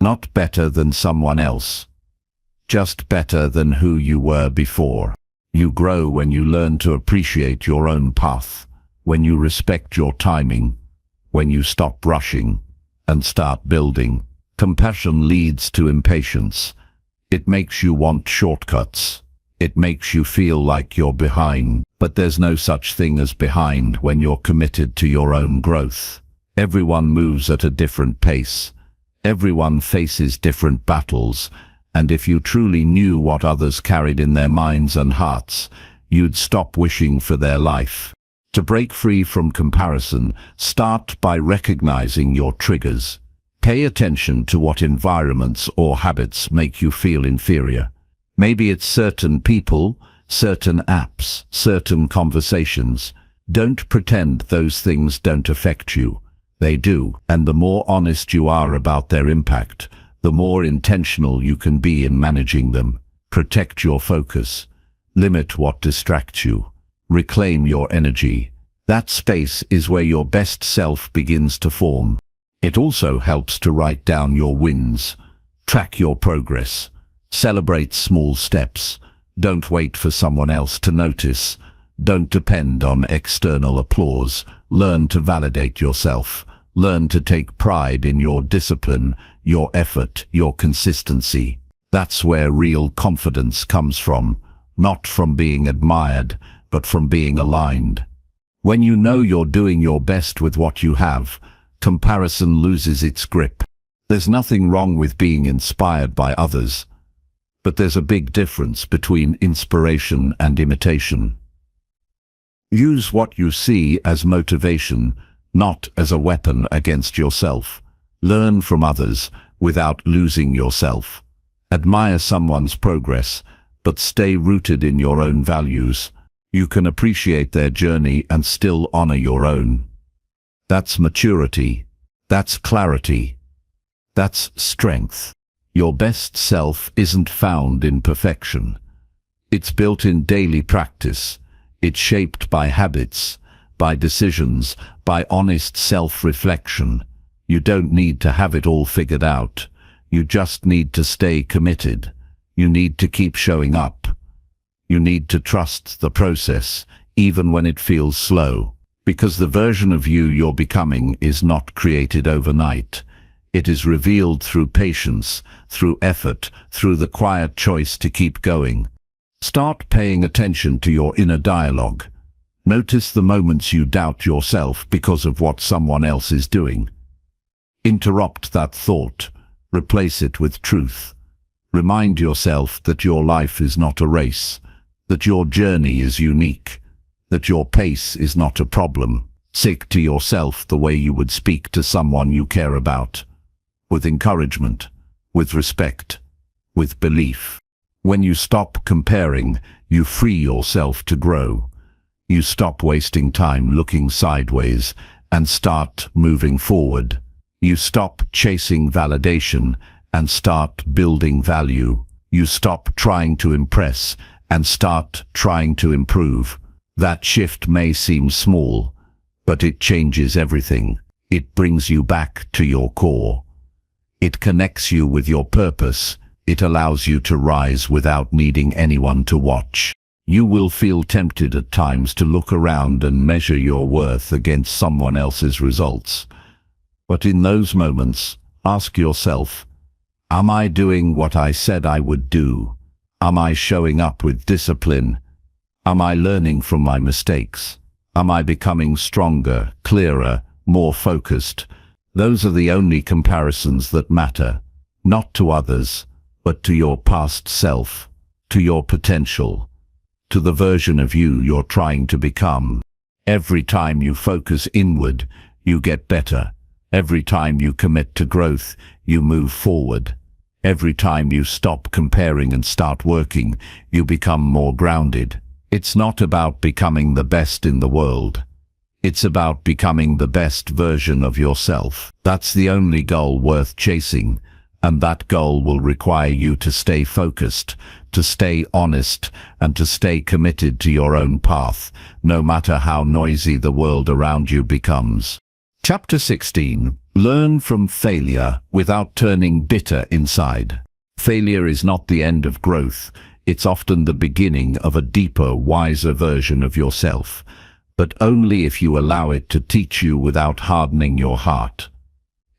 Speaker 1: not better than someone else, just better than who you were before. You grow when you learn to appreciate your own path, when you respect your timing, when you stop rushing and start building. Compassion leads to impatience. It makes you want shortcuts. It makes you feel like you're behind. But there's no such thing as behind when you're committed to your own growth. Everyone moves at a different pace. Everyone faces different battles. And if you truly knew what others carried in their minds and hearts, you'd stop wishing for their life. To break free from comparison, start by recognizing your triggers. Pay attention to what environments or habits make you feel inferior. Maybe it's certain people, certain apps, certain conversations. Don't pretend those things don't affect you. They do, and the more honest you are about their impact, the more intentional you can be in managing them. Protect your focus. Limit what distracts you. Reclaim your energy. That space is where your best self begins to form. It also helps to write down your wins. Track your progress. Celebrate small steps. Don't wait for someone else to notice. Don't depend on external applause. Learn to validate yourself. Learn to take pride in your discipline, your effort, your consistency. That's where real confidence comes from, not from being admired, but from being aligned. When you know you're doing your best with what you have, comparison loses its grip. There's nothing wrong with being inspired by others, but there's a big difference between inspiration and imitation. Use what you see as motivation, not as a weapon against yourself. Learn from others without losing yourself. Admire someone's progress, but stay rooted in your own values. You can appreciate their journey and still honor your own. That's maturity. That's clarity. That's strength. Your best self isn't found in perfection. It's built in daily practice. It's shaped by habits, by decisions, by honest self-reflection. You don't need to have it all figured out. You just need to stay committed. You need to keep showing up. You need to trust the process, even when it feels slow. Because the version of you you're becoming is not created overnight. It is revealed through patience, through effort, through the quiet choice to keep going. Start paying attention to your inner dialogue. Notice the moments you doubt yourself because of what someone else is doing. Interrupt that thought. Replace it with truth. Remind yourself that your life is not a race, that your journey is unique, that your pace is not a problem. Speak to yourself the way you would speak to someone you care about, with encouragement, with respect, with belief. When you stop comparing, you free yourself to grow. You stop wasting time looking sideways and start moving forward. You stop chasing validation and start building value. You stop trying to impress and start trying to improve. That shift may seem small, but it changes everything. It brings you back to your core. It connects you with your purpose. It allows you to rise without needing anyone to watch. You will feel tempted at times to look around and measure your worth against someone else's results. But in those moments, ask yourself, am I doing what I said I would do? Am I showing up with discipline? Am I learning from my mistakes? Am I becoming stronger, clearer, more focused? Those are the only comparisons that matter, not to others, but to your past self. to your potential, to the version of you you're trying to become. Every time you focus inward, you get better. Every time you commit to growth, you move forward. Every time you stop comparing and start working, you become more grounded. It's not about becoming the best in the world. It's about becoming the best version of yourself. That's the only goal worth chasing, and that goal will require you to stay focused, to stay honest, and to stay committed to your own path, no matter how noisy the world around you becomes. Chapter 16. Learn from failure without turning bitter inside. Failure is not the end of growth. It's often the beginning of a deeper, wiser version of yourself, but only if you allow it to teach you without hardening your heart.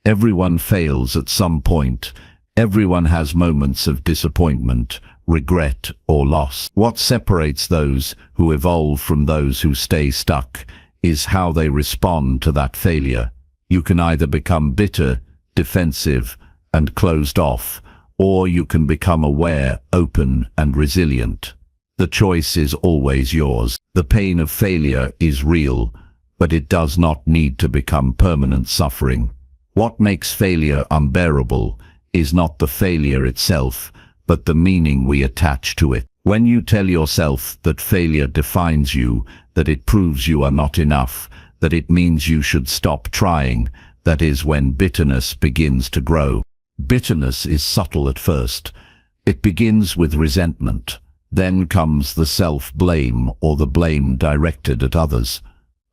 Speaker 1: Everyone fails at some point. Everyone has moments of disappointment, regret, or loss. What separates those who evolve from those who stay stuck is how they respond to that failure. You can either become bitter, defensive, and closed off, or you can become aware, open, and resilient. The choice is always yours. The pain of failure is real, but it does not need to become permanent suffering. What makes failure unbearable is not the failure itself, but the meaning we attach to it. When you tell yourself that failure defines you, that it proves you are not enough, that it means you should stop trying, that is when bitterness begins to grow. Bitterness is subtle at first. It begins with resentment. Then comes the self-blame or the blame directed at others.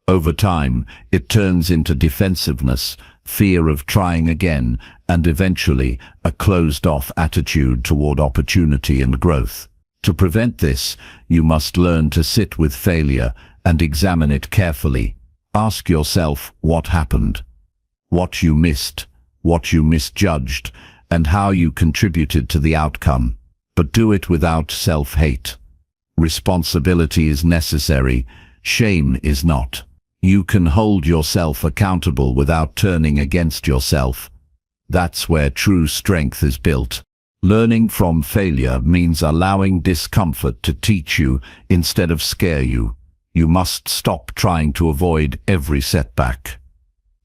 Speaker 1: Over time, it turns into defensiveness, fear of trying again, and eventually a closed-off attitude toward opportunity and growth. To prevent this, you must learn to sit with failure and examine it carefully. Ask yourself what happened, what you missed, what you misjudged, and how you contributed to the outcome. But do it without self-hate. Responsibility is necessary, shame is not. You can hold yourself accountable without turning against yourself. That's where true strength is built. Learning from failure means allowing discomfort to teach you instead of scare you. You must stop trying to avoid every setback.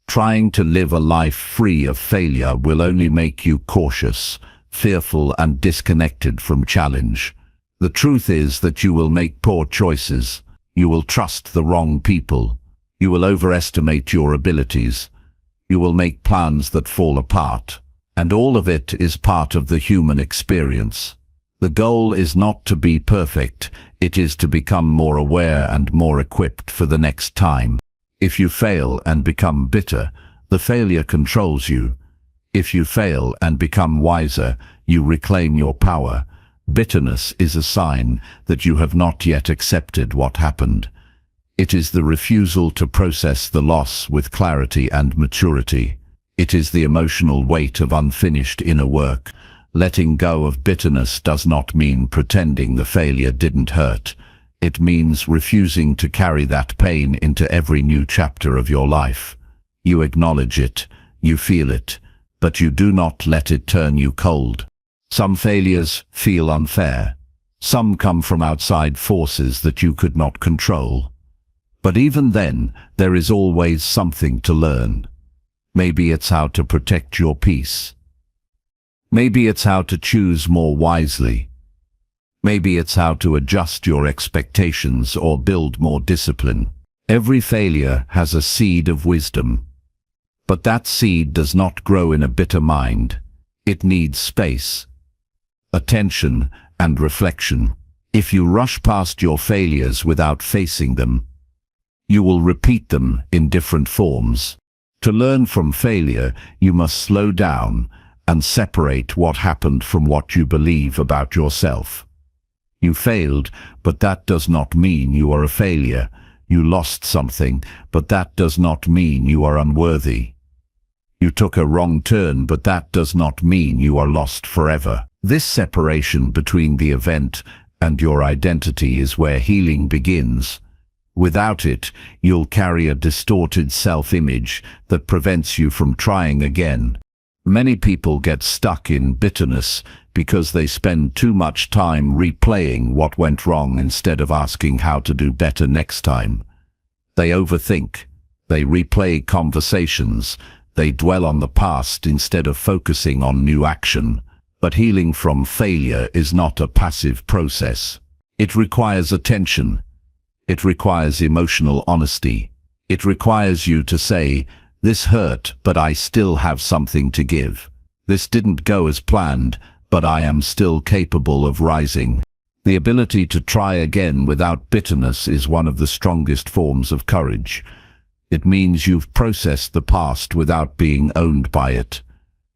Speaker 1: Trying to live a life free of failure will only make you cautious, fearful, and disconnected from challenge. The truth is that you will make poor choices. You will trust the wrong people. You will overestimate your abilities. You will make plans that fall apart. And all of it is part of the human experience. The goal is not to be perfect. It is to become more aware and more equipped for the next time. If you fail and become bitter, the failure controls you. If you fail and become wiser, you reclaim your power. Bitterness is a sign that you have not yet accepted what happened. It is the refusal to process the loss with clarity and maturity. It is the emotional weight of unfinished inner work. Letting go of bitterness does not mean pretending the failure didn't hurt. It means refusing to carry that pain into every new chapter of your life. You acknowledge it, you feel it, but you do not let it turn you cold. Some failures feel unfair. Some come from outside forces that you could not control. But even then, there is always something to learn. Maybe it's how to protect your peace. Maybe it's how to choose more wisely. Maybe it's how to adjust your expectations or build more discipline. Every failure has a seed of wisdom. But that seed does not grow in a bitter mind. It needs space, attention, and reflection. If you rush past your failures without facing them, you will repeat them in different forms. To learn from failure, you must slow down and separate what happened from what you believe about yourself. You failed, but that does not mean you are a failure. You lost something, but that does not mean you are unworthy. You took a wrong turn, but that does not mean you are lost forever. This separation between the event and your identity is where healing begins. Without it, you'll carry a distorted self-image that prevents you from trying again. Many people get stuck in bitterness because they spend too much time replaying what went wrong instead of asking how to do better next time. They overthink, they replay conversations, they dwell on the past instead of focusing on new action. But healing from failure is not a passive process. It requires attention. It requires emotional honesty. It requires you to say, "This hurt, but I still have something to give. This didn't go as planned, but I am still capable of rising." The ability to try again without bitterness is one of the strongest forms of courage. It means you've processed the past without being owned by it.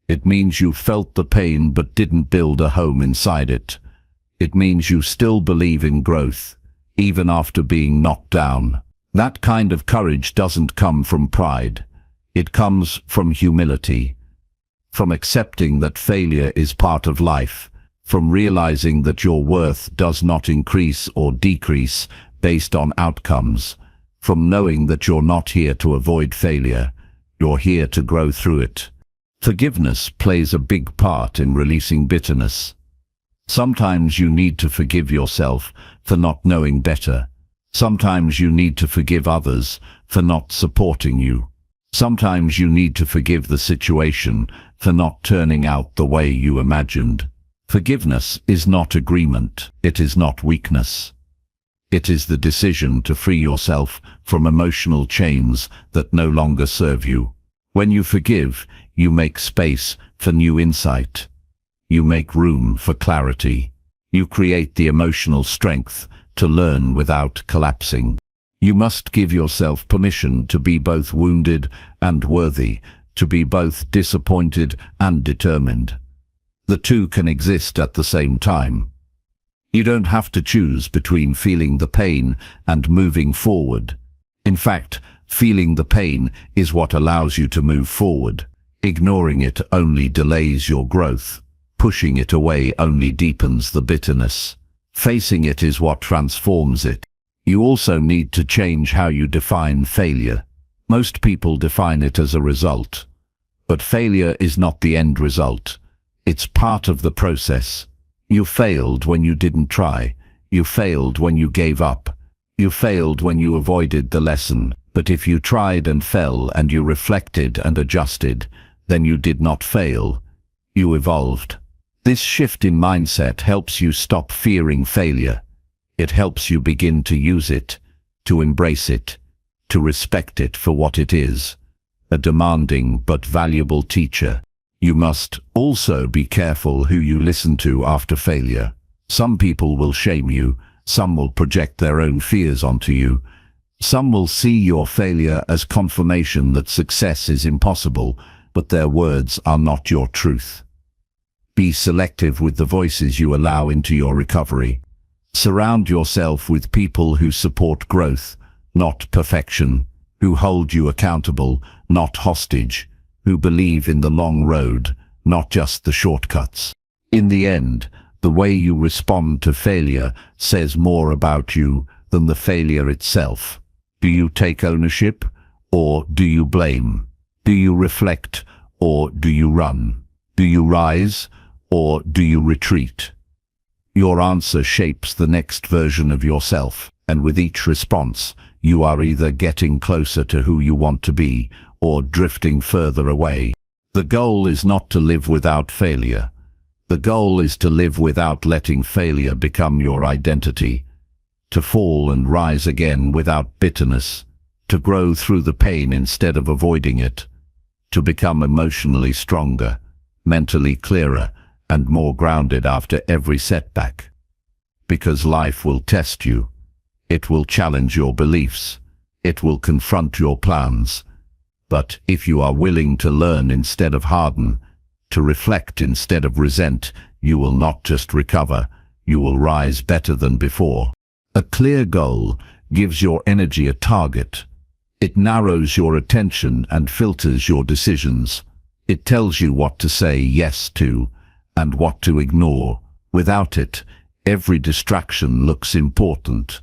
Speaker 1: It means you felt the pain but didn't build a home inside it. It means you still believe in growth, even after being knocked down. That kind of courage doesn't come from pride. It comes from humility, from accepting that failure is part of life, from realizing that your worth does not increase or decrease based on outcomes, from knowing that you're not here to avoid failure, you're here to grow through it. Forgiveness plays a big part in releasing bitterness. Sometimes you need to forgive yourself for not knowing better. Sometimes you need to forgive others for not supporting you. Sometimes you need to forgive the situation for not turning out the way you imagined. Forgiveness is not agreement. It is not weakness. It is the decision to free yourself from emotional chains that no longer serve you. When you forgive, you make space for new insight. You make room for clarity. You create the emotional strength to learn without collapsing. You must give yourself permission to be both wounded and worthy, to be both disappointed and determined. The two can exist at the same time. You don't have to choose between feeling the pain and moving forward. In fact, feeling the pain is what allows you to move forward. Ignoring it only delays your growth. Pushing it away only deepens the bitterness. Facing it is what transforms it. You also need to change how you define failure. Most people define it as a result. But failure is not the end result. It's part of the process. You failed when you didn't try. You failed when you gave up. You failed when you avoided the lesson. But if you tried and fell and you reflected and adjusted, then you did not fail. You evolved. This shift in mindset helps you stop fearing failure. It helps you begin to use it, to embrace it, to respect it for what it is, a demanding but valuable teacher. You must also be careful who you listen to after failure. Some people will shame you, some will project their own fears onto you, some will see your failure as confirmation that success is impossible, but their words are not your truth. Be selective with the voices you allow into your recovery. Surround yourself with people who support growth, not perfection, who hold you accountable, not hostage, who believe in the long road, not just the shortcuts. In the end, the way you respond to failure says more about you than the failure itself. Do you take ownership, or do you blame? Do you reflect, or do you run? Do you rise, or do you retreat? Your answer shapes the next version of yourself, and with each response, you are either getting closer to who you want to be, or drifting further away. The goal is not to live without failure. The goal is to live without letting failure become your identity, to fall and rise again without bitterness, to grow through the pain instead of avoiding it, to become emotionally stronger, mentally clearer, and more grounded after every setback. Because life will test you. It will challenge your beliefs. It will confront your plans. But if you are willing to learn instead of harden, to reflect instead of resent, you will not just recover, you will rise better than before. A clear goal gives your energy a target. It narrows your attention and filters your decisions. It tells you what to say yes to and what to ignore. Without it, every distraction looks important.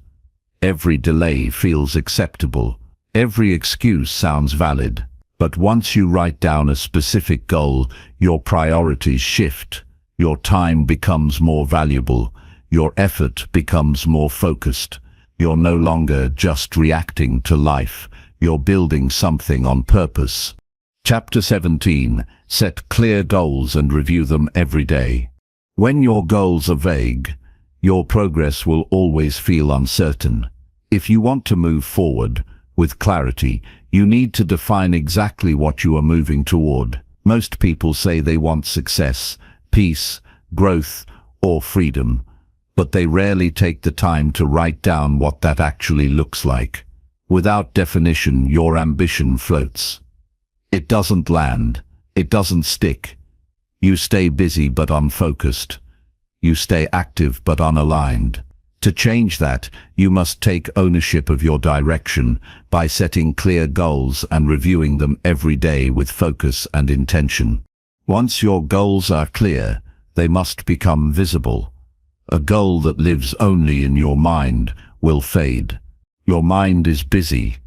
Speaker 1: Every delay feels acceptable. Every excuse sounds valid. But once you write down a specific goal, your priorities shift. Your time becomes more valuable. Your effort becomes more focused. You're no longer just reacting to life. You're building something on purpose. Chapter 17. Set clear goals and review them every day. When your goals are vague, your progress will always feel uncertain. If you want to move forward with clarity, you need to define exactly what you are moving toward. Most people say they want success, peace, growth, or freedom, but they rarely take the time to write down what that actually looks like. Without definition, your ambition floats. It doesn't land. It doesn't stick. You stay busy but unfocused. You stay active but unaligned. To change that, you must take ownership of your direction by setting clear goals and reviewing them every day with focus and intention. Once your goals are clear, they must become visible. A goal that lives only in your mind will fade. Your mind is busy.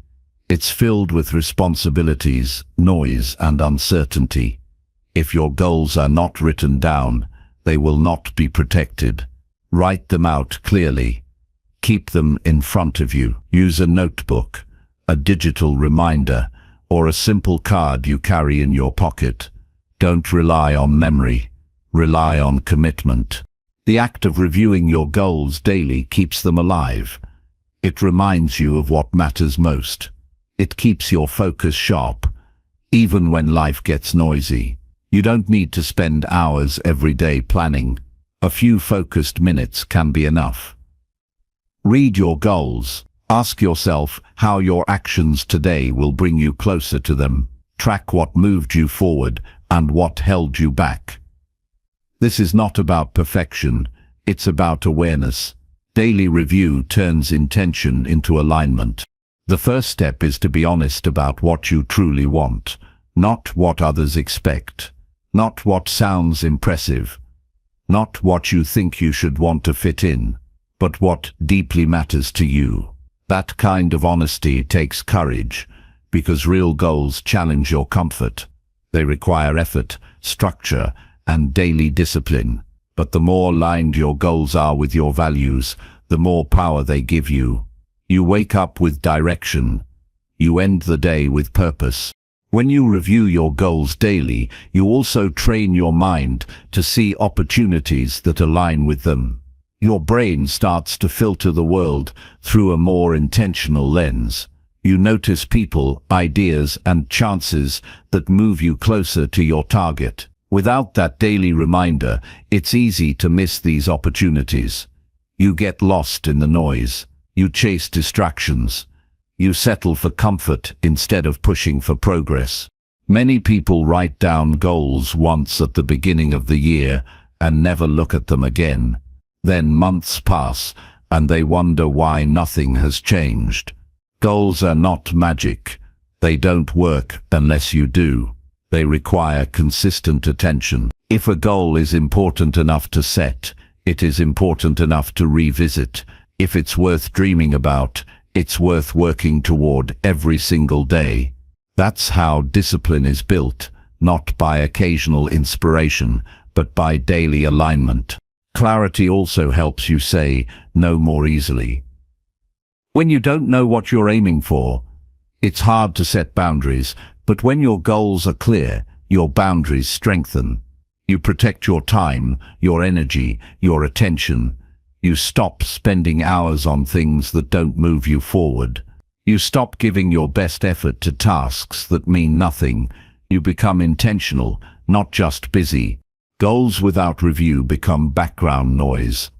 Speaker 1: It's filled with responsibilities, noise, and uncertainty. If your goals are not written down, they will not be protected. Write them out clearly. Keep them in front of you. Use a notebook, a digital reminder, or a simple card you carry in your pocket. Don't rely on memory. Rely on commitment. The act of reviewing your goals daily keeps them alive. It reminds you of what matters most. It keeps your focus sharp, even when life gets noisy. You don't need to spend hours every day planning. A few focused minutes can be enough. Read your goals. Ask yourself how your actions today will bring you closer to them. Track what moved you forward and what held you back. This is not about perfection, it's about awareness. Daily review turns intention into alignment. The first step is to be honest about what you truly want, not what others expect, not what sounds impressive, not what you think you should want to fit in, but what deeply matters to you. That kind of honesty takes courage, because real goals challenge your comfort. They require effort, structure, and daily discipline. But the more aligned your goals are with your values, the more power they give you. You wake up with direction. You end the day with purpose. When you review your goals daily, you also train your mind to see opportunities that align with them. Your brain starts to filter the world through a more intentional lens. You notice people, ideas, and chances that move you closer to your target. Without that daily reminder, it's easy to miss these opportunities. You get lost in the noise. You chase distractions. You settle for comfort instead of pushing for progress. Many people write down goals once at the beginning of the year and never look at them again. Then months pass and they wonder why nothing has changed. Goals are not magic. They don't work unless you do. They require consistent attention. If a goal is important enough to set, it is important enough to revisit. If it's worth dreaming about, it's worth working toward every single day. That's how discipline is built, not by occasional inspiration, but by daily alignment. Clarity also helps you say no more easily. When you don't know what you're aiming for, it's hard to set boundaries, but when your goals are clear, your boundaries strengthen. You protect your time, your energy, your attention. You stop spending hours on things that don't move you forward. You stop giving your best effort to tasks that mean nothing. You become intentional, not just busy. Goals without review become background noise.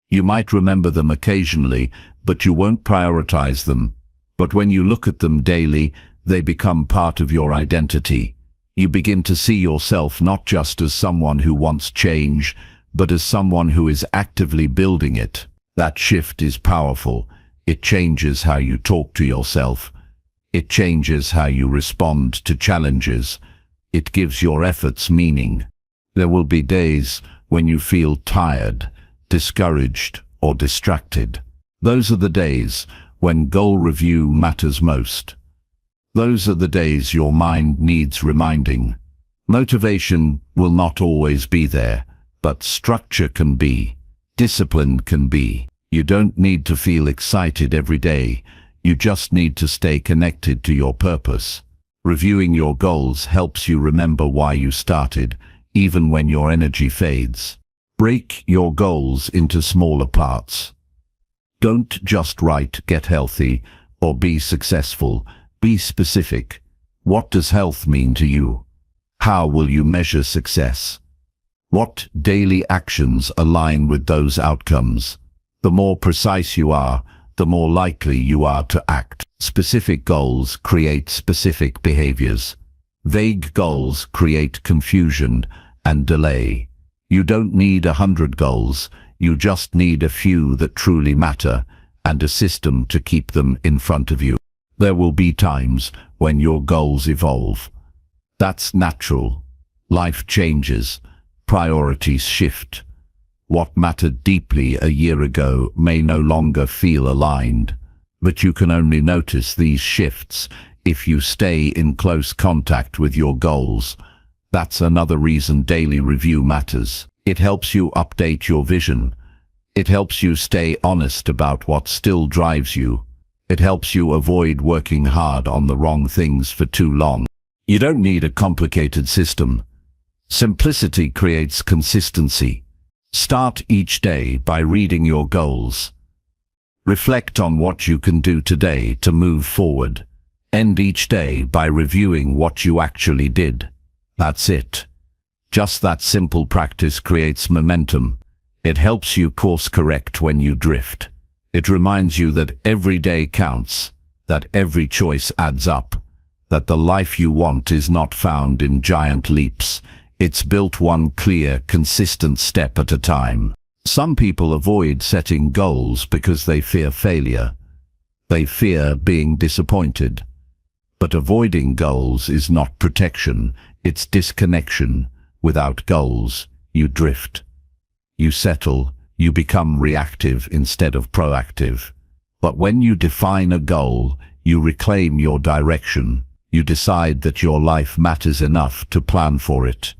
Speaker 1: You might remember them occasionally, but you won't prioritize them. But when you look at them daily, they become part of your identity. You begin to see yourself not just as someone who wants change, but as someone who is actively building it. That shift is powerful. It changes how you talk to yourself. It changes how you respond to challenges. It gives your efforts meaning. There will be days when you feel tired, discouraged, or distracted. Those are the days when goal review matters most. Those are the days your mind needs reminding. Motivation will not always be there, but structure can be. Discipline can be. You don't need to feel excited every day. You just need to stay connected to your purpose. Reviewing your goals helps you remember why you started, even when your energy fades. Break your goals into smaller parts. Don't just write "get healthy" or "be successful." Be specific. What does health mean to you? How will you measure success? What daily actions align with those outcomes? The more precise you are, the more likely you are to act. Specific goals create specific behaviors. Vague goals create confusion and delay. You don't need 100 goals, you just need a few that truly matter, and a system to keep them in front of you. There will be times when your goals evolve. That's natural. Life changes. Priorities shift. What mattered deeply a year ago may no longer feel aligned, but you can only notice these shifts if you stay in close contact with your goals. That's another reason daily review matters. It helps you update your vision. It helps you stay honest about what still drives you. It helps you avoid working hard on the wrong things for too long. You don't need a complicated system. Simplicity creates consistency. Start each day by reading your goals. Reflect on what you can do today to move forward. End each day by reviewing what you actually did. That's it. Just that simple practice creates momentum. It helps you course correct when you drift. It reminds you that every day counts, that every choice adds up, that the life you want is not found in giant leaps. It's built one clear, consistent step at a time. Some people avoid setting goals because they fear failure. They fear being disappointed. But avoiding goals is not protection, it's disconnection. Without goals, you drift. You settle, you become reactive instead of proactive. But when you define a goal, you reclaim your direction. You decide that your life matters enough to plan for it,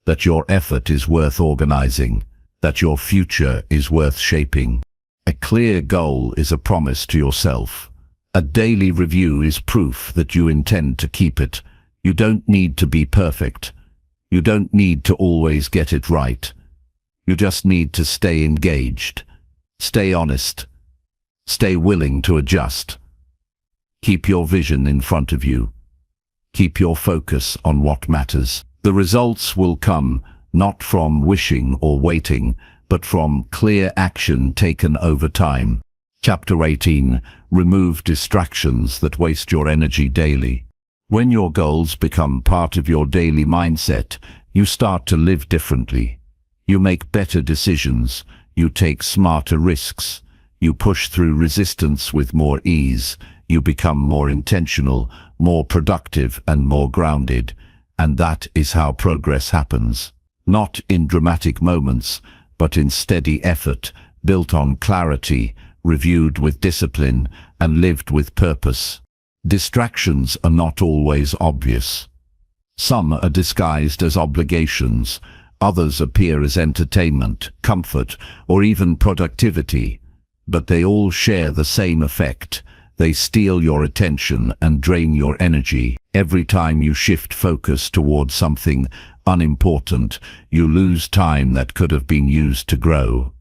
Speaker 1: that your effort is worth organizing, that your future is worth shaping. A clear goal is a promise to yourself. A daily review is proof that you intend to keep it. You don't need to be perfect. You don't need to always get it right. You just need to stay engaged, stay honest, stay willing to adjust. Keep your vision in front of you. Keep your focus on what matters. The results will come not from wishing or waiting, but from clear action taken over time. Chapter 18. Remove distractions that waste your energy daily. When your goals become part of your daily mindset, you start to live differently. You make better decisions. You take smarter risks. You push through resistance with more ease. You become more intentional, more productive, and more grounded. And that is how progress happens. Not in dramatic moments, but in steady effort, built on clarity, reviewed with discipline, and lived with purpose. Distractions are not always obvious. Some are disguised as obligations. Others appear as entertainment, comfort, or even productivity. But they all share the same effect. They steal your attention and drain your energy. Every time you shift focus toward something unimportant, you lose time that could have been used to grow.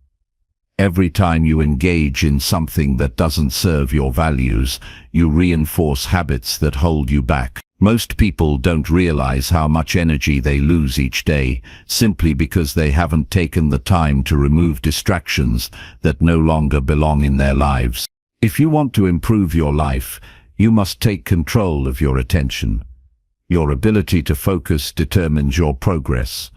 Speaker 1: Every time you engage in something that doesn't serve your values, you reinforce habits that hold you back. Most people don't realize how much energy they lose each day, simply because they haven't taken the time to remove distractions that no longer belong in their lives. If you want to improve your life, you must take control of your attention. Your ability to focus determines your progress,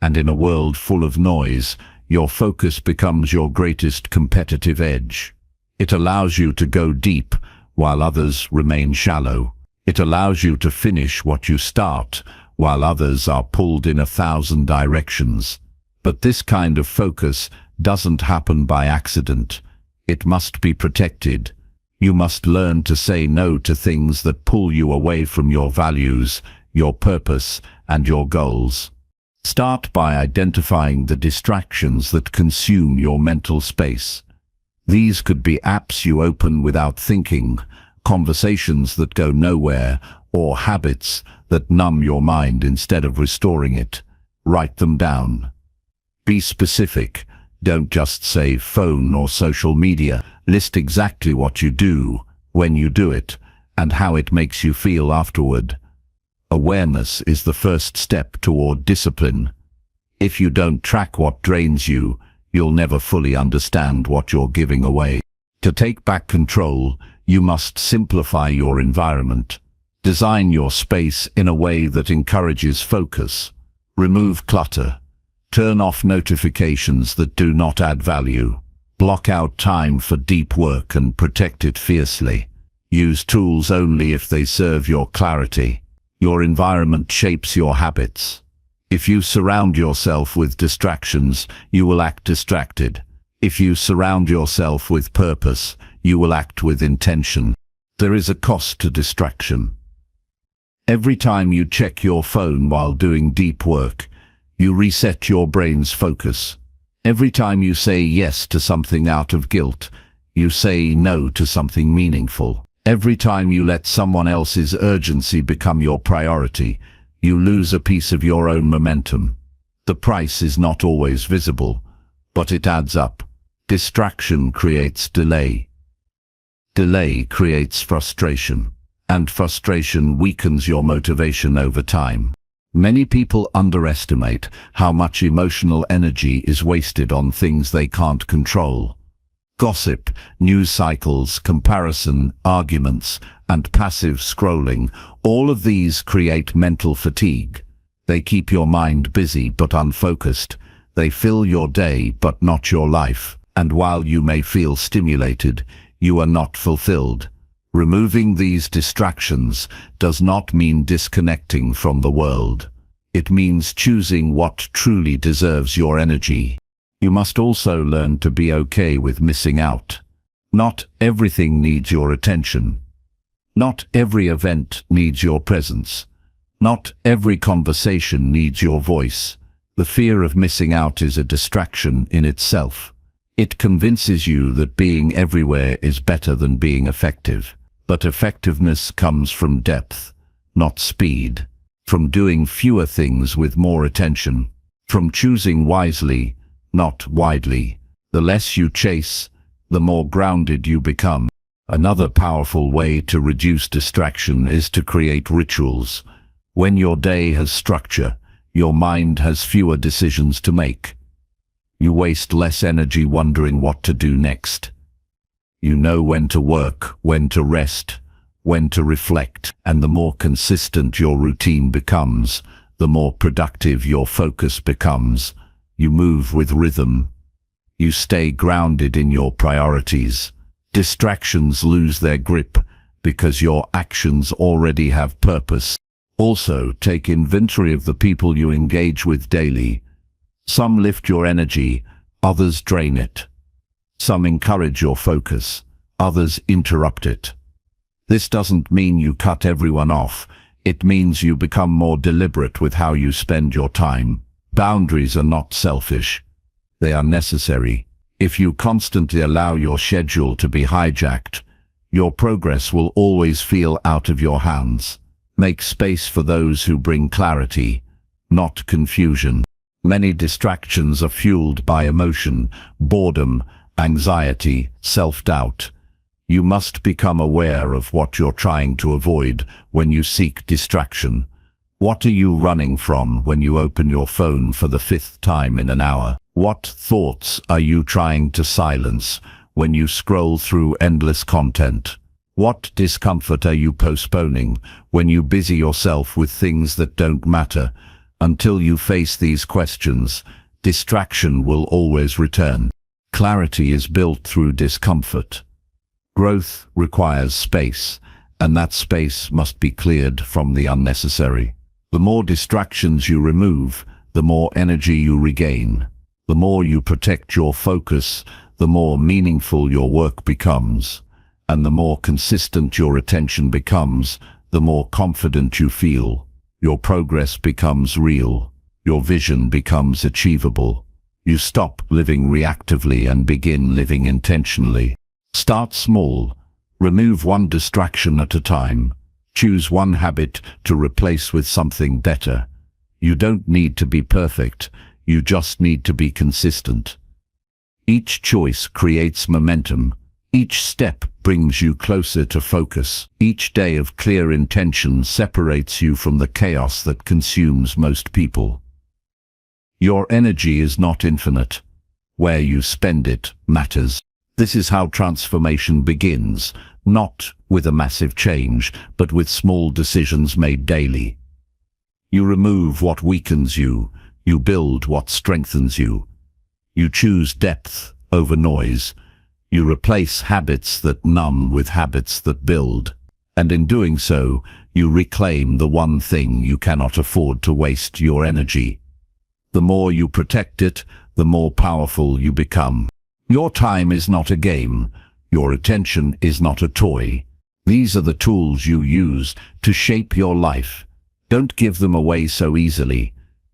Speaker 1: and in a world full of noise, your focus becomes your greatest competitive edge. It allows you to go deep while others remain shallow. It allows you to finish what you start while others are pulled in 1,000 directions. But this kind of focus doesn't happen by accident. It must be protected. You must learn to say no to things that pull you away from your values, your purpose, and your goals. Start by identifying the distractions that consume your mental space. These could be apps you open without thinking, conversations that go nowhere, or habits that numb your mind instead of restoring it. Write them down. Be specific. Don't just say phone or social media. List exactly what you do, when you do it, and how it makes you feel afterward. Awareness is the first step toward discipline. If you don't track what drains you, you'll never fully understand what you're giving away. To take back control, you must simplify your environment. Design your space in a way that encourages focus. Remove clutter. Turn off notifications that do not add value. Block out time for deep work and protect it fiercely. Use tools only if they serve your clarity. Your environment shapes your habits. If you surround yourself with distractions, you will act distracted. If you surround yourself with purpose, you will act with intention. There is a cost to distraction. Every time you check your phone while doing deep work, you reset your brain's focus. Every time you say yes to something out of guilt, you say no to something meaningful. Every time you let someone else's urgency become your priority, you lose a piece of your own momentum. The price is not always visible, but it adds up. Distraction creates delay. Delay creates frustration, and frustration weakens your motivation over time. Many people underestimate how much emotional energy is wasted on things they can't control. Gossip, news cycles, comparison, arguments, and passive scrolling, all of these create mental fatigue. They keep your mind busy but unfocused. They fill your day but not your life. And while you may feel stimulated, you are not fulfilled. Removing these distractions does not mean disconnecting from the world. It means choosing what truly deserves your energy. You must also learn to be okay with missing out. Not everything needs your attention. Not every event needs your presence. Not every conversation needs your voice. The fear of missing out is a distraction in itself. It convinces you that being everywhere is better than being effective. But effectiveness comes from depth, not speed. From doing fewer things with more attention. From choosing wisely, not widely. The less you chase, the more grounded you become. Another powerful way to reduce distraction is to create rituals. When your day has structure, your mind has fewer decisions to make. You waste less energy wondering what to do next. You know when to work, when to rest, when to reflect, and the more consistent your routine becomes, the more productive your focus becomes. You move with rhythm. You stay grounded in your priorities. Distractions lose their grip because your actions already have purpose. Also, take inventory of the people you engage with daily. Some lift your energy, others drain it. Some encourage your focus, others interrupt it. This doesn't mean you cut everyone off. It means you become more deliberate with how you spend your time. Boundaries are not selfish. They are necessary. If you constantly allow your schedule to be hijacked, your progress will always feel out of your hands. Make space for those who bring clarity, not confusion. Many distractions are fueled by emotion, boredom, anxiety, self-doubt. You must become aware of what you're trying to avoid when you seek distraction. What are you running from when you open your phone for the 5th time in an hour? What thoughts are you trying to silence when you scroll through endless content? What discomfort are you postponing when you busy yourself with things that don't matter? Until you face these questions, distraction will always return. Clarity is built through discomfort. Growth requires space, and that space must be cleared from the unnecessary. The more distractions you remove, the more energy you regain. The more you protect your focus, the more meaningful your work becomes. And the more consistent your attention becomes, the more confident you feel. Your progress becomes real. Your vision becomes achievable. You stop living reactively and begin living intentionally. Start small. Remove one distraction at a time. Choose one habit to replace with something better. You don't need to be perfect. You just need to be consistent. Each choice creates momentum. Each step brings you closer to focus. Each day of clear intention separates you from the chaos that consumes most people. Your energy is not infinite. Where you spend it matters. This is how transformation begins, not with a massive change, but with small decisions made daily. You remove what weakens you. You build what strengthens you. You choose depth over noise. You replace habits that numb with habits that build. And in doing so, you reclaim the one thing you cannot afford to waste: your energy. The more you protect it, the more powerful you become. Your time is not a game. Your attention is not a toy. These are the tools you use to shape your life. Don't give them away so easily.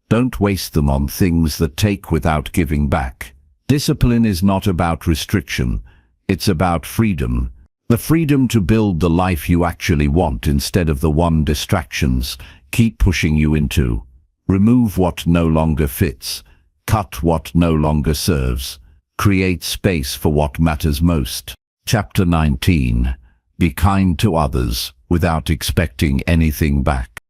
Speaker 1: Don't waste them on things that take without giving back. Discipline is not about restriction. It's about freedom. The freedom to build the life you actually want instead of the one distractions keep pushing you into. Remove what no longer fits. Cut what no longer serves. Create space for what matters most. Chapter 19. Be kind to others without expecting anything back.